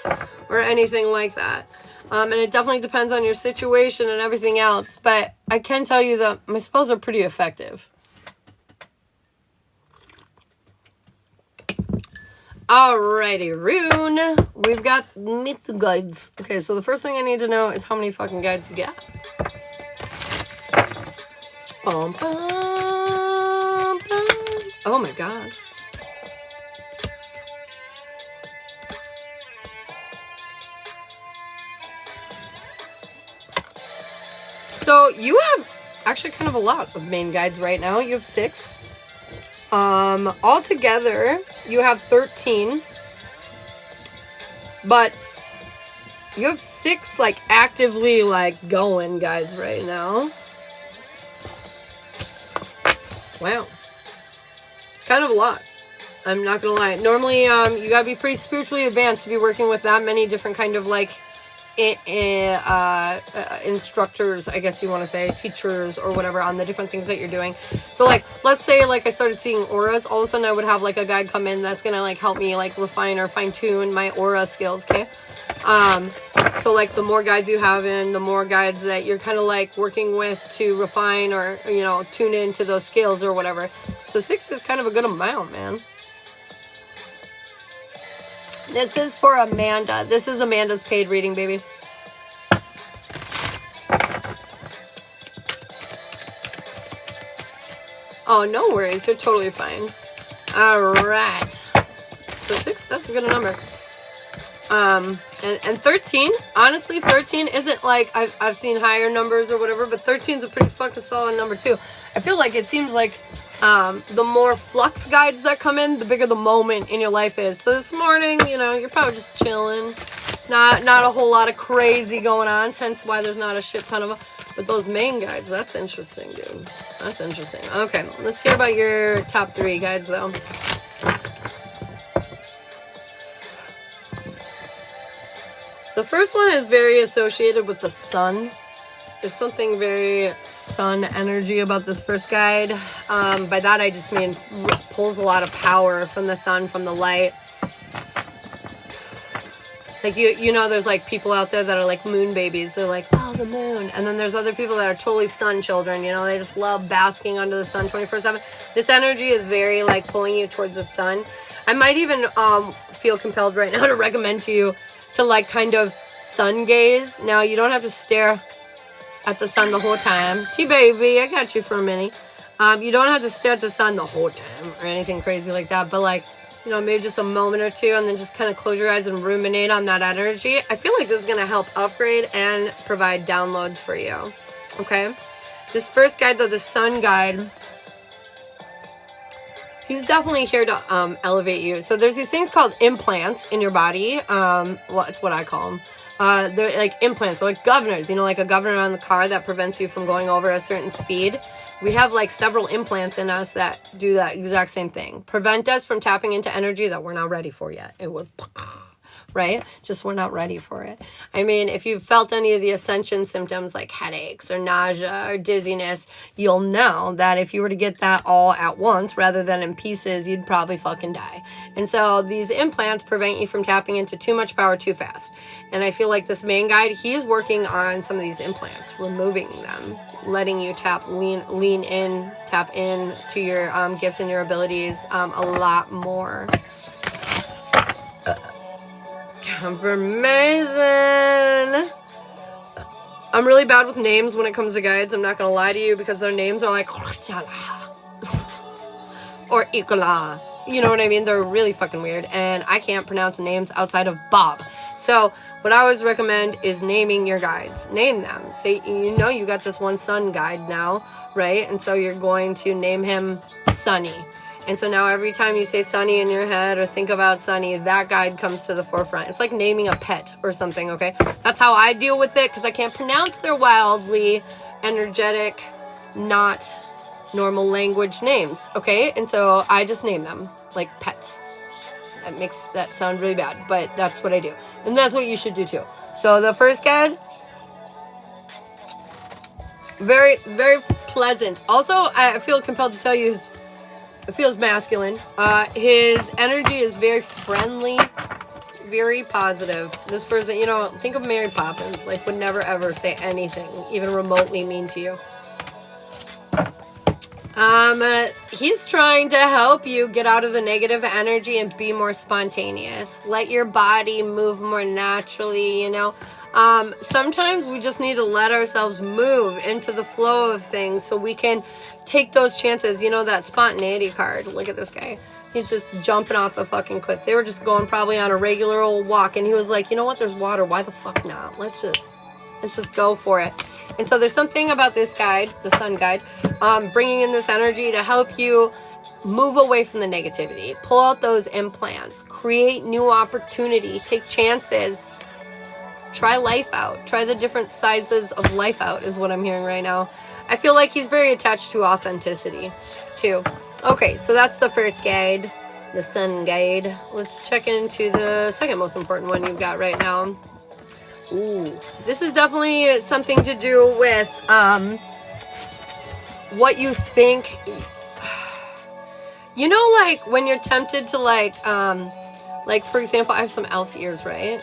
or anything like that. And it definitely depends on your situation and everything else. But I can tell you that my spells are pretty effective. Alrighty, Rune. We've got meet the guides. Okay, so the first thing I need to know is how many fucking guides you get. Bum, bum, bum. Oh my god. So you have actually kind of a lot of main guides right now. You have 6. Altogether, you have 13. But you have 6 like actively like going guides right now. Wow. It's kind of a lot. I'm not gonna lie. Normally, you gotta be pretty spiritually advanced to be working with that many different kind of like instructors, I guess you want to say, teachers or whatever on the different things that you're doing. So like, let's say like I started seeing auras, all of a sudden I would have like a guide come in that's gonna like help me like refine or fine tune my aura skills, okay? So like the more guides you have in, the more guides that you're kind of like working with to refine or, you know, tune into those skills or whatever. So 6 is kind of a good amount, man. This is for Amanda. This is Amanda's paid reading, baby. Oh, no worries. You're totally fine. All right. So 6,000. That's a good number. And 13, honestly, 13 isn't like I've seen higher numbers or whatever, but 13 is a pretty fucking solid number too. I feel like it seems like the more flux guides that come in, the bigger the moment in your life is. So this morning, you know, you're probably just chilling, not a whole lot of crazy going on, hence why there's not a shit ton of them. But those main guides, that's interesting, dude. That's interesting. Okay, let's hear about your top 3 guides though. The first one is very associated with the sun. There's something very sun energy about this first guide. By that I just mean pulls a lot of power from the sun, from the light. Like you know, there's like people out there that are like moon babies. They're like, oh, the moon. And then there's other people that are totally sun children. You know, they just love basking under the sun 24/7. This energy is very like pulling you towards the sun. I might even feel compelled right now to recommend to you to like kind of sun gaze. Now you don't have to stare at the sun the whole time. T-baby, I got you for a minute. You don't have to stare at the sun the whole time or anything crazy like that. But like, you know, maybe just a moment or two and then just kind of close your eyes and ruminate on that energy. I feel like this is going to help upgrade and provide downloads for you. Okay? This first guide though, the sun guide, he's definitely here to elevate you. So there's these things called implants in your body. Well, it's what I call them. They're like implants, or like governors, you know, like a governor on the car that prevents you from going over a certain speed. We have like several implants in us that do that exact same thing. Prevent us from tapping into energy that we're not ready for yet. It would, right? Just we're not ready for it. I mean, if you've felt any of the ascension symptoms like headaches or nausea or dizziness, you'll know that if you were to get that all at once rather than in pieces, you'd probably fucking die. And so these implants prevent you from tapping into too much power too fast. And I feel like this main guide, he's working on some of these implants, removing them, letting you lean in, tap in to your gifts and your abilities a lot more. Confirmation. I'm really bad with names when it comes to guides. I'm not going to lie to you because their names are like or Ikola. You know what I mean? They're really fucking weird. And I can't pronounce names outside of Bob. So what I always recommend is naming your guides. Name them. Say, you know, you got this one sun guide now, right? And so you're going to name him Sunny. And so now every time you say Sunny in your head or think about Sunny, that guide comes to the forefront. It's like naming a pet or something, okay? That's how I deal with it because I can't pronounce their wildly energetic, not normal language names, okay? And so I just name them like pets. That makes that sound really bad, but that's what I do. And that's what you should do too. So the first guide, very, very pleasant. Also, I feel compelled to tell you, it feels masculine. His energy is very friendly, very positive. This person, you know, think of Mary Poppins, like would never ever say anything, even remotely mean to you. He's trying to help you get out of the negative energy and be more spontaneous. Let your body move more naturally, you know. Sometimes we just need to let ourselves move into the flow of things so we can take those chances. You know, that spontaneity card. Look at this guy. He's just jumping off the fucking cliff. They were just going probably on a regular old walk, and he was like, you know what, there's water. Why the fuck not? Let's just go for it. And so there's something about this guide, the sun guide, bringing in this energy to help you move away from the negativity, pull out those implants, create new opportunity, take chances, try life out, try the different sizes of life out is what I'm hearing right now. I feel like he's very attached to authenticity too. Okay, so that's the first guide, the sun guide. Let's check into the second most important one you've got right now. Ooh, this is definitely something to do with what you think. You know, like when you're tempted to like for example, I have some elf ears, right?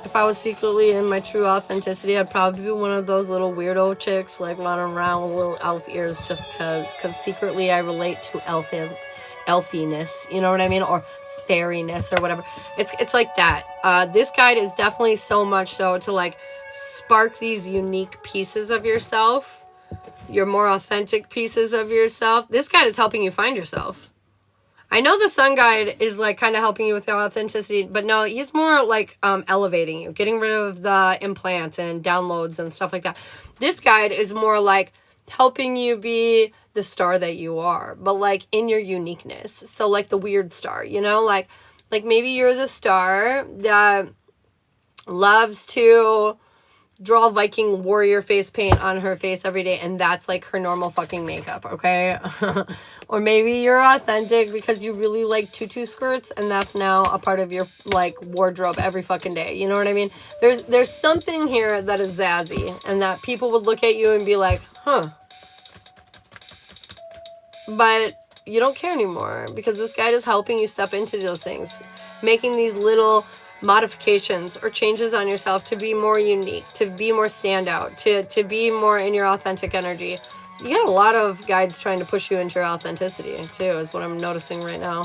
If I was secretly in my true authenticity, I'd probably be one of those little weirdo chicks like running around with little elf ears just cause secretly I relate to elfiness, you know what I mean? Or fairiness or whatever. It's like that. This guide is definitely so much so to like spark these unique pieces of yourself, your more authentic pieces of yourself. This guide is helping you find yourself. I know the sun guide is like kind of helping you with your authenticity, but no, he's more like elevating you, getting rid of the implants and downloads and stuff like that. This guide is more like helping you be the star that you are, but like in your uniqueness. So like the weird star, you know, like maybe you're the star that loves to draw Viking warrior face paint on her face every day, and that's like her normal fucking makeup, okay? Or maybe you're authentic because you really like tutu skirts, and that's now a part of your like wardrobe every fucking day. You know what I mean? There's something here that is zazzy, and that people would look at you and be like, huh. But you don't care anymore because this guide is helping you step into those things, making these little modifications or changes on yourself to be more unique, to be more standout, to be more in your authentic energy. You got a lot of guides trying to push you into your authenticity too, is what I'm noticing right now.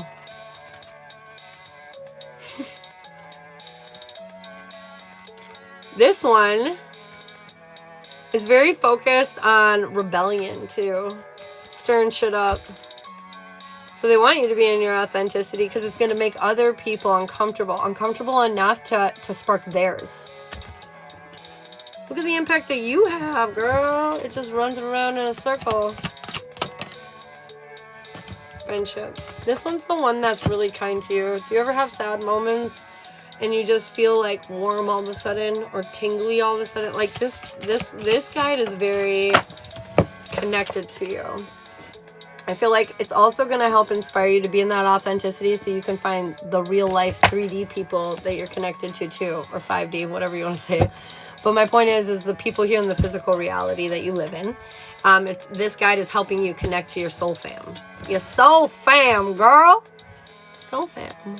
This one is very focused on rebellion too, stirring shit up. So they want you to be in your authenticity because it's going to make other people uncomfortable enough to spark theirs. Look at the impact that you have, girl. It just runs around in a circle. Friendship. This one's the one that's really kind to you. Do you ever have sad moments and you just feel like warm all of a sudden or tingly all of a sudden? Like this guide is very connected to you. I feel like it's also going to help inspire you to be in that authenticity so you can find the real life 3D people that you're connected to too, or 5D, whatever you want to say. But my point is the people here in the physical reality that you live in. This guide is helping you connect to your soul fam. Your soul fam, girl. Soul fam.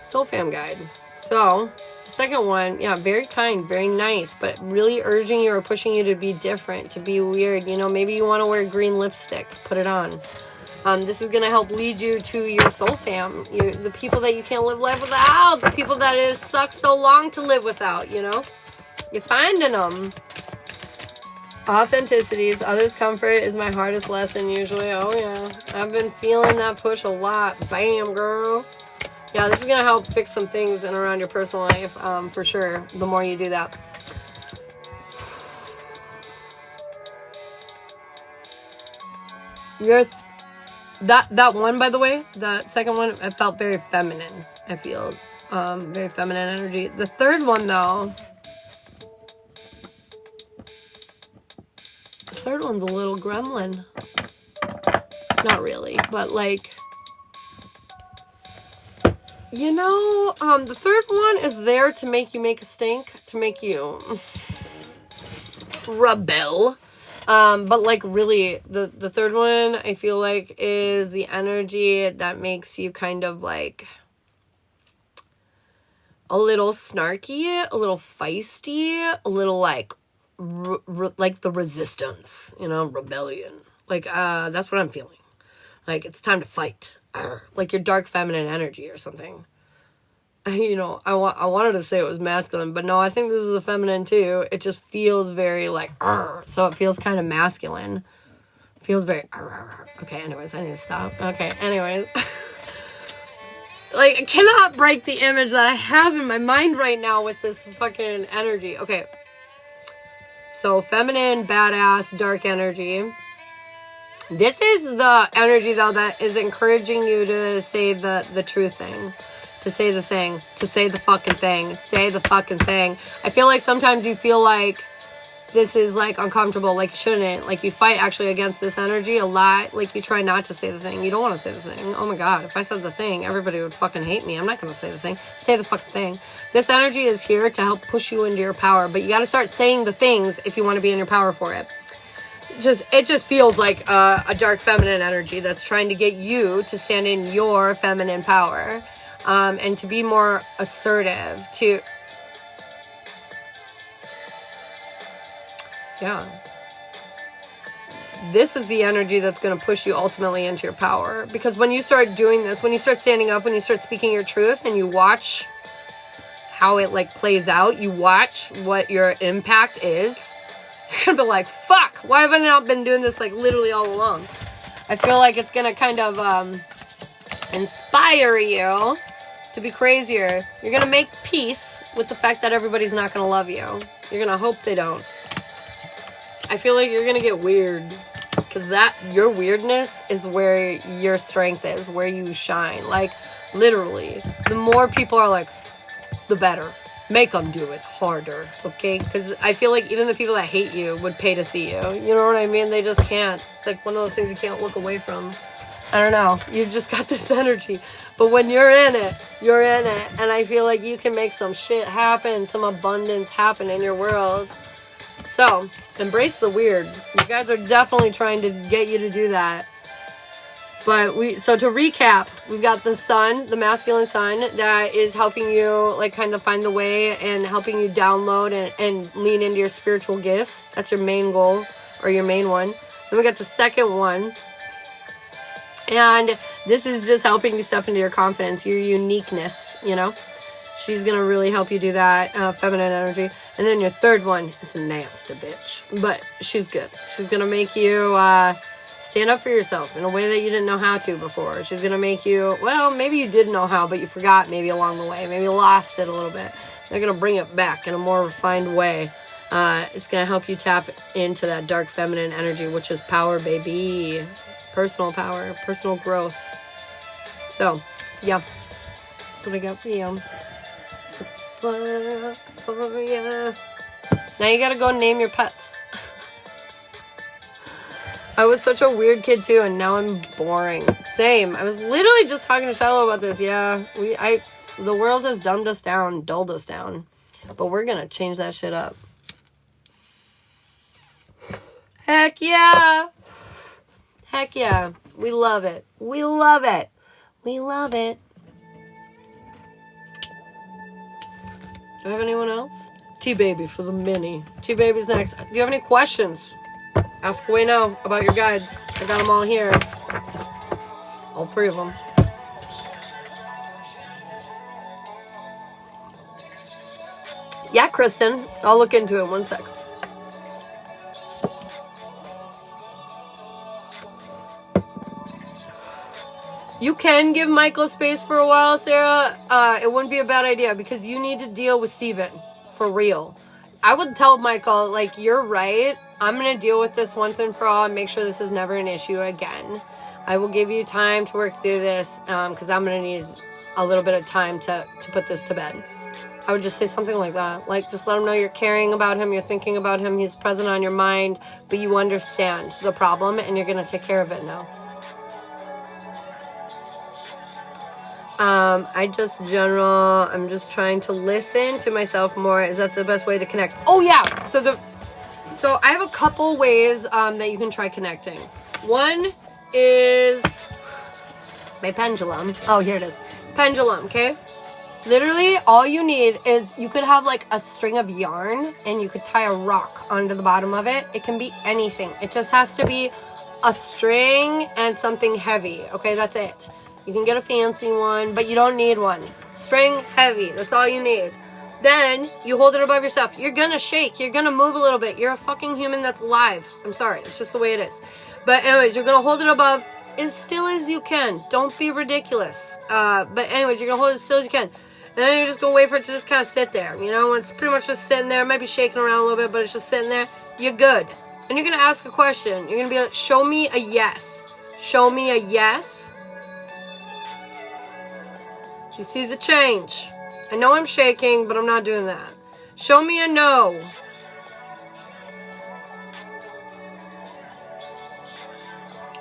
Soul fam guide. So, second one, yeah, very kind, very nice, but really urging you or pushing you to be different, to be weird. You know, maybe you want to wear green lipstick, put it on. This is going to help lead you to your soul fam, the people that you can't live life without, the people that it sucks so long to live without, you know? You're finding them. Authenticities, others' comfort is my hardest lesson usually. Oh, yeah. I've been feeling that push a lot. Bam, girl. Yeah, this is going to help fix some things in around your personal life, for sure, the more you do that. That one, by the way, the second one, it felt very feminine, I feel. Very feminine energy. The third one, though, the third one's a little gremlin. Not really, but like... You know, the third one is there to make you make a stink, to make you rebel. But like really, the third one, I feel like, is the energy that makes you kind of like a little snarky, a little feisty, a little like, like the resistance, you know, rebellion. Like, that's what I'm feeling. Like, it's time to fight. Like your dark feminine energy or something. You know, I wanted to say it was masculine, but no, I think this is a feminine too. It just feels very like, so it feels kind of masculine. It feels very, okay, anyways, I need to stop. Okay, anyways. Like, I cannot break the image that I have in my mind right now with this fucking energy. Okay. So, feminine, badass, dark energy. This is the energy, though, that is encouraging you to say the true thing. To say the thing. To say the fucking thing. Say the fucking thing. I feel like sometimes you feel like this is, like, uncomfortable. Like, you shouldn't. Like, you fight, actually, against this energy a lot. Like, you try not to say the thing. You don't want to say the thing. Oh, my God. If I said the thing, everybody would fucking hate me. I'm not going to say the thing. Say the fucking thing. This energy is here to help push you into your power. But you got to start saying the things if you want to be in your power for it. It just feels like a dark feminine energy that's trying to get you to stand in your feminine power, and to be more assertive. This is the energy that's going to push you ultimately into your power, because when you start doing this, when you start standing up, when you start speaking your truth, and you watch how it like plays out, you watch what your impact is. You're gonna be like, fuck, why have I not been doing this like literally all along? I feel like it's gonna kind of inspire you to be crazier. You're going to make peace with the fact that everybody's not going to love you. You're going to hope they don't. I feel like you're going to get weird. Because your weirdness is where your strength is, where you shine. Like, literally. The more people are like, the better. Make them do it harder, okay? Because I feel like even the people that hate you would pay to see you. You know what I mean? They just can't. It's like one of those things you can't look away from. I don't know. You've just got this energy. But when you're in it, you're in it. And I feel like you can make some shit happen, some abundance happen in your world. So, embrace the weird. You guys are definitely trying to get you to do that. But so to recap, we've got the sun, the masculine sun, that is helping you like kind of find the way and helping you download and lean into your spiritual gifts. That's your main goal or your main one. Then we got the second one. And this is just helping you step into your confidence, your uniqueness, you know. She's going to really help you do that, feminine energy. And then your third one is a nasty bitch. But she's good. She's going to make you stand up for yourself in a way that you didn't know how to before. She's going to make you, well, maybe you did know how, but you forgot maybe along the way. Maybe you lost it a little bit. They're going to bring it back in a more refined way. It's going to help you tap into that dark feminine energy, which is power, baby. Personal power, personal growth. So, yeah. That's what I got for you. Now you gotta go name your pets. I was such a weird kid too, and now I'm boring. Same. I was literally just talking to Shiloh about this. Yeah, the world has dumbed us down, dulled us down, but we're gonna change that shit up. Heck yeah! Heck yeah! We love it. We love it. We love it. Do I have anyone else? T-Baby for the mini. T-Baby's next. Do you have any questions? Ask away now about your guides. I got them all here. All three of them. Yeah, Kristen. I'll look into it. One sec. You can give Michael space for a while, Sarah. It wouldn't be a bad idea because you need to deal with Steven. For real. I would tell Michael, like, you're right. I'm going to deal with this once and for all and make sure this is never an issue again. I will give you time to work through this because I'm going to need a little bit of time to put this to bed. I would just say something like that. Like, just let him know you're caring about him, you're thinking about him, he's present on your mind, but you understand the problem and you're going to take care of it now. I'm just trying to listen to myself more. Is that the best way to connect? Oh yeah. So I have a couple ways that you can try connecting. One is my pendulum. Oh, here it is. Pendulum, okay? Literally all you need is you could have like a string of yarn and you could tie a rock onto the bottom of it. It can be anything. It just has to be a string and something heavy. Okay, that's it. You can get a fancy one, but you don't need one. String, heavy. That's all you need. Then, you hold it above yourself. You're gonna shake. You're gonna move a little bit. You're a fucking human that's alive. I'm sorry. It's just the way it is. But anyways, you're gonna hold it above as still as you can. Don't be ridiculous. But anyways, you're gonna hold it as still as you can. And then you're just gonna wait for it to just kind of sit there. You know, it's pretty much just sitting there. It might be shaking around a little bit, but it's just sitting there. You're good. And you're gonna ask a question. You're gonna be like, show me a yes. Show me a yes. You see the change. I know I'm shaking, but I'm not doing that. Show me a no.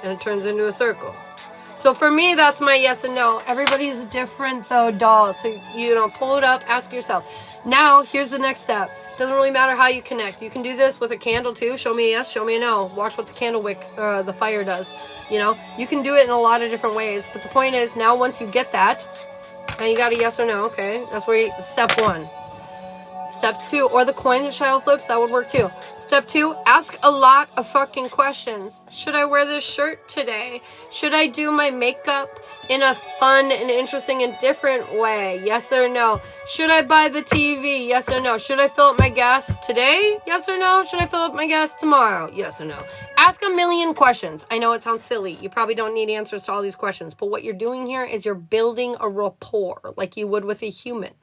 And it turns into a circle. So for me, that's my yes and no. Everybody's different though, doll. So, you know, pull it up, ask yourself. Now, here's the next step. Doesn't really matter how you connect. You can do this with a candle too. Show me a yes, show me a no. Watch what the candle wick, the fire does. You know, you can do it in a lot of different ways. But the point is, now once you get that, now you got a yes or no, okay? That's where step one. Step 2, or the coin to child flips, that would work too. Step 2, ask a lot of fucking questions. Should I wear this shirt today? Should I do my makeup in a fun and interesting and different way? Yes or no? Should I buy the TV? Yes or no? Should I fill up my gas today? Yes or no? Should I fill up my gas tomorrow? Yes or no? Ask a million questions. I know it sounds silly. You probably don't need answers to all these questions, but what you're doing here is you're building a rapport like you would with a human.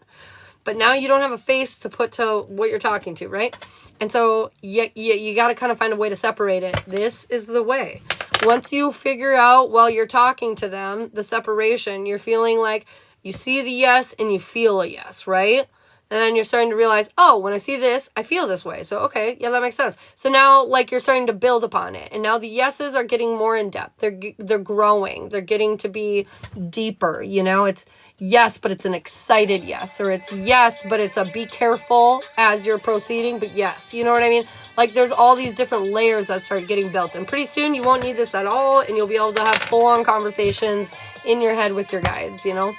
But now you don't have a face to put to what you're talking to, right? And so you got to kind of find a way to separate it. This is the way. Once you figure out while you're talking to them, the separation, you're feeling like you see the yes and you feel a yes, right? And then you're starting to realize, oh, when I see this, I feel this way. So, okay, yeah, that makes sense. So now, like, you're starting to build upon it. And now the yeses are getting more in depth. They're growing. They're getting to be deeper, you know? It's yes, but it's an excited yes. Or it's yes, but it's a be careful as you're proceeding, but yes. You know what I mean? Like, there's all these different layers that start getting built. And pretty soon, you won't need this at all. And you'll be able to have full-on conversations in your head with your guides, you know?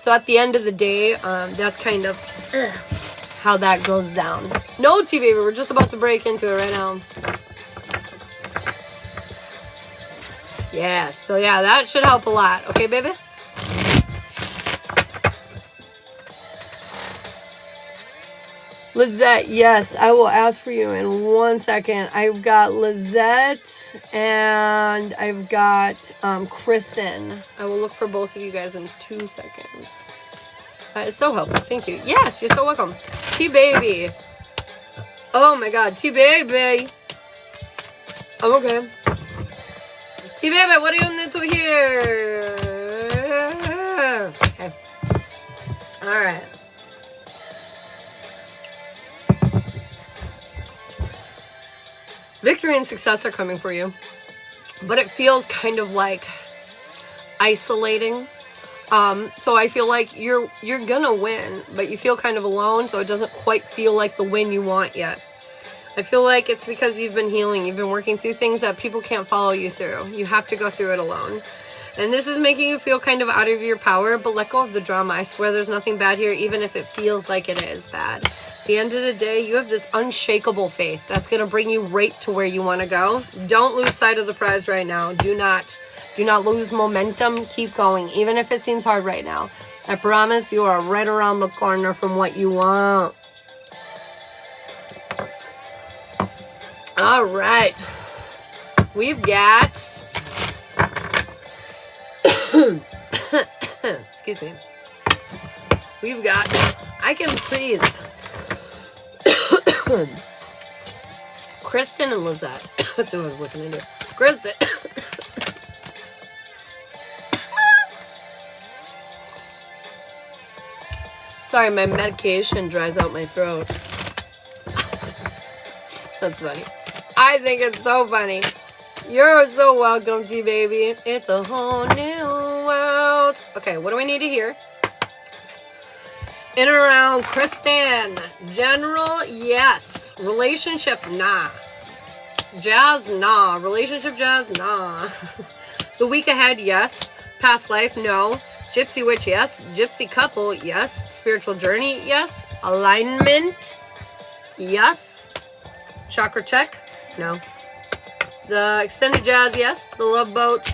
So at the end of the day, that's kind of how that goes down. No, T-Baby, we're just about to break into it right now. Yeah, so yeah, that should help a lot. Okay, baby? Lizette, yes, I will ask for you in 1 second. I've got Lizette and I've got Kristen. I will look for both of you guys in 2 seconds. It's so helpful. Thank you. Yes, you're so welcome. T-Baby. Oh my God, T-Baby. I'm okay. T-Baby, what are you into here? Okay. All right. Victory and success are coming for you, but it feels kind of like isolating. So I feel like you're gonna win, but you feel kind of alone, so it doesn't quite feel like the win you want yet. I feel like it's because you've been healing, you've been working through things that people can't follow you through. You have to go through it alone. And this is making you feel kind of out of your power, but let go of the drama. I swear there's nothing bad here, even if it feels like it is bad. At the end of the day, you have this unshakable faith that's going to bring you right to where you want to go. Don't lose sight of the prize right now. Do not lose momentum. Keep going, even if it seems hard right now. I promise you are right around the corner from what you want. All right. We've got... Excuse me. We've got... I can breathe. Kristen and Lizette. That's what I was looking into. Kristen. Sorry, my medication dries out my throat. That's funny. I think it's so funny. You're so welcome, T-Baby. It's a whole new world. Okay, what do we need to hear? In and around Kristen. General, yes. Relationship, nah. Jazz, nah. Relationship, jazz, nah. The week ahead, yes. Past life, no. Gypsy witch, yes. Gypsy couple, yes. Spiritual journey, yes. Alignment, yes. Chakra check, no. The extended jazz, yes. The love boat,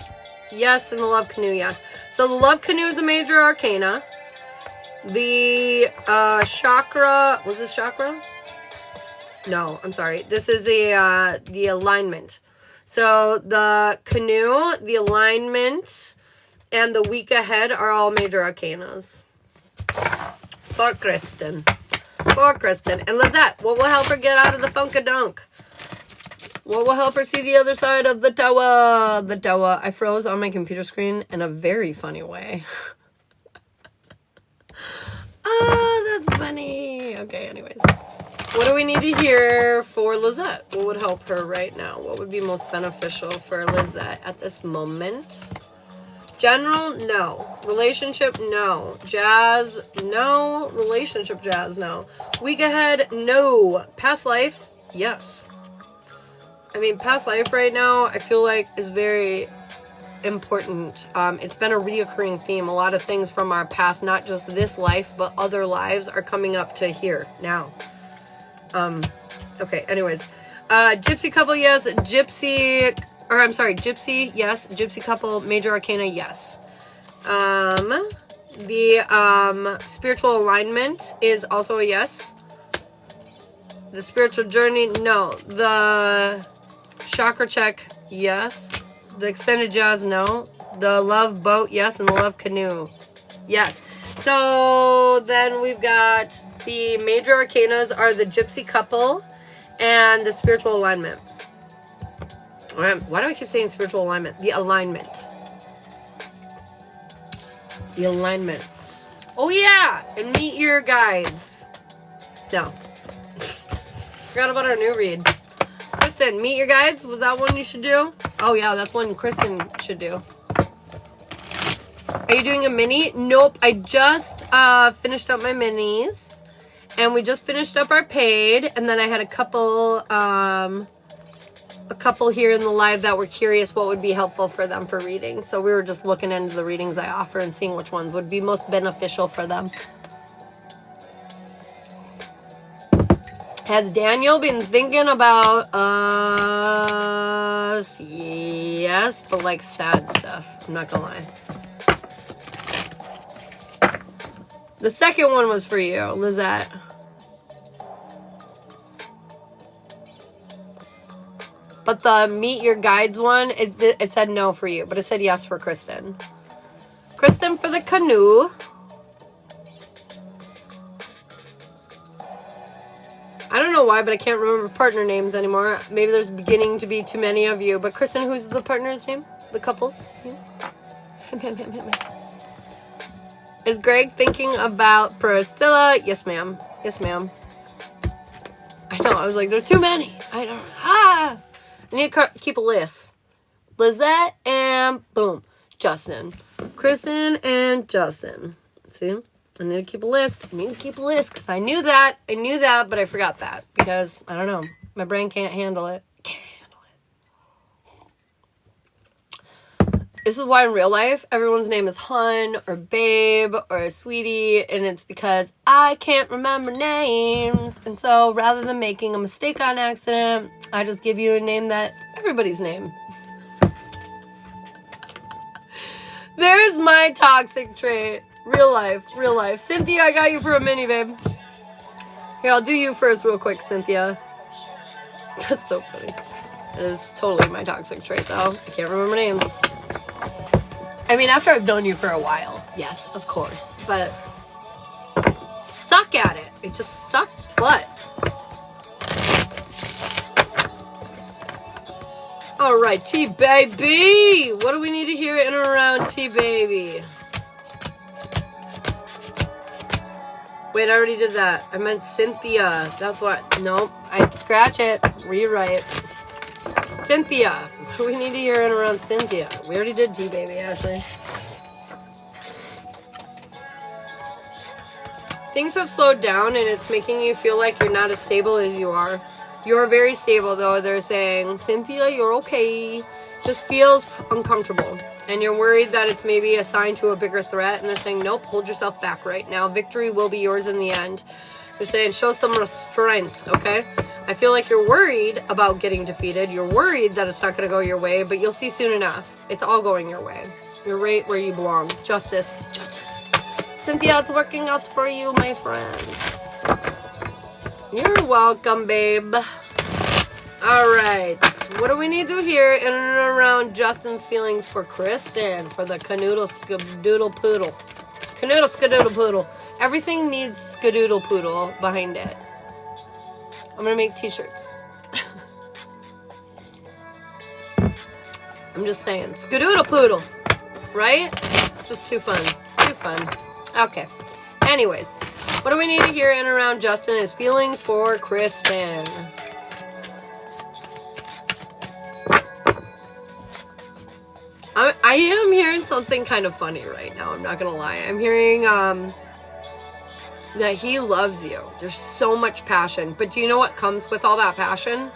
yes. And the love canoe, yes. So the love canoe is a major arcana. The chakra, was this chakra? No, I'm sorry. This is the alignment. So the canoe, the alignment, and the week ahead are all major arcanas. For Kristen. For Kristen. And Lizette, what will help her get out of the funkadunk? What will help her see the other side of the tower? The tower. I froze on my computer screen in a very funny way. Oh, that's funny. Okay, anyways. What do we need to hear for Lizette? What would help her right now? What would be most beneficial for Lizette at this moment? General, no. Relationship, no. Jazz, no. Relationship, jazz, no. Week ahead, no. Past life, yes. I mean, past life right now, I feel like is very important. It's been a reoccurring theme. A lot of things from our past, not just this life, but other lives are coming up to here now. Okay, anyways. Gypsy couple, yes. Gypsy, yes. Gypsy couple, major arcana, yes. The spiritual alignment is also a yes. The spiritual journey, no. The chakra check, yes. The extended jazz, no. The love boat, yes. And the love canoe, yes. So then we've got the major arcanas are the gypsy couple and the spiritual alignment. Why do I keep saying spiritual alignment? The alignment. The alignment. Oh yeah, and meet your guides. No. Forgot about our new read. Kristen, meet your guides. Was that one you should do? Oh yeah, that's one Kristen should do. Are you doing a mini? Nope. I just finished up my minis, and we just finished up our paid, and then I had a couple here in the live that were curious what would be helpful for them for reading. So we were just looking into the readings I offer and seeing which ones would be most beneficial for them. Has Daniel been thinking about us? Yes, but like sad stuff. I'm not gonna lie. The second one was for you, Lizette. But the meet your guides one, it said no for you, but it said yes for Kristen. Kristen for the canoe. I don't know why, but I can't remember partner names anymore. Maybe there's beginning to be too many of you. But Kristen, who's the partner's name? The couple's name? Is Greg thinking about Priscilla? Yes, ma'am. Yes, ma'am. I know. I was like, there's too many. I don't. I need to keep a list. Lizette and boom, Justin. Kristen and Justin. See? I need to keep a list. I need to keep a list because I knew that. But I forgot that because, I don't know, my brain can't handle it. This is why in real life, everyone's name is Hun or Babe or Sweetie, and it's because I can't remember names. And so rather than making a mistake on accident, I just give you a name that's everybody's name. There's my toxic trait. Real life. Cynthia, I got you for a mini, babe. Here, I'll do you first real quick, Cynthia. That's so funny. It's totally my toxic trait, though. I can't remember names. I mean, after I've known you for a while, yes, of course. But suck at it. It just sucked butt. All right, T-Baby. What do we need to hear in and around T-Baby? Wait, I already did that. I meant Cynthia. That's what. Nope. I'd scratch it. Rewrite. Cynthia. What do we need to hear in around Cynthia? We already did T-Baby, actually. Things have slowed down, and it's making you feel like you're not as stable as you are. You're very stable, though. They're saying, Cynthia, you're okay. Just feels uncomfortable. And you're worried that it's maybe a sign to a bigger threat. And they're saying, nope, hold yourself back right now. Victory will be yours in the end. They're saying, show some restraint, okay? I feel like you're worried about getting defeated. You're worried that it's not going to go your way, but you'll see soon enough. It's all going your way. You're right where you belong. Justice. Cynthia, it's working out for you, my friend. You're welcome, babe. All right. What do we need to hear in and around Justin's feelings for Kristen for the canoodle skadoodle poodle? Canoodle skadoodle poodle. Everything needs skadoodle poodle behind it. I'm going to make t-shirts. I'm just saying. Skadoodle poodle. Right? It's just too fun. Too fun. Okay. Anyways. What do we need to hear in and around Justin is feelings for Kristen. I am hearing something kind of funny right now. I'm not going to lie. I'm hearing that he loves you. There's so much passion. But do you know what comes with all that passion?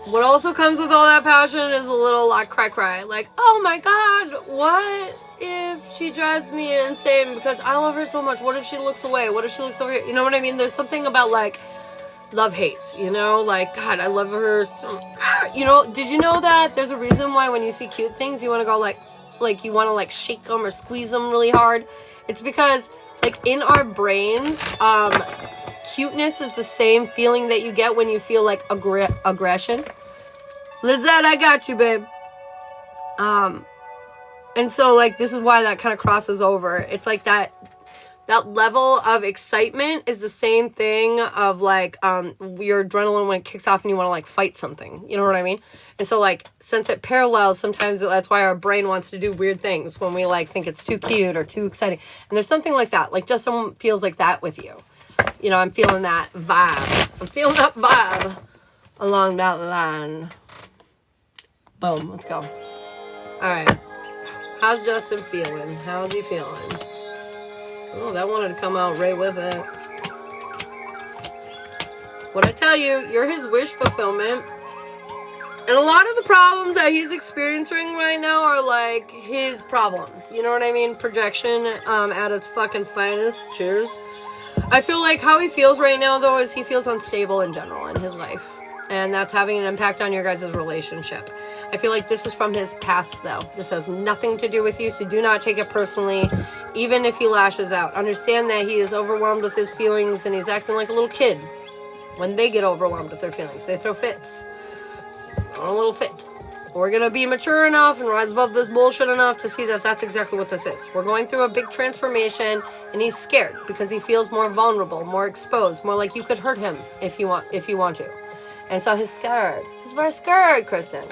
What also comes with all that passion is a little like cry. Like, oh my god, what if she drives me insane because I love her so much? What if she looks away? What if she looks over here? You know what I mean? There's something about like love-hate, you know? Like, God, I love her so... You know, did you know that there's a reason why when you see cute things, you want to go like you want to like shake them or squeeze them really hard? It's because like in our brains, cuteness is the same feeling that you get when you feel like aggression. Lizette, I got you, babe. And so like this is why that kind of crosses over. It's like that level of excitement is the same thing of like your adrenaline when it kicks off and you want to like fight something. You know what I mean? And so like since it parallels, sometimes that's why our brain wants to do weird things when we like think it's too cute or too exciting. And there's something like that. Like just someone feels like that with you. You know, I'm feeling that vibe. I'm feeling that vibe along that line. Boom. Let's go. All right. How's Justin feeling? How's he feeling? Oh, that wanted to come out right with it. What I tell you, you're his wish fulfillment. And a lot of the problems that he's experiencing right now are like his problems. You know what I mean? Projection at its fucking finest. Cheers. I feel like how he feels right now, though, is he feels unstable in general in his life. And that's having an impact on your guys' relationship. I feel like this is from his past, though. This has nothing to do with you, so do not take it personally, even if he lashes out. Understand that he is overwhelmed with his feelings, and he's acting like a little kid. When they get overwhelmed with their feelings, they throw fits. A little fit. We're going to be mature enough and rise above this bullshit enough to see that that's exactly what this is. We're going through a big transformation, and he's scared because he feels more vulnerable, more exposed, more like you could hurt him if you want to. And so he's scared. He's very scared, Kristen.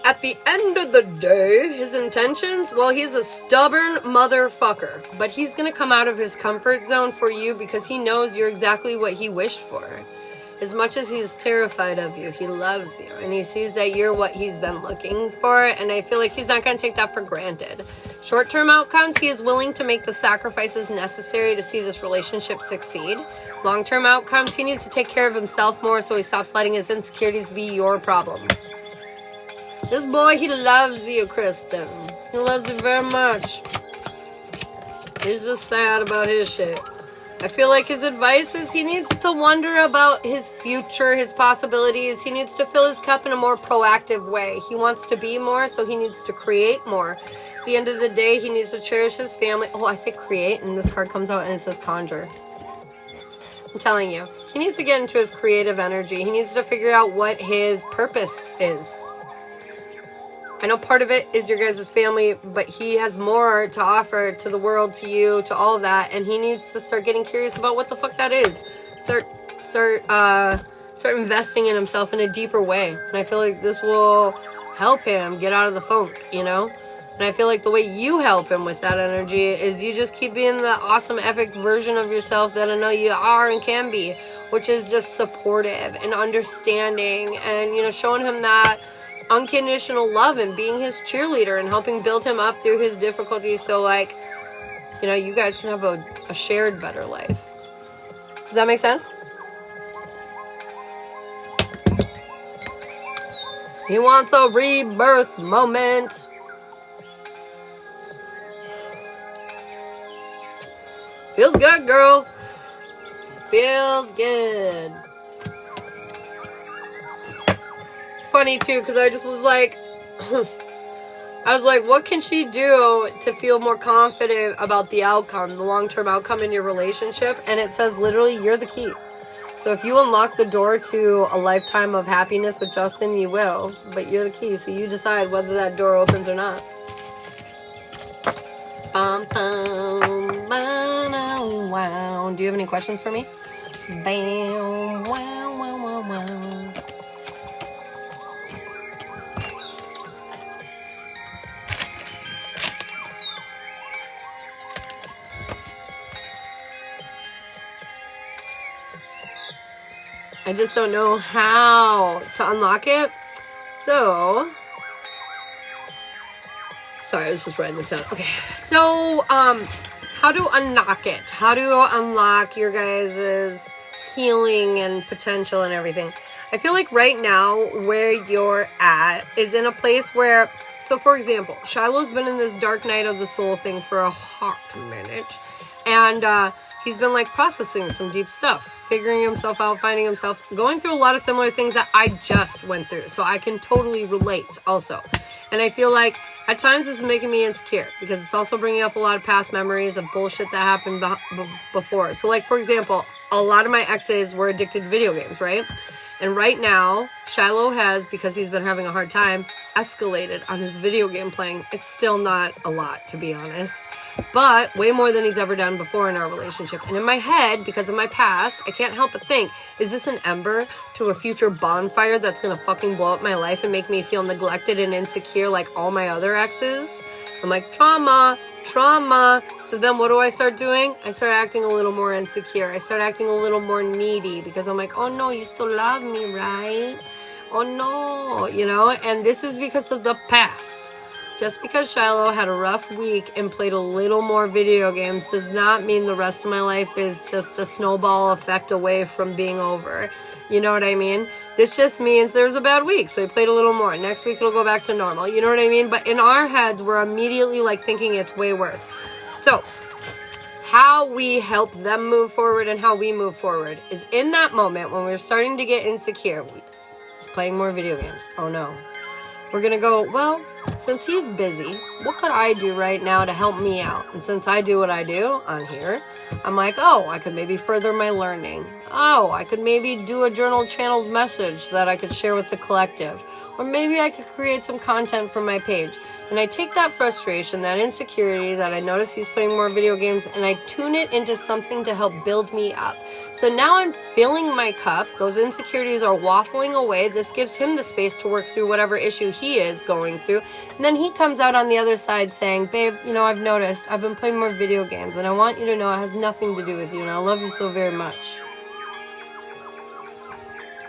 At the end of the day, his intentions, well, he's a stubborn motherfucker. But he's going to come out of his comfort zone for you because he knows you're exactly what he wished for. As much as he's terrified of you, he loves you. And he sees that you're what he's been looking for. And I feel like he's not going to take that for granted. Short-term outcomes, he is willing to make the sacrifices necessary to see this relationship succeed. Long-term outcomes, he needs to take care of himself more so he stops letting his insecurities be your problem. This boy, he loves you, Kristen. He loves you very much. He's just sad about his shit. I feel like his advice is he needs to wonder about his future, his possibilities. He needs to fill his cup in a more proactive way. He wants to be more, so he needs to create more. At the end of the day, he needs to cherish his family. Oh, I say create, and this card comes out and it says conjure. I'm telling you. He needs to get into his creative energy. He needs to figure out what his purpose is. I know part of it is your guys' family, but he has more to offer to the world, to you, to all of that, and he needs to start getting curious about what the fuck that is. Start investing in himself in a deeper way. And I feel like this will help him get out of the funk, you know? And I feel like the way you help him with that energy is you just keep being the awesome, epic version of yourself that I know you are and can be, which is just supportive and understanding and, you know, showing him that unconditional love and being his cheerleader and helping build him up through his difficulties so, like, you know, you guys can have a shared better life. Does that make sense? He wants a rebirth moment. Feels good, girl. Feels good. Funny too, because I just was like what can she do to feel more confident about the outcome, the long-term outcome in your relationship? And it says literally, you're the key. So if you unlock the door to a lifetime of happiness with Justin, you will, but you're the key, so you decide whether that door opens or not. Wow. Do you have any questions for me? Bam, wow, wow, wow, wow. I just don't know how to unlock it. So, sorry, I was just writing this down. Okay, so, how to unlock it? How to unlock your guys' healing and potential and everything. I feel like right now where you're at is in a place where, so for example, Shiloh's been in this dark night of the soul thing for a hot minute. And he's been like processing some deep stuff, figuring himself out, finding himself, going through a lot of similar things that I just went through. So I can totally relate also. And I feel like at times this is making me insecure because it's also bringing up a lot of past memories of bullshit that happened before. So like, for example, a lot of my exes were addicted to video games, right? And right now, Shiloh has, because he's been having a hard time, escalated on his video game playing. It's still not a lot, to be honest, but way more than he's ever done before in our relationship. And in my head, because of my past, I can't help but think, is this an ember to a future bonfire that's gonna fucking blow up my life and make me feel neglected and insecure like all my other exes? I'm like, trauma. So then what do I start doing? I start acting a little more insecure. I start acting a little more needy because I'm like, oh no, you still love me, right? Oh no, you know? And this is because of the past. Just because Shiloh had a rough week and played a little more video games does not mean the rest of my life is just a snowball effect away from being over. You know what I mean? This just means there's a bad week, so he played a little more. Next week it'll go back to normal. You know what I mean? But in our heads, we're immediately like thinking it's way worse. So how we help them move forward and how we move forward is in that moment when we're starting to get insecure. He's playing more video games. Oh no. We're going to go, well, since he's busy, what could I do right now to help me out? And since I do what I do on here, I'm like, oh, I could maybe further my learning. Oh, I could maybe do a journal channeled message that I could share with the collective. Or maybe I could create some content for my page. And I take that frustration, that insecurity that I notice he's playing more video games, and I tune it into something to help build me up. So now I'm filling my cup. Those insecurities are waffling away. This gives him the space to work through whatever issue he is going through. And then he comes out on the other side saying, babe, you know, I've noticed I've been playing more video games, and I want you to know it has nothing to do with you, and I love you so very much.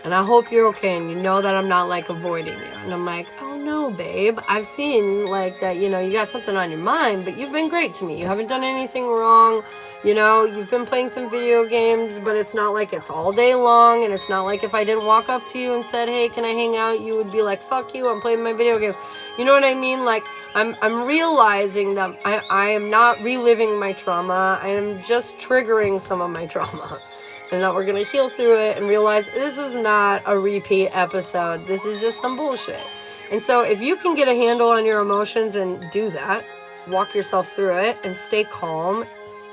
And I hope you're okay, and you know that I'm not, like, avoiding you. And I'm like, oh, no, babe. I've seen, like, that, you know, you got something on your mind, but you've been great to me. You haven't done anything wrong. You know, you've been playing some video games, but it's not like it's all day long, and it's not like if I didn't walk up to you and said, hey, can I hang out, you would be like, fuck you, I'm playing my video games. You know what I mean? Like, I'm realizing that I am not reliving my trauma. I am just triggering some of my trauma. And that we're going to heal through it and realize this is not a repeat episode. This is just some bullshit. And so if you can get a handle on your emotions and do that, walk yourself through it and stay calm,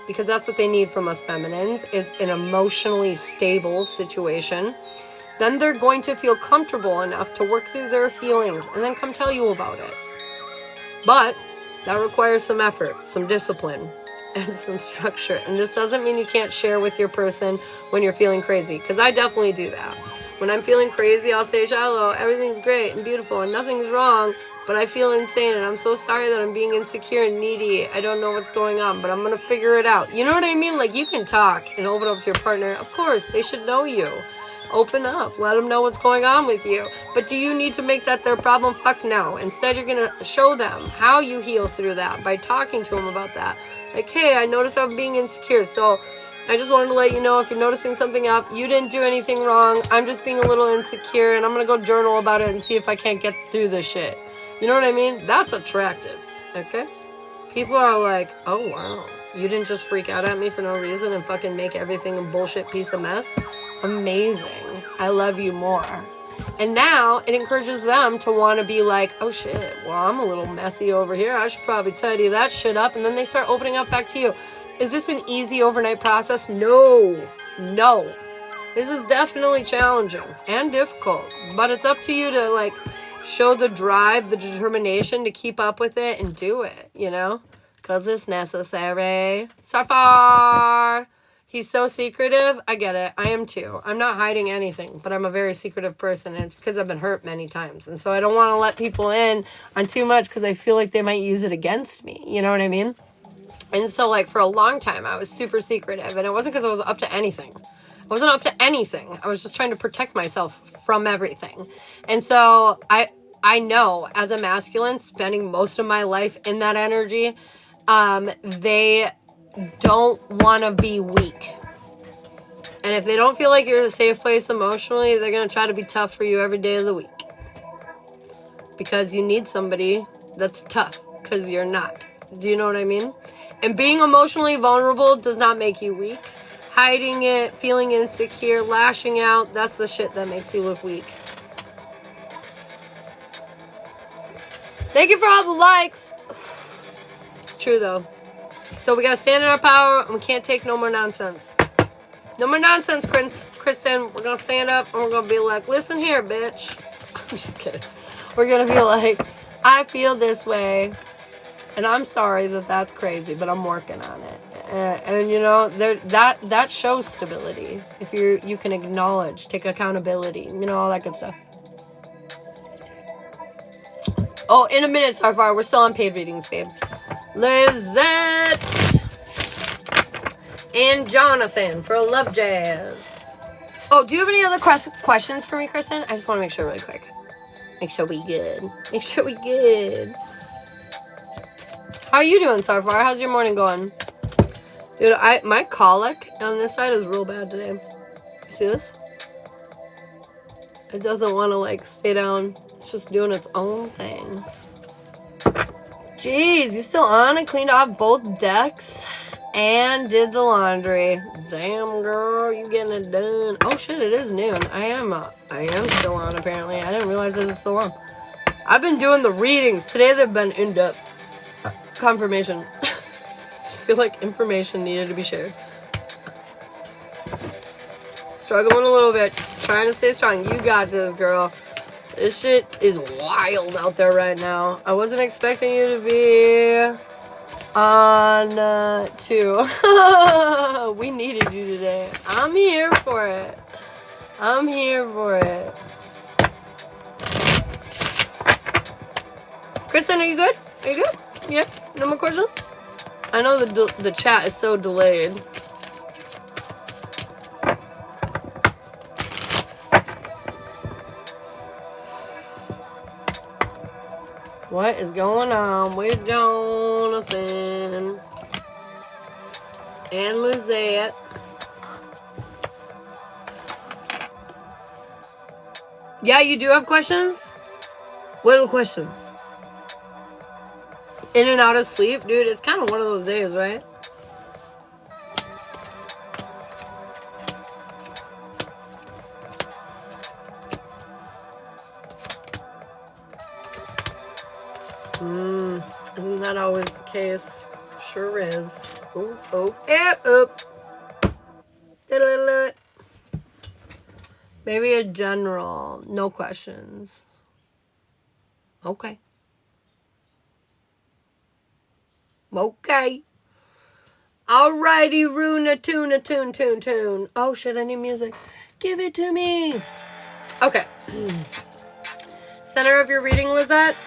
because that's what they need from us feminines, is an emotionally stable situation, then they're going to feel comfortable enough to work through their feelings and then come tell you about it. But that requires some effort, some discipline, and some structure. And this doesn't mean you can't share with your person when you're feeling crazy, because I definitely do that. When I'm feeling crazy, I'll say, Shiloh, everything's great and beautiful and nothing's wrong, but I feel insane and I'm so sorry that I'm being insecure and needy. I don't know what's going on, but I'm going to figure it out. You know what I mean? Like, you can talk and open up to your partner. Of course, they should know you. Open up. Let them know what's going on with you. But do you need to make that their problem? Fuck no. Instead, you're going to show them how you heal through that by talking to them about that. Like, hey, I noticed I'm being insecure, so I just wanted to let you know if you're noticing something up, you didn't do anything wrong. I'm just being a little insecure, and I'm going to go journal about it and see if I can't get through this shit. You know what I mean? That's attractive, okay? People are like, oh, wow, you didn't just freak out at me for no reason and fucking make everything a bullshit piece of mess? Amazing. I love you more. And now it encourages them to want to be like, oh shit, well, I'm a little messy over here. I should probably tidy that shit up. And then they start opening up back to you. Is this an easy overnight process? No. This is definitely challenging and difficult. But it's up to you to, like, show the drive, the determination to keep up with it and do it, you know? Because it's necessary. So far. He's so secretive. I get it. I am too. I'm not hiding anything, but I'm a very secretive person, and it's because I've been hurt many times. And so I don't want to let people in on too much because I feel like they might use it against me. You know what I mean? And so, like, for a long time, I was super secretive, and it wasn't because I was up to anything. I wasn't up to anything. I was just trying to protect myself from everything. And so I know, as a masculine, spending most of my life in that energy, they don't want to be weak. And if they don't feel like you're a safe place emotionally, they're going to try to be tough for you every day of the week. Because you need somebody that's tough, because you're not. Do you know what I mean? And being emotionally vulnerable does not make you weak. Hiding it, feeling insecure, lashing out, that's the shit that makes you look weak. Thank you for all the likes. It's true though. So we gotta stand in our power, and we can't take no more nonsense. No more nonsense, Kristen. We're gonna stand up and we're gonna be like, listen here, bitch. I'm just kidding. We're gonna be like, I feel this way, and I'm sorry that that's crazy, but I'm working on it. And you know, that shows stability. If you can acknowledge, take accountability, you know, all that good stuff. Oh, in a minute, Starfire. We're still on paid readings, babe. Lizette and Jonathan for Love Jazz. Oh, do you have any other questions for me, Kristen? I just want to make sure really quick. Make sure we good. Make sure we good. How are you doing, Starfire? How's your morning going? Dude, my colic on this side is real bad today. You see this? It doesn't want to, like, stay down. It's just doing its own thing. Jeez, you still on? I cleaned off both decks and did the laundry. Damn, girl, you getting it done. Oh, shit, it is noon. I am still on, apparently. I didn't realize that it's so long. I've been doing the readings. Today they've been in-depth. Confirmation. Just feel like information needed to be shared. Struggling a little bit. Trying to stay strong. You got this, girl. This shit is wild out there right now. I wasn't expecting you to be on 2. We needed you today. I'm here for it. I'm here for it. Kristen, are you good? Are you good? Yeah? No more questions? I know the chat is so delayed. What is going on with Jonathan and Lizette? Yeah, you do have questions? What are the questions? In and out of sleep? Dude, it's kind of one of those days, right? Isn't that always the case? Sure is. Oh, oh, yeah, oh. Maybe a general. No questions. Okay. Okay. Alrighty, Runa, tune. Oh shit, I need music. Give it to me. Okay. Center of your reading, Lizette,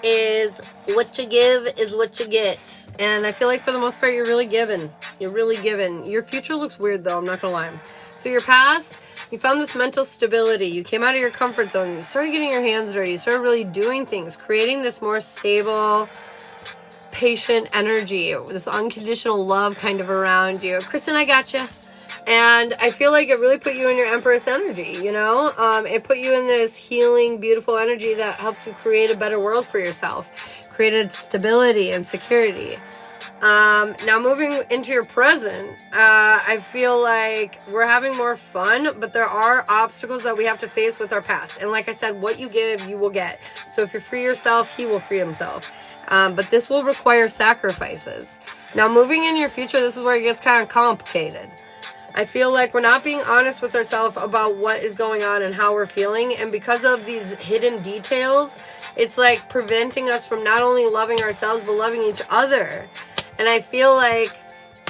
is what you give is what you get. And I feel like for the most part, you're really giving. You're really giving. Your future looks weird, though. I'm not going to lie. So your past, you found this mental stability. You came out of your comfort zone. You started getting your hands dirty. You started really doing things, creating this more stable, patient energy, this unconditional love kind of around you. Kristen, I got you. And I feel like it really put you in your Empress energy, you know? It put you in this healing, beautiful energy that helped you create a better world for yourself. Created stability and security. Now moving into your present, I feel like we're having more fun, but there are obstacles that we have to face with our past. And like I said, what you give, you will get. So if you free yourself, he will free himself. But this will require sacrifices. Now moving in your future, this is where it gets kind of complicated. I feel like we're not being honest with ourselves about what is going on and how we're feeling. And because of these hidden details, it's like preventing us from not only loving ourselves, but loving each other. And I feel like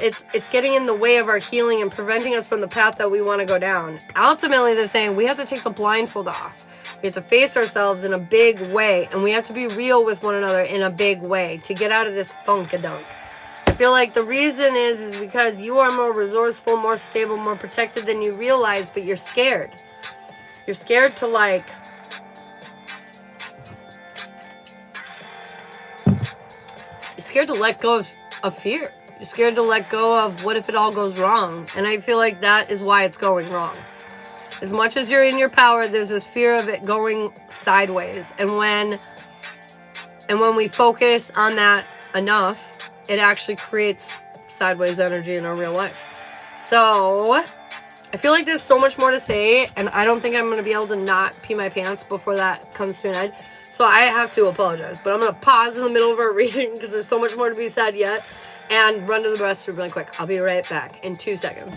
it's getting in the way of our healing and preventing us from the path that we want to go down. Ultimately, they're saying we have to take the blindfold off. We have to face ourselves in a big way. And we have to be real with one another in a big way to get out of this funk-a-dunk. I feel like the reason is because you are more resourceful, more stable, more protected than you realize, but you're scared. You're scared to, like, you're scared to let go of fear. You're scared to let go of what if it all goes wrong. And I feel like that is why it's going wrong. As much as you're in your power, there's this fear of it going sideways. And when we focus on that enough, it actually creates sideways energy in our real life. So I feel like there's so much more to say, and I don't think I'm going to be able to not pee my pants before that comes to an end. So I have to apologize, but I'm going to pause in the middle of our reading because there's so much more to be said yet, and run to the restroom really quick. I'll be right back in 2 seconds.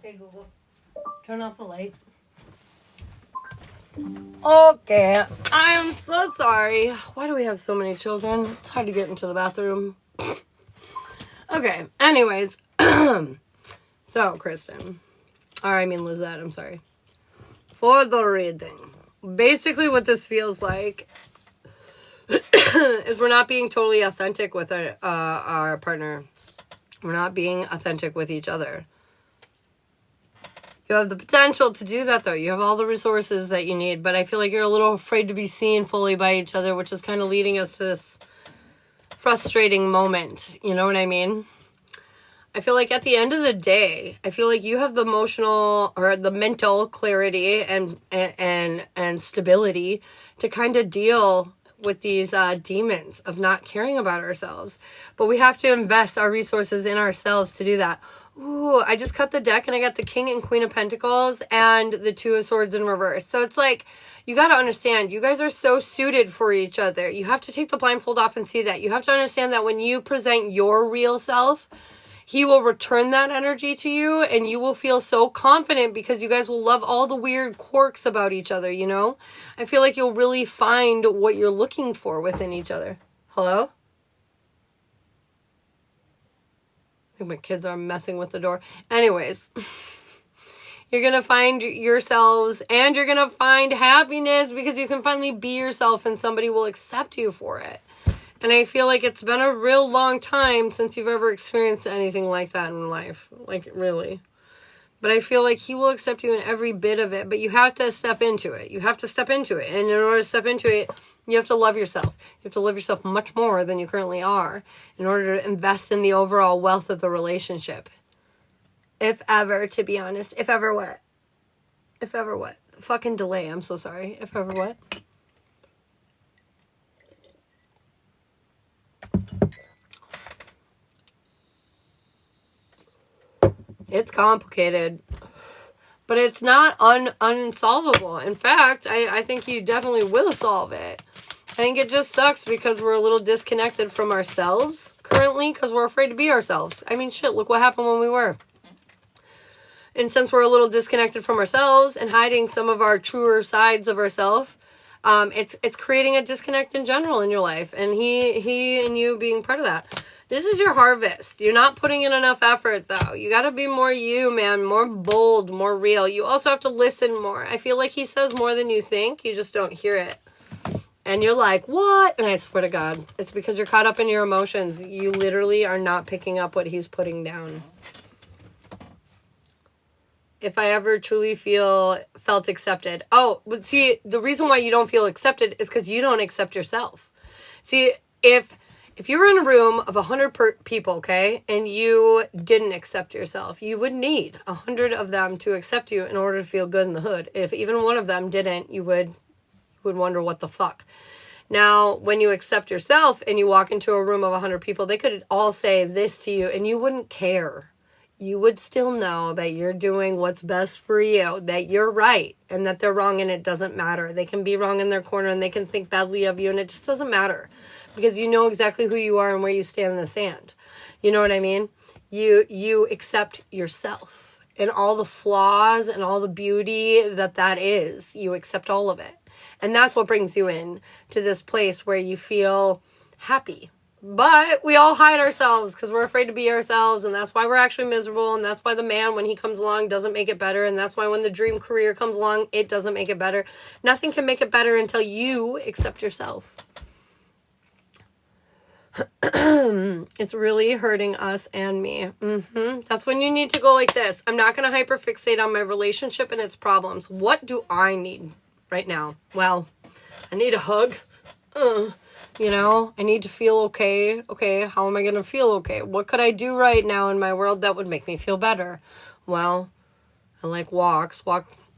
Okay, Google. Turn off the light. Okay, I am so sorry. Why do we have so many children? It's hard to get into the bathroom. Okay, anyways. So, Kristen. Or, I mean, Lizette, I'm sorry. For the reading. Basically, what this feels like is we're not being totally authentic with our partner. We're not being authentic with each other. You have the potential to do that, though. You have all the resources that you need, but I feel like you're a little afraid to be seen fully by each other, which is kind of leading us to this frustrating moment. You know what I mean? I feel like at the end of the day, I feel like you have the emotional or the mental clarity and stability to kind of deal with these demons of not caring about ourselves. But we have to invest our resources in ourselves to do that. Ooh, I just cut the deck and I got the King and Queen of Pentacles and the Two of Swords in reverse. So it's like, you got to understand, you guys are so suited for each other. You have to take the blindfold off and see that. You have to understand that when you present your real self, he will return that energy to you, and you will feel so confident because you guys will love all the weird quirks about each other, you know? I feel like you'll really find what you're looking for within each other. Hello? I think my kids are messing with the door. Anyways, you're going to find yourselves, and you're going to find happiness because you can finally be yourself and somebody will accept you for it. And I feel like it's been a real long time since you've ever experienced anything like that in life. Like, really. But I feel like he will accept you in every bit of it. But you have to step into it. You have to step into it. And in order to step into it, you have to love yourself. You have to love yourself much more than you currently are in order to invest in the overall wealth of the relationship. If ever, to be honest. If ever what? If ever what? Fucking delay. I'm so sorry. If ever what? It's complicated, but it's not unsolvable. In fact, I think you definitely will solve it. I think it just sucks because we're a little disconnected from ourselves currently because we're afraid to be ourselves. I mean, shit, look what happened when we were. And since we're a little disconnected from ourselves and hiding some of our truer sides of ourselves, it's creating a disconnect in general in your life. And he and you being part of that. This is your harvest. You're not putting in enough effort, though. You got to be more you, man. More bold, more real. You also have to listen more. I feel like he says more than you think. You just don't hear it. And you're like, what? And I swear to God, it's because you're caught up in your emotions. You literally are not picking up what he's putting down. If I ever truly felt accepted. Oh, but see, the reason why you don't feel accepted is because you don't accept yourself. See, if you were in a room of 100 people, okay, and you didn't accept yourself, you would need 100 of them to accept you in order to feel good in the hood. If even one of them didn't, you would wonder what the fuck. Now, when you accept yourself and you walk into a room of 100 people, they could all say this to you and you wouldn't care. You would still know that you're doing what's best for you, that you're right and that they're wrong and it doesn't matter. They can be wrong in their corner and they can think badly of you and it just doesn't matter. Because you know exactly who you are and where you stand in the sand. You know what I mean? You accept yourself and all the flaws and all the beauty that is. You accept all of it. And that's what brings you in to this place where you feel happy. But we all hide ourselves because we're afraid to be ourselves. And that's why we're actually miserable. And that's why the man, when he comes along, doesn't make it better. And that's why when the dream career comes along, it doesn't make it better. Nothing can make it better until you accept yourself. It's really hurting us and me. That's when you need to go like this. I'm not going to hyperfixate on my relationship and its problems. What do I need right now? Well, I need a hug. You know, I need to feel okay. Okay, how am I going to feel okay? What could I do right now in my world that would make me feel better? Well, I like walks.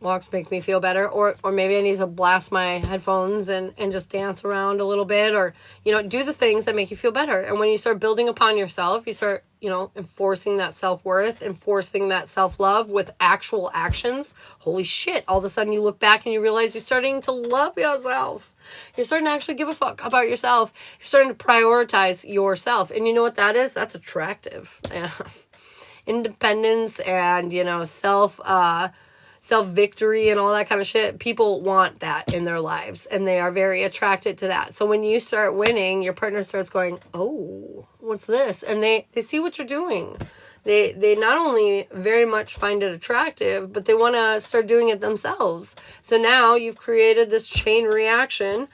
Walks make me feel better, or maybe I need to blast my headphones and just dance around a little bit, or, you know, do the things that make you feel better. And when you start building upon yourself, you start, you know, enforcing that self-worth, enforcing that self-love with actual actions. Holy shit, all of a sudden you look back and you realize you're starting to love yourself. You're starting to actually give a fuck about yourself. You're starting to prioritize yourself. And you know what that is? That's attractive. Yeah. Independence and, you know, self-victory and all that kind of shit. People want that in their lives and they are very attracted to that. So when you start winning, your partner starts going, oh, what's this? And they see what you're doing. They not only very much find it attractive, but they want to start doing it themselves. So now you've created this chain reaction.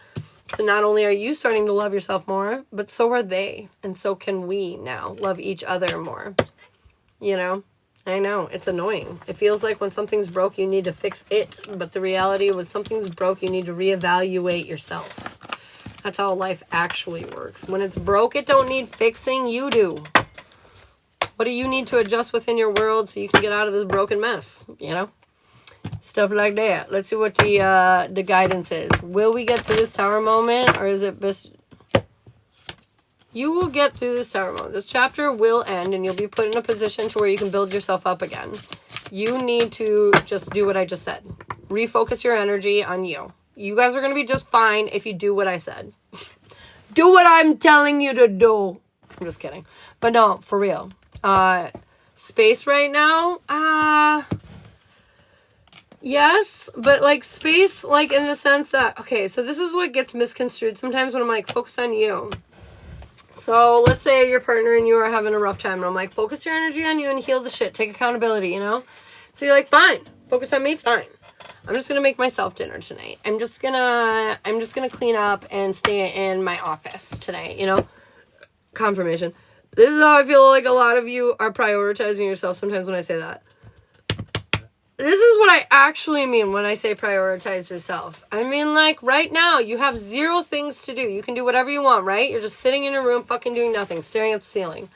So not only are you starting to love yourself more, but so are they. And so can we now love each other more. You know? I know, it's annoying. It feels like when something's broke, you need to fix it. But the reality, when something's broke, you need to reevaluate yourself. That's how life actually works. When it's broke, it don't need fixing, you do. What do you need to adjust within your world so you can get out of this broken mess? You know? Stuff like that. Let's see what the guidance is. Will we get through this tower moment, or is it best... You will get through this tower moment. This chapter will end and you'll be put in a position to where you can build yourself up again. You need to just do what I just said. Refocus your energy on you. You guys are going to be just fine if you do what I said. Do what I'm telling you to do. I'm just kidding. But no, for real. Space right now? Yes, but like space, like in the sense that, okay, so this is what gets misconstrued sometimes when I'm like, focus on you. So let's say your partner and you are having a rough time, and I'm like, focus your energy on you and heal the shit. Take accountability, you know? So you're like, fine, focus on me, fine. I'm just gonna make myself dinner tonight. I'm just gonna clean up and stay in my office tonight, you know? Confirmation. This is how I feel like a lot of you are prioritizing yourself sometimes when I say that. This is what I actually mean when I say prioritize yourself. I mean, like, right now, you have 0 things to do. You can do whatever you want, right? You're just sitting in your room fucking doing nothing, staring at the ceiling.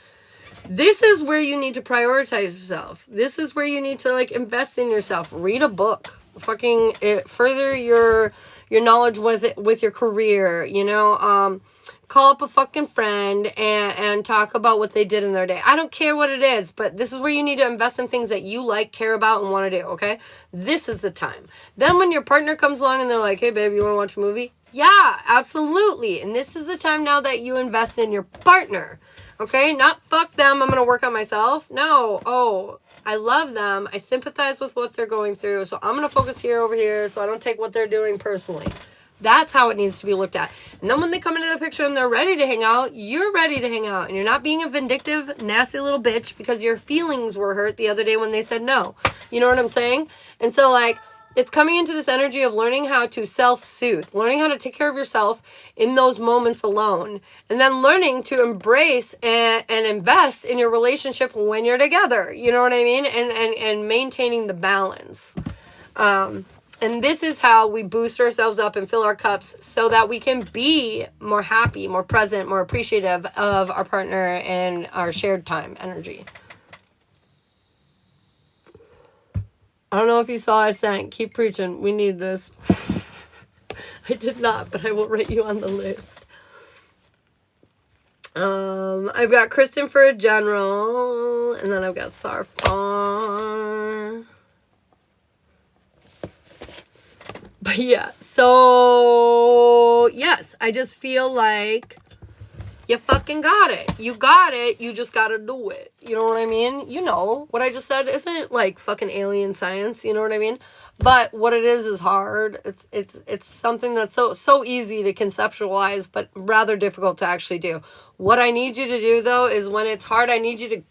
This is where you need to prioritize yourself. This is where you need to, like, invest in yourself. Read a book. Fucking further your knowledge with your career, you know? Call up a fucking friend and talk about what they did in their day. I don't care what it is, but this is where you need to invest in things that you like, care about, and want to do, okay? This is the time. Then when your partner comes along and they're like, hey, babe, you want to watch a movie? Yeah, absolutely. And this is the time now that you invest in your partner, okay? Not fuck them, I'm going to work on myself. No, oh, I love them. I sympathize with what they're going through, so I'm going to focus here over here so I don't take what they're doing personally. That's how it needs to be looked at. And then when they come into the picture and they're ready to hang out, you're ready to hang out. And you're not being a vindictive, nasty little bitch because your feelings were hurt the other day when they said no. You know what I'm saying? And so, like, it's coming into this energy of learning how to self-soothe, learning how to take care of yourself in those moments alone, and then learning to embrace and invest in your relationship when you're together. You know what I mean? And maintaining the balance. And this is how we boost ourselves up and fill our cups so that we can be more happy, more present, more appreciative of our partner and our shared time energy. I don't know if you saw I sent. Keep preaching. We need this. I did not, but I will write you on the list. I've got Kristen for a general, and then I've got Sarfar. But yeah, so yes, I just feel like you fucking got it. You got it. You just gotta do it. You know what I mean? You know what I just said isn't like fucking alien science. You know what I mean? But what it is hard. It's something that's so easy to conceptualize, but rather difficult to actually do. What I need you to do though is when it's hard, I need you to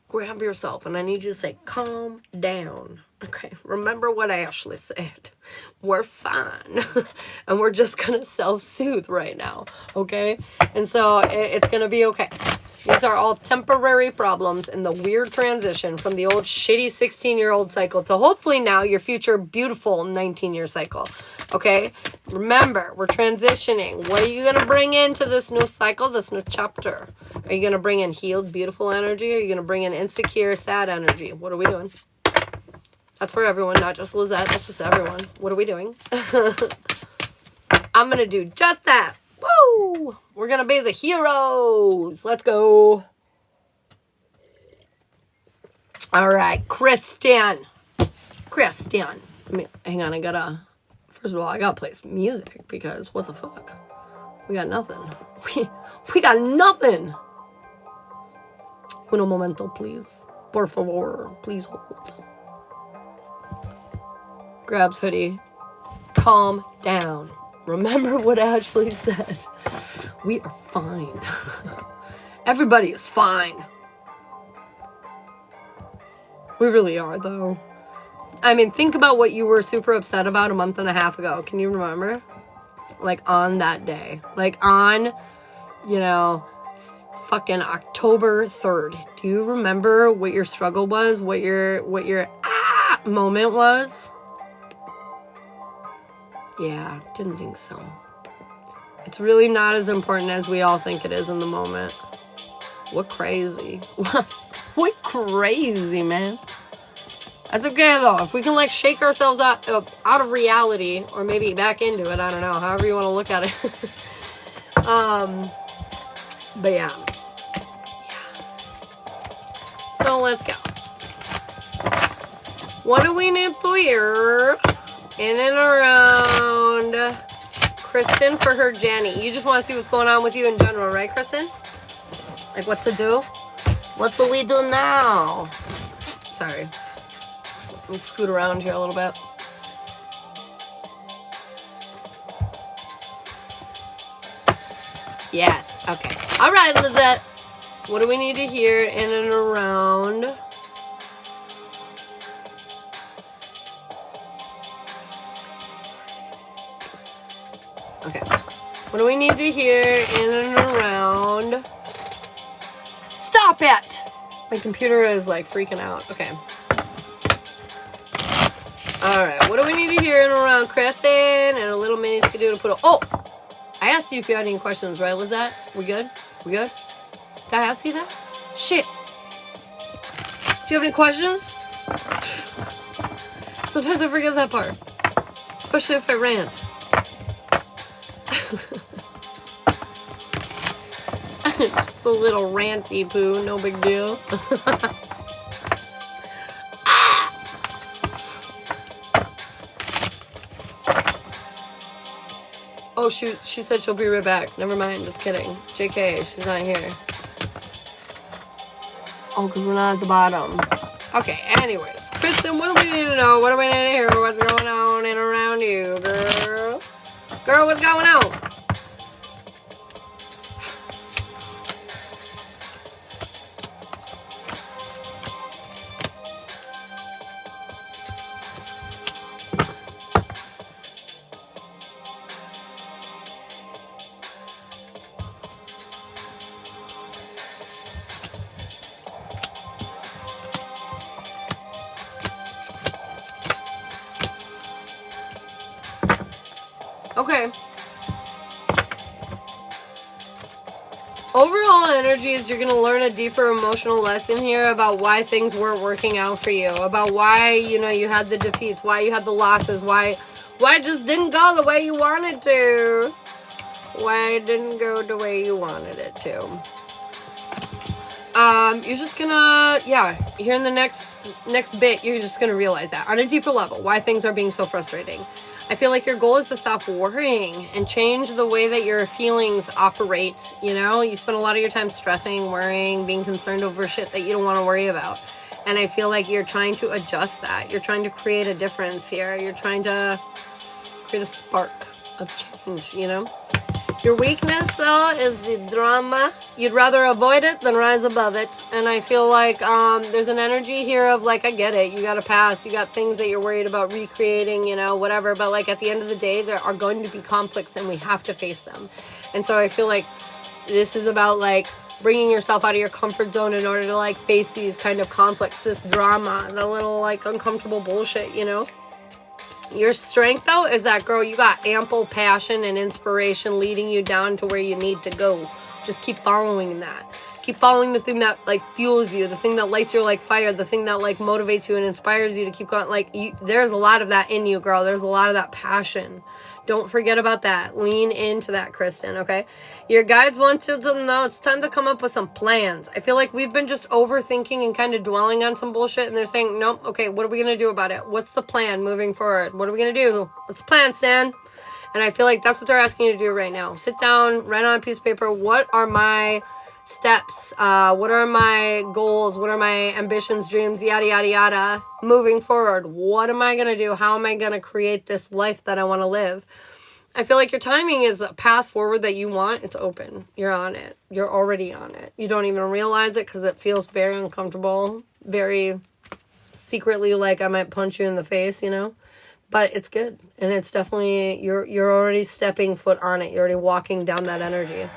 grab yourself and I need you to say, calm down. Okay, remember what Ashley said. We're fine. And we're just going to self-soothe right now. Okay? And so it's going to be okay. These are all temporary problems in the weird transition from the old shitty 16-year-old cycle to hopefully now your future beautiful 19-year cycle. Okay? Remember, we're transitioning. What are you going to bring into this new cycle, this new chapter? Are you going to bring in healed, beautiful energy? Or are you going to bring in insecure, sad energy? What are we doing? That's for everyone, not just Lizette. That's just everyone. What are we doing? I'm going to do just that. Woo! We're going to be the heroes. Let's go. All right, Kristen. Kristen. Hang on, first of all, I got to play some music because what the fuck? We got nothing. We got nothing. Un momento, please. Por favor, please hold. Grabs hoodie. Calm down. Remember what Ashley said. We are fine. Everybody is fine. We really are, though. I mean, think about what you were super upset about a month and a half ago. Can you remember? Like, on that day. Like, on, fucking October 3rd. Do you remember what your struggle was? What your moment was? Yeah, didn't think so. It's really not as important as we all think it is in the moment. What crazy. What crazy, man. That's okay, though. If we can, shake ourselves out of reality, or maybe back into it, I don't know, however you want to look at it. But yeah. So let's go. What do we need to hear? In and around Kristen for her Jenny. You just want to see what's going on with you in general, right, Kristen? Like what to do? What do we do now? Sorry. Let me scoot around here a little bit. Yes. Okay. All right, Lizette. What do we need to hear in and around? Okay. What do we need to hear in and around? Stop it! My computer is like freaking out. Okay. Alright, what do we need to hear in and around Kristen? And a little mini skidoo to put a... Oh! I asked you if you had any questions, right, Lizette? We good? We good? Did I ask you that? Shit! Do you have any questions? Sometimes I forget that part. Especially if I rant. Just a little ranty poo, no big deal. Oh shoot, she said she'll be right back. Never mind, just kidding. JK, she's not here. Oh, because we're not at the bottom. Okay, anyways. Kristen, what do we need to know? What do we need to hear? What's going on and around you, girl? Girl, what's going on? Okay. Overall energy is you're going to learn a deeper emotional lesson here about why things weren't working out for you. About why, you know, you had the defeats. Why you had the losses. Why it just didn't go the way you wanted to. Why it didn't go the way you wanted it to. You're just gonna, here in the next bit, you're just gonna realize that on a deeper level, why things are being so frustrating. I feel like your goal is to stop worrying and change the way that your feelings operate. You know, you spend a lot of your time stressing, worrying, being concerned over shit that you don't want to worry about. And I feel like you're trying to adjust that. You're trying to create a difference here. You're trying to create a spark of change, you know? Your weakness, though, is the drama. You'd rather avoid it than rise above it. And I feel like there's an energy here of, like, I get it. You got to pass. You got things that you're worried about recreating, you know, whatever. But, like, at the end of the day, there are going to be conflicts, and we have to face them. And so I feel like this is about, like, bringing yourself out of your comfort zone in order to, like, face these kind of conflicts, this drama, the little, like, uncomfortable bullshit, you know? Your strength, though, is that, girl, you got ample passion and inspiration leading you down to where you need to go. Just keep following that. Keep following the thing that, like, fuels you, the thing that lights you like fire, the thing that, like, motivates you and inspires you to keep going. Like, there's a lot of that in you, girl. There's a lot of that passion. Don't forget about that. Lean into that, Kristen, okay? Your guides want you to know it's time to come up with some plans. I feel like we've been just overthinking and kind of dwelling on some bullshit, and they're saying, nope, okay, what are we going to do about it? What's the plan moving forward? What are we going to do? What's the plan, Stan? And I feel like that's what they're asking you to do right now. Sit down, write on a piece of paper, what are my steps? What are my goals? What are my ambitions, dreams, yada, yada, yada, moving forward? What am I going to do? How am I going to create this life that I want to live? I feel like your timing is a path forward that you want. It's open. You're on it. You're already on it. You don't even realize it because it feels very uncomfortable, very secretly like I might punch you in the face, you know? But it's good. And it's definitely, you're already stepping foot on it. You're already walking down that energy.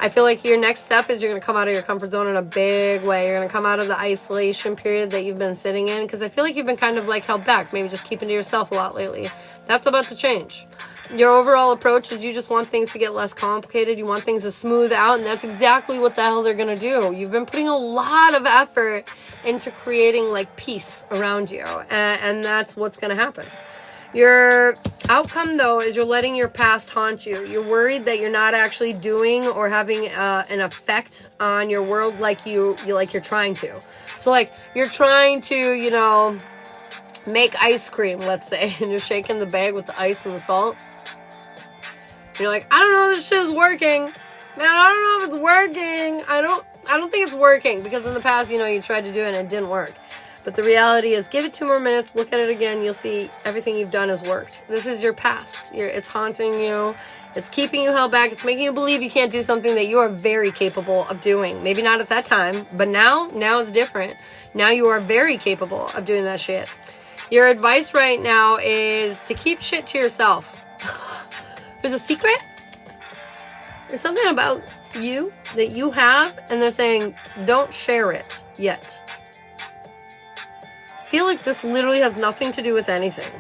I feel like your next step is you're going to come out of your comfort zone in a big way. You're going to come out of the isolation period that you've been sitting in. Because I feel like you've been kind of like held back. Maybe just keeping to yourself a lot lately. That's about to change. Your overall approach is you just want things to get less complicated. You want things to smooth out. And that's exactly what the hell they're going to do. You've been putting a lot of effort into creating like peace around you. And that's what's going to happen. Your outcome, though, is you're letting your past haunt you. You're worried that you're not actually doing or having an effect on your world like you're trying to. So, like, you're trying to, you know, make ice cream, let's say, and you're shaking the bag with the ice and the salt. You're like, I don't know if this shit is working. Man, I don't know if it's working. I don't I don't think it's working because in the past, you know, you tried to do it and it didn't work. But the reality is, give it 2 more minutes, look at it again, you'll see everything you've done has worked. This is your past. It's haunting you. It's keeping you held back. It's making you believe you can't do something that you are very capable of doing. Maybe not at that time, but now it's different. Now you are very capable of doing that shit. Your advice right now is to keep shit to yourself. There's a secret. There's something about you that you have, and they're saying, don't share it yet. I feel like this literally has nothing to do with anything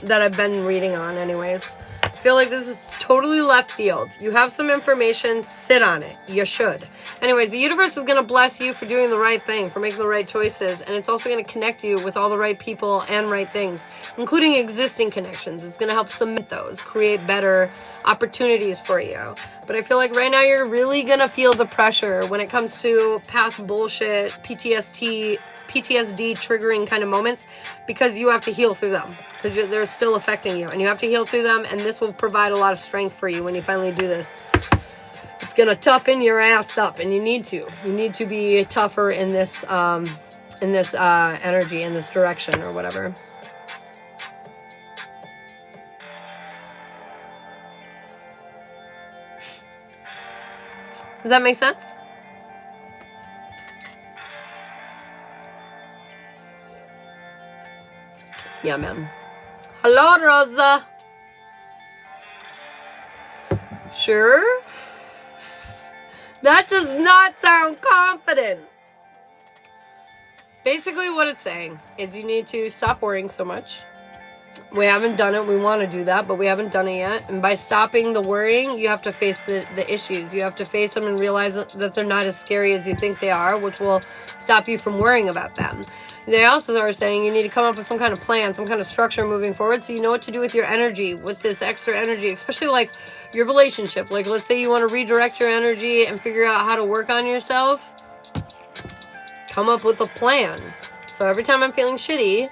that I've been reading on anyways. I feel like this is totally left field. You have some information, sit on it. You should. Anyways, the universe is going to bless you for doing the right thing, for making the right choices, and it's also going to connect you with all the right people and right things, including existing connections. It's going to help cement those, create better opportunities for you. But I feel like right now you're really going to feel the pressure when it comes to past bullshit, PTSD triggering kind of moments, because you have to heal through them, because they're still affecting you, and you have to heal through them, and this will provide a lot of strength for you when you finally do this. It's gonna toughen your ass up, and you need to be tougher in this energy, in this direction, or whatever. Does that make sense? Yeah, man. Hello, Rosa. Sure? That does not sound confident. Basically, what it's saying is you need to stop worrying so much. We haven't done it. We want to do that, but we haven't done it yet. And by stopping the worrying, you have to face the issues. You have to face them and realize that they're not as scary as you think they are, which will stop you from worrying about them. They also are saying you need to come up with some kind of plan, some kind of structure moving forward, so you know what to do with your energy, with this extra energy, especially like your relationship. Like, let's say you want to redirect your energy and figure out how to work on yourself. Come up with a plan. So every time I'm feeling shitty,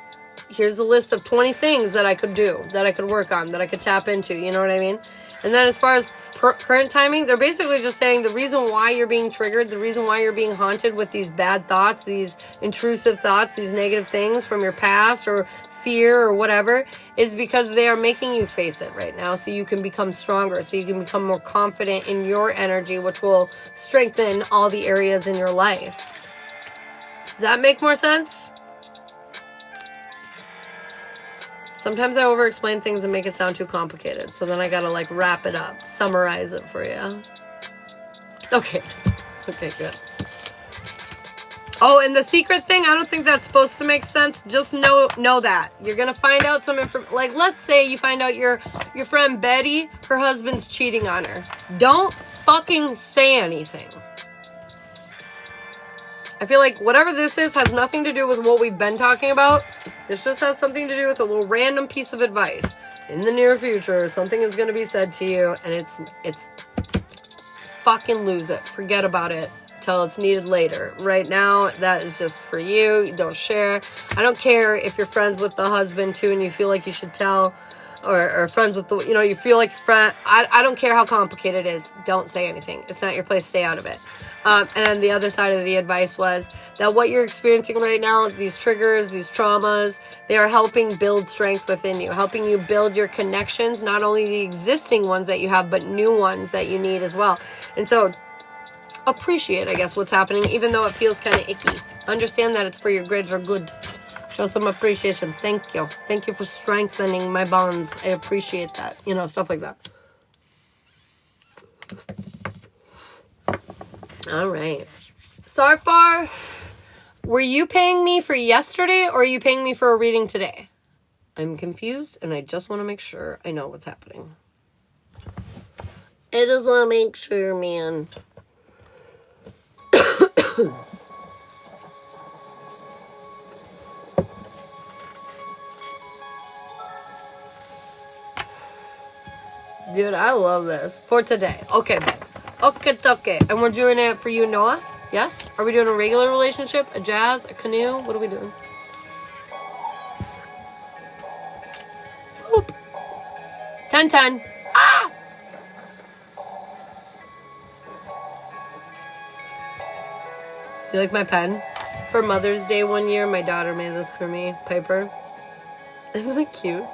here's a list of 20 things that I could do, that I could work on, that I could tap into, you know what I mean? And then as far as current timing, they're basically just saying the reason why you're being triggered, the reason why you're being haunted with these bad thoughts, these intrusive thoughts, these negative things from your past or fear or whatever, is because they are making you face it right now so you can become stronger, so you can become more confident in your energy, which will strengthen all the areas in your life. Does that make more sense? Sometimes I over-explain things and make it sound too complicated, so then I gotta like wrap it up, summarize it for you. Okay, good. Oh, and the secret thing, I don't think that's supposed to make sense. Just know that. You're gonna find out some information. Like, let's say you find out your friend Betty, her husband's cheating on her. Don't fucking say anything. I feel like whatever this is has nothing to do with what we've been talking about. This just has something to do with a little random piece of advice. In the near future, something is going to be said to you, and it's fucking lose it. Forget about it till it's needed later. Right now, that is just for you. You don't share. I don't care if you're friends with the husband too, and you feel like you should tell, or friends with the, you feel like your friend. I don't care how complicated it is. Don't say anything. It's not your place. Stay out of it. And then the other side of the advice was that what you're experiencing right now, these triggers, these traumas, they are helping build strength within you, helping you build your connections, not only the existing ones that you have, but new ones that you need as well. And so appreciate, I guess, what's happening, even though it feels kind of icky. Understand that it's for your greater good. Show some appreciation. Thank you. Thank you for strengthening my bonds. I appreciate that. Stuff like that. All right. So far, were you paying me for yesterday or are you paying me for a reading today? I'm confused and I just want to make sure I know what's happening. I just want to make sure, man. Dude, I love this. For today. Okay, babe. Okay. And we're doing it for you, Noah? Yes? Are we doing a regular relationship? A jazz? A canoe? What are we doing? Boop. 10-10. Ah! You like my pen? For Mother's Day one year, my daughter made this for me. Piper. Isn't it cute?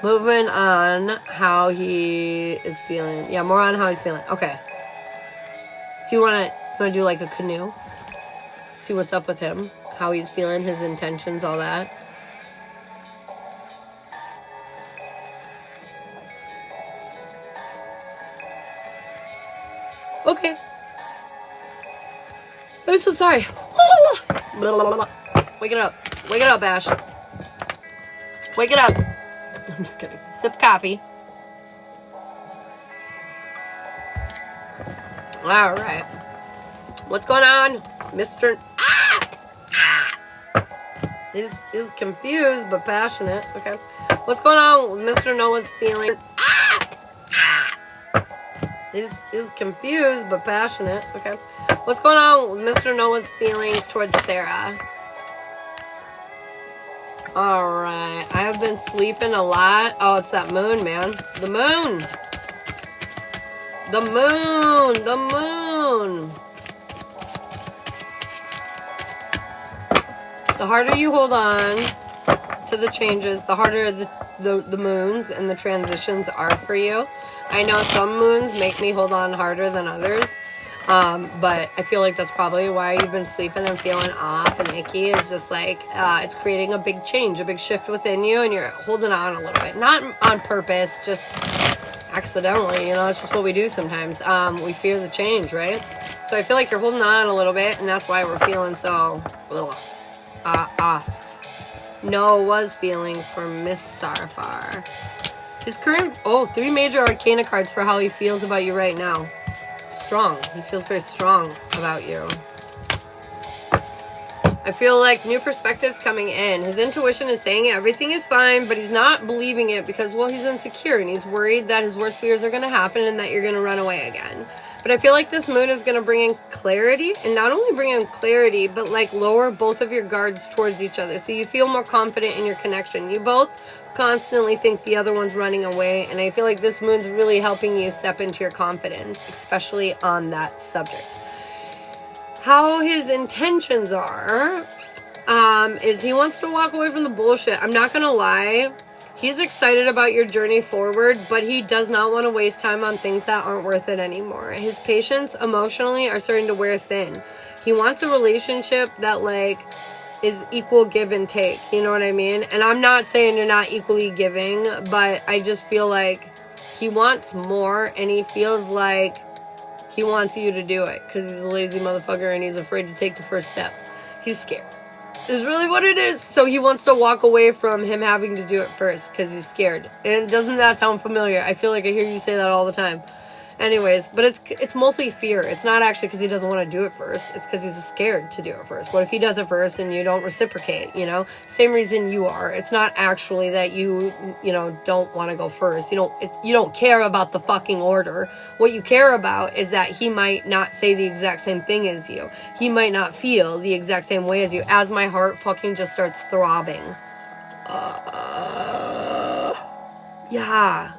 Moving on how he is feeling. Yeah, more on how he's feeling. Okay. So you wanna do like a canoe? See what's up with him, how he's feeling, his intentions, all that. Okay. I'm so sorry. Wake it up. Wake it up, Ash. Wake it up. I'm just kidding. Sip coffee. All right. What's going on, Mr. He's confused but passionate. Okay. What's going on with Mr. Noah's feelings? He's confused but passionate. Okay. What's going on with Mr. Noah's feelings towards Sarah? Alright. I have been sleeping a lot. Oh, it's that moon, man. The moon. The moon. The moon. The harder you hold on to the changes, the harder the moons and the transitions are for you. I know some moons make me hold on harder than others, but I feel like that's probably why you've been sleeping and feeling off and icky. It's just like it's creating a big change, a big shift within you, and you're holding on a little bit. Not on purpose, just accidentally, you know, it's just what we do sometimes. We fear the change, right? So I feel like you're holding on a little bit, and that's why we're feeling so off. Noah's feelings for Miss Sarfar. His current, 3 major arcana cards for how he feels about you right now. Strong. He feels very strong about you. I feel like new perspectives coming in. His intuition is saying everything is fine, but he's not believing it because, well, he's insecure and he's worried that his worst fears are going to happen and that you're going to run away again. But I feel like this moon is going to bring in clarity, and not only bring in clarity, but like lower both of your guards towards each other. So you feel more confident in your connection. You both constantly think the other one's running away, and I feel like this moon's really helping you step into your confidence, especially on that subject. How his intentions are, is he wants to walk away from the bullshit. I'm not gonna lie. He's excited about your journey forward, but he does not want to waste time on things that aren't worth it anymore. His patience emotionally are starting to wear thin. He wants a relationship that, like, is equal give and take. You know what I mean? And I'm not saying you're not equally giving, but I just feel like he wants more, and he feels like he wants you to do it because he's a lazy motherfucker and he's afraid to take the first step. He's scared. Is really what it is. So he wants to walk away from him having to do it first because he's scared. And doesn't that sound familiar? I feel like I hear you say that all the time. Anyways, but it's mostly fear. It's not actually because he doesn't want to do it first. It's because he's scared to do it first. What if he does it first and you don't reciprocate, you know? Same reason you are. It's not actually that you don't want to go first. You don't care about the fucking order. What you care about is that he might not say the exact same thing as you. He might not feel the exact same way as you. As my heart fucking just starts throbbing. Yeah.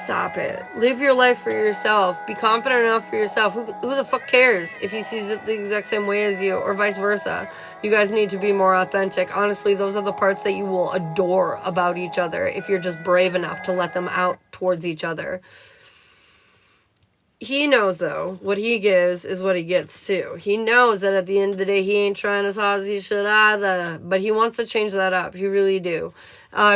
Stop it. Live your life for yourself. Be confident enough for yourself. Who the fuck cares if he sees it the exact same way as you, or vice versa? You guys need to be more authentic. Honestly, those are the parts that you will adore about each other if you're just brave enough to let them out towards each other. He knows, though, what he gives is what he gets, too. He knows that at the end of the day, he ain't trying as hard as he should either. But he wants to change that up. He really do.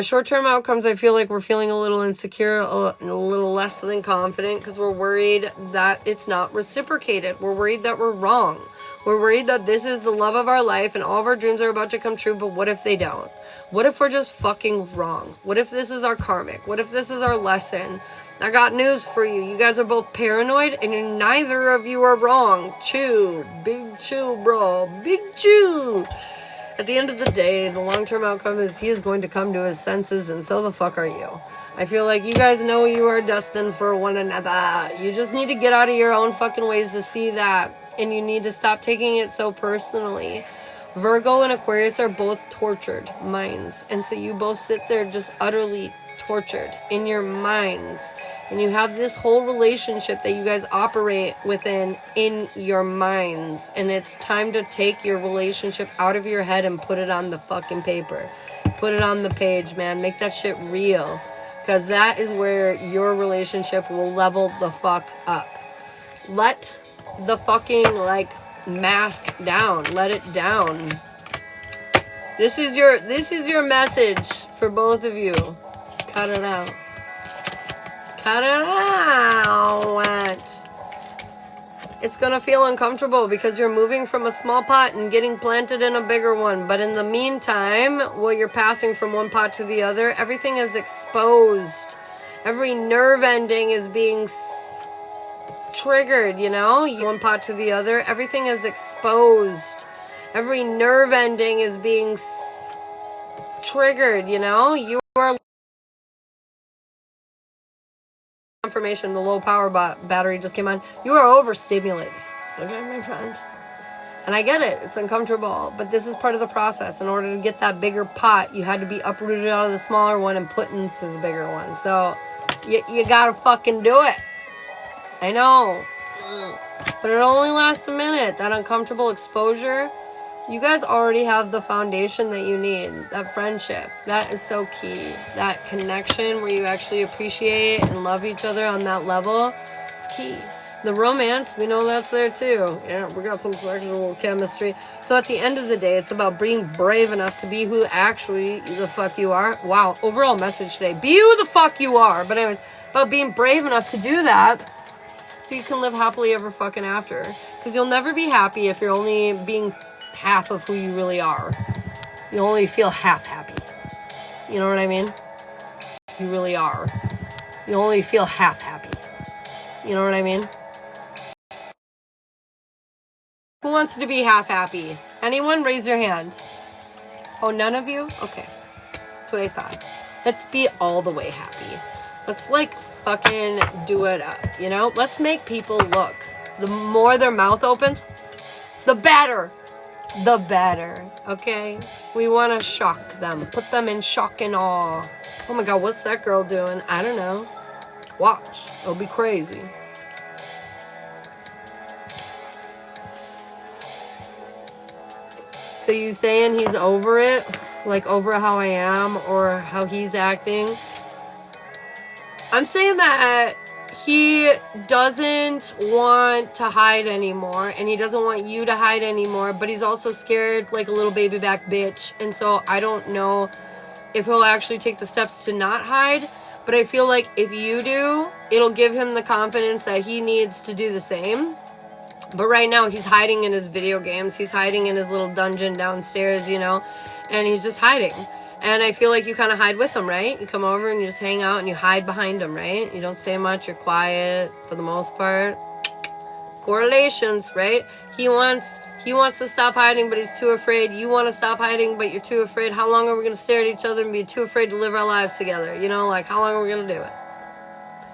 Short-term outcomes, I feel like we're feeling a little insecure, a little less than confident, because we're worried that it's not reciprocated. We're worried that we're wrong. We're worried that this is the love of our life and all of our dreams are about to come true, but what if they don't? What if we're just fucking wrong? What if this is our karmic? What if this is our lesson? I got news for you. You guys are both paranoid, and neither of you are wrong. Chew. Big chew, bro. Big chew. At the end of the day, the long-term outcome is he is going to come to his senses, and so the fuck are you. I feel like you guys know you are destined for one another. You just need to get out of your own fucking ways to see that, and you need to stop taking it so personally. Virgo and Aquarius are both tortured minds, and so you both sit there just utterly tortured in your minds. And you have this whole relationship that you guys operate within in your minds. And it's time to take your relationship out of your head and put it on the fucking paper. Put it on the page, man. Make that shit real. Because that is where your relationship will level the fuck up. Let the fucking, like, mask down. Let it down. This is your message for both of you. Cut it out. Cut it out. It's gonna feel uncomfortable because you're moving from a small pot and getting planted in a bigger one. But in the meantime, while you're passing from one pot to the other, everything is exposed. Every nerve ending is being triggered, you know? One pot to the other, everything is exposed. Every nerve ending is being triggered, you know? You are confirmation, the low power battery just came on. You are overstimulated. Okay, my friend. And I get it. It's uncomfortable. But this is part of the process. In order to get that bigger pot, you had to be uprooted out of the smaller one and put into the bigger one. So, you gotta fucking do it. I know. But it only lasts a minute. That uncomfortable exposure. You guys already have the foundation that you need. That friendship. That is so key. That connection where you actually appreciate and love each other on that level. It's key. The romance, we know that's there too. Yeah, we got some sexual chemistry. So at the end of the day, it's about being brave enough to be who actually the fuck you are. Wow, overall message today. Be who the fuck you are. But anyways, about being brave enough to do that so you can live happily ever fucking after. Because you'll never be happy if you're only being half of who you really are. You only feel half happy. You know what I mean? You really are. You only feel half happy. You know what I mean? Who wants to be half happy? Anyone? Raise your hand. Oh, none of you? Okay. That's what I thought. Let's be all the way happy. Let's like fucking do it up, you know? Let's make people look. The more their mouth opens, the better. The better, okay? We want to shock them. Put them in shock and awe. Oh my god, what's that girl doing? I don't know. Watch. It'll be crazy. So you saying he's over it? Like over how I am or how he's acting? I'm saying that he doesn't want to hide anymore, and he doesn't want you to hide anymore, but he's also scared like a little baby back bitch. And so I don't know if he'll actually take the steps to not hide, but I feel like if you do, it'll give him the confidence that he needs to do the same. But right now he's hiding in his video games. He's hiding in his little dungeon downstairs, you know, and he's just hiding. And I feel like you kind of hide with him, right? You come over and you just hang out and you hide behind him, right? You don't say much. You're quiet for the most part. Correlations, right? He wants to stop hiding, but he's too afraid. You want to stop hiding, but you're too afraid. How long are we going to stare at each other and be too afraid to live our lives together? You know, like, how long are we going to do it?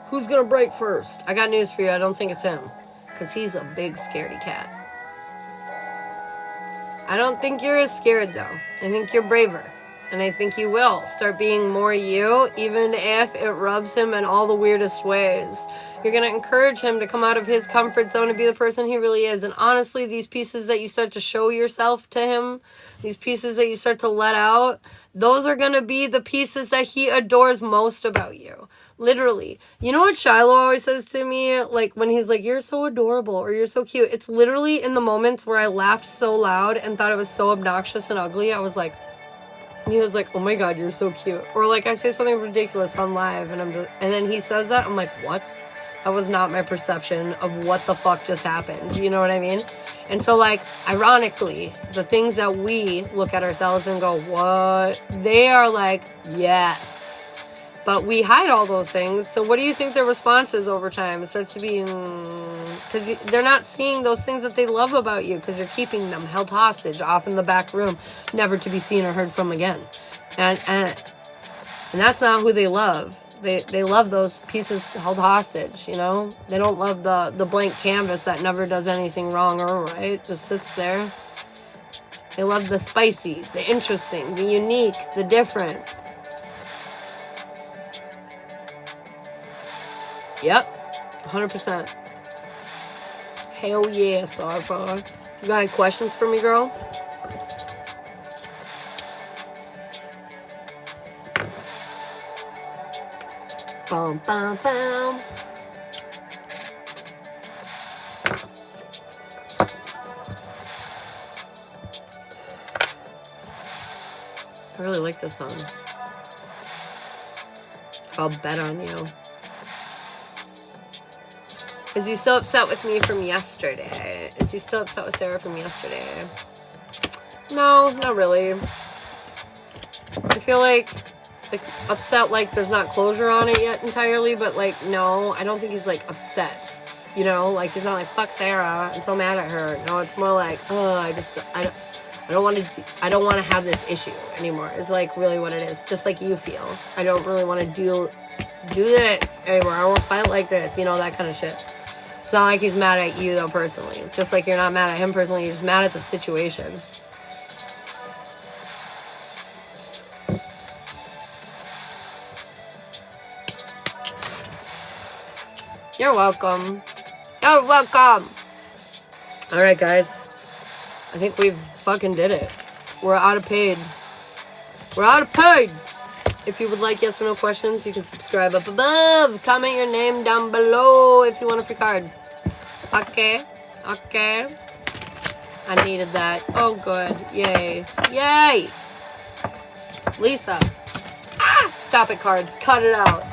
Who's going to break first? I got news for you. I don't think it's him. Because he's a big scaredy cat. I don't think you're as scared, though. I think you're braver. And I think you will start being more you, even if it rubs him in all the weirdest ways. You're going to encourage him to come out of his comfort zone and be the person he really is. And honestly, these pieces that you start to show yourself to him, these pieces that you start to let out, those are going to be the pieces that he adores most about you. Literally. You know what Shiloh always says to me? Like, when he's like, you're so adorable, or you're so cute. It's literally in the moments where I laughed so loud and thought it was so obnoxious and ugly. I was like, and he was like, oh my god, you're so cute. Or like, I say something ridiculous on live, and and then he says that, I'm like, what? That was not my perception of what the fuck just happened. You know what I mean? And so, like, ironically, the things that we look at ourselves and go, what? They are like, yes. But we hide all those things. So what do you think their response is over time? It starts to be, because they're not seeing those things that they love about you, because you're keeping them held hostage off in the back room, never to be seen or heard from again. And that's not who they love. They love those pieces held hostage, you know? They don't love the blank canvas that never does anything wrong or right, just sits there. They love the spicy, the interesting, the unique, the different. Yep. 100%. Hell yeah, Sarfa. You got any questions for me, girl? Bum, bum, bum. I really like this song. It's called Bet on You. Is he still upset with me from yesterday? Is he still upset with Sarah from yesterday? No, not really. I feel like upset, like there's not closure on it yet entirely, but like, no, I don't think he's like upset. You know, like he's not like, fuck Sarah, I'm so mad at her. No, it's more like, oh, I don't want to have this issue anymore. It's like really what it is. Just like you feel. I don't really want to do this anymore. I won't fight like this. You know, that kind of shit. It's not like he's mad at you though personally. Just like you're not mad at him personally. You're just mad at the situation. You're welcome. You're welcome. All right, guys. I think we've fucking did it. We're out of paid. We're out of paid. If you would like yes or no questions, you can subscribe up above. Comment your name down below if you want a free card. Okay. Okay. I needed that. Oh, good. Yay. Yay. Lisa. Ah! Stop it, cards. Cut it out.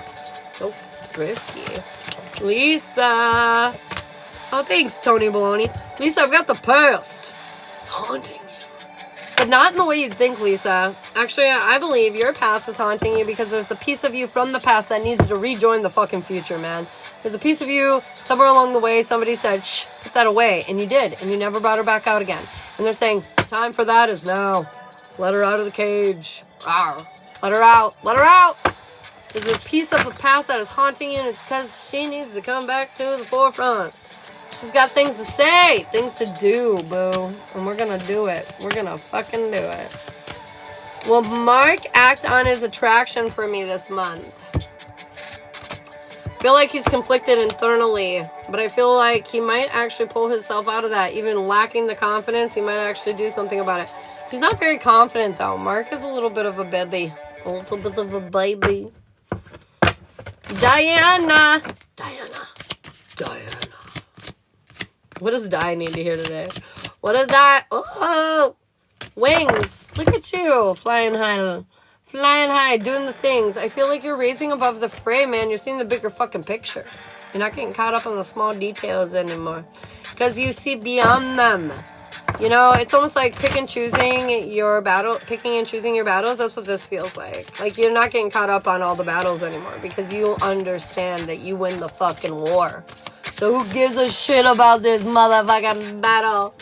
So frisky. Lisa. Oh, thanks, Tony Baloney. Lisa, I've got the past. It's haunting you. But not in the way you'd think, Lisa. Actually, I believe your past is haunting you because there's a piece of you from the past that needs to rejoin the fucking future, man. There's a piece of you, somewhere along the way, somebody said, shh, put that away. And you did. And you never brought her back out again. And they're saying, time for that is now. Let her out of the cage. Rawr. Let her out. Let her out. There's a piece of the past that is haunting you, and it's because she needs to come back to the forefront. She's got things to say, things to do, boo. And we're gonna do it. We're gonna fucking do it. Will Mark act on his attraction for me this month? I feel like he's conflicted internally, but I feel like he might actually pull himself out of that. Even lacking the confidence, he might actually do something about it. He's not very confident, though. Mark is a little bit of a baby. A little bit of a baby. Diana. What does Di need to hear today? What does Di... Oh! Wings. Look at you. Flying high, doing the things. I feel like you're raising above the fray, man. You're seeing the bigger fucking picture. You're not getting caught up on the small details anymore. Because you see beyond them. You know, it's almost like picking and choosing your battles. That's what this feels like. Like, you're not getting caught up on all the battles anymore. Because you understand that you win the fucking war. So who gives a shit about this motherfucking battle?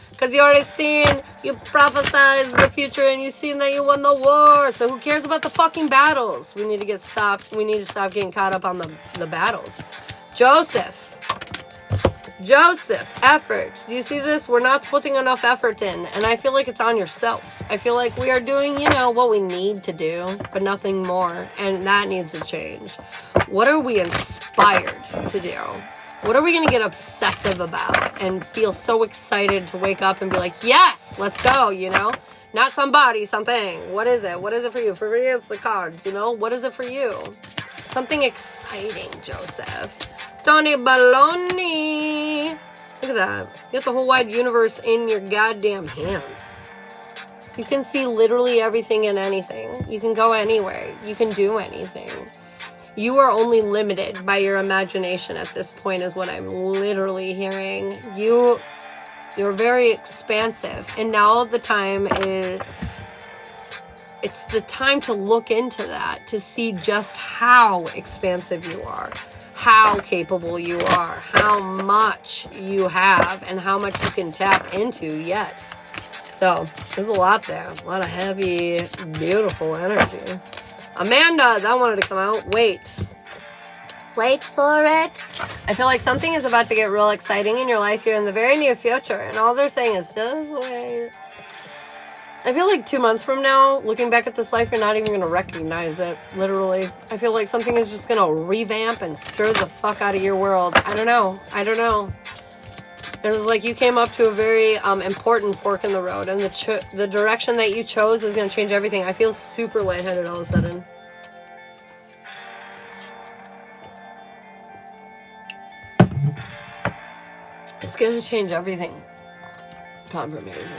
Because you already seen, you prophesized the future and you seen that you won the war. So who cares about the fucking battles? We need to stop getting caught up on the battles. Joseph, effort. Do you see this? We're not putting enough effort in. And I feel like it's on yourself. I feel like we are doing, you know, what we need to do, but nothing more. And that needs to change. What are we inspired to do? What are we going to get obsessive about and feel so excited to wake up and be like, yes, let's go, you know? Not somebody, something. What is it? What is it for you? For me, it's the cards, you know? What is it for you? Something exciting, Joseph. Tony Baloney. Look at that. You got the whole wide universe in your goddamn hands. You can see literally everything and anything. You can go anywhere. You can do anything. You are only limited by your imagination at this point is what I'm literally hearing. You're very expansive. And now the time is... It's the time to look into that, to see just how expansive you are, how capable you are, how much you have, and how much you can tap into yet. So, there's a lot there. A lot of heavy, beautiful energy. Amanda, that wanted to come out. Wait for it. I feel like something is about to get real exciting in your life here in the very near future. And all they're saying is, just wait. I feel like 2 months from now, looking back at this life, you're not even going to recognize it, literally. I feel like something is just going to revamp and stir the fuck out of your world. I don't know. It's like you came up to a very important fork in the road, and the direction that you chose is going to change everything. I feel super lightheaded all of a sudden. It's going to change everything. Confirmation.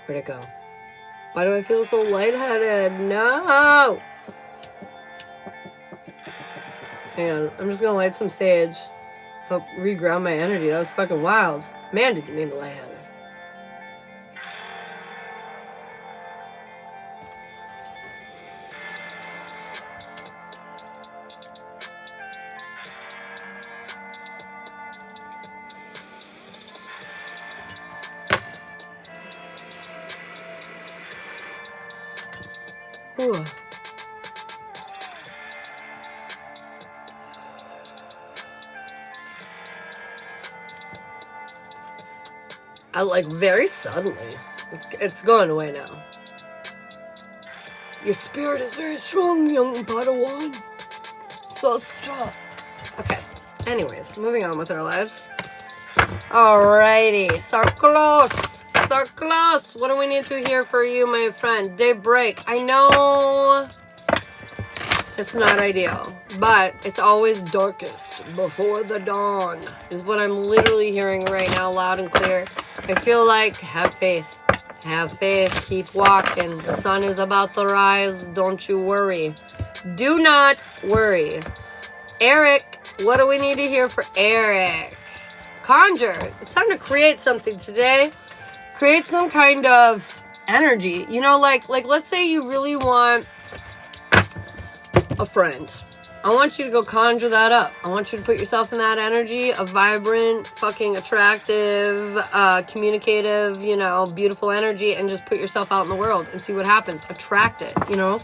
Where'd it go? Why do I feel so lightheaded? No! Hang on. I'm just gonna light some sage. Help reground my energy. That was fucking wild. Man, did you make me lightheaded. Ooh. I like very suddenly. It's going away now. Your spirit is very strong, young Padawan. So strong. Okay. Anyways, moving on with our lives. Alrighty. Sarklos. What do we need to hear for you, my friend? Daybreak. I know it's not ideal, but it's always darkest before the dawn is what I'm literally hearing right now, loud and clear. I feel like have faith. Have faith. Keep walking. The sun is about to rise. Don't you worry. Do not worry. Eric, what do we need to hear for Eric? Conjure. It's time to create something today. Create some kind of energy. You know, like let's say you really want a friend. I want you to go conjure that up. I want you to put yourself in that energy, a vibrant, fucking attractive, communicative, you know, beautiful energy, and just put yourself out in the world and see what happens. Attract it, you know?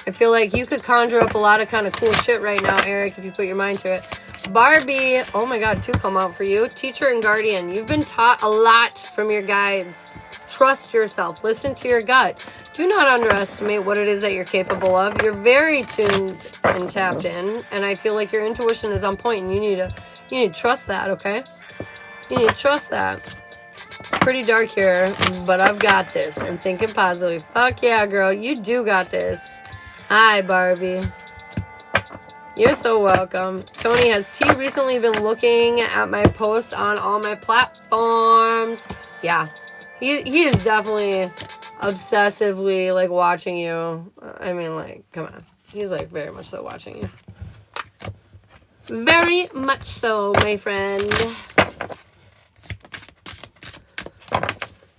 I feel like you could conjure up a lot of kind of cool shit right now, Eric, if you put your mind to it. Barbie, oh my god, 2 come out for you. Teacher and guardian, you've been taught a lot from your guides. Trust yourself. Listen to your gut. Do not underestimate what it is that you're capable of. You're very tuned and tapped in, and I feel like your intuition is on point, and you need to trust that, okay? You need to trust that. It's pretty dark here, but I've got this. And thinking positively. Fuck yeah, girl. You do got this. Hi, Barbie. You're so welcome. Tony, has T recently been looking at my post on all my platforms? Yeah. He is definitely obsessively, like, watching you. I mean, like, come on. He's, like, very much so watching you. Very much so, my friend.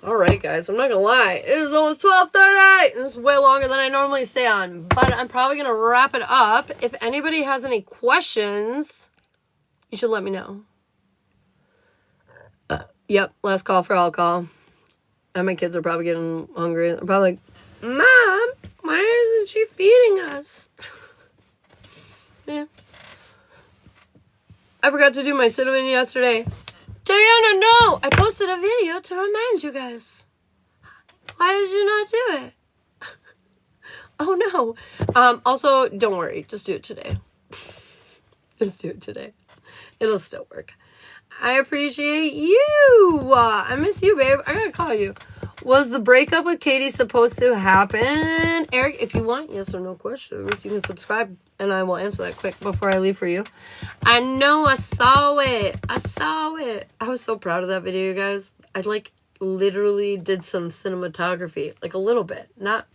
Alright, guys. I'm not gonna lie. It is almost 12:30. This is way longer than I normally stay on. But I'm probably gonna wrap it up. If anybody has any questions, you should let me know. Yep. Last call for alcohol. And my kids are probably getting hungry. They're probably like, Mom, why isn't she feeding us? Yeah. I forgot to do my cinnamon yesterday. Diana, no! I posted a video to remind you guys. Why did you not do it? Oh, no. Also, don't worry. Just do it today. Just do it today. It'll still work. I appreciate you. I miss you, babe. I gotta call you. Was the breakup with Katie supposed to happen? Eric, if you want yes or no questions, you can subscribe and I will answer that quick before I leave for you. I know, I saw it. I was so proud of that video, you guys. I, like, literally did some cinematography. Like, a little bit. Not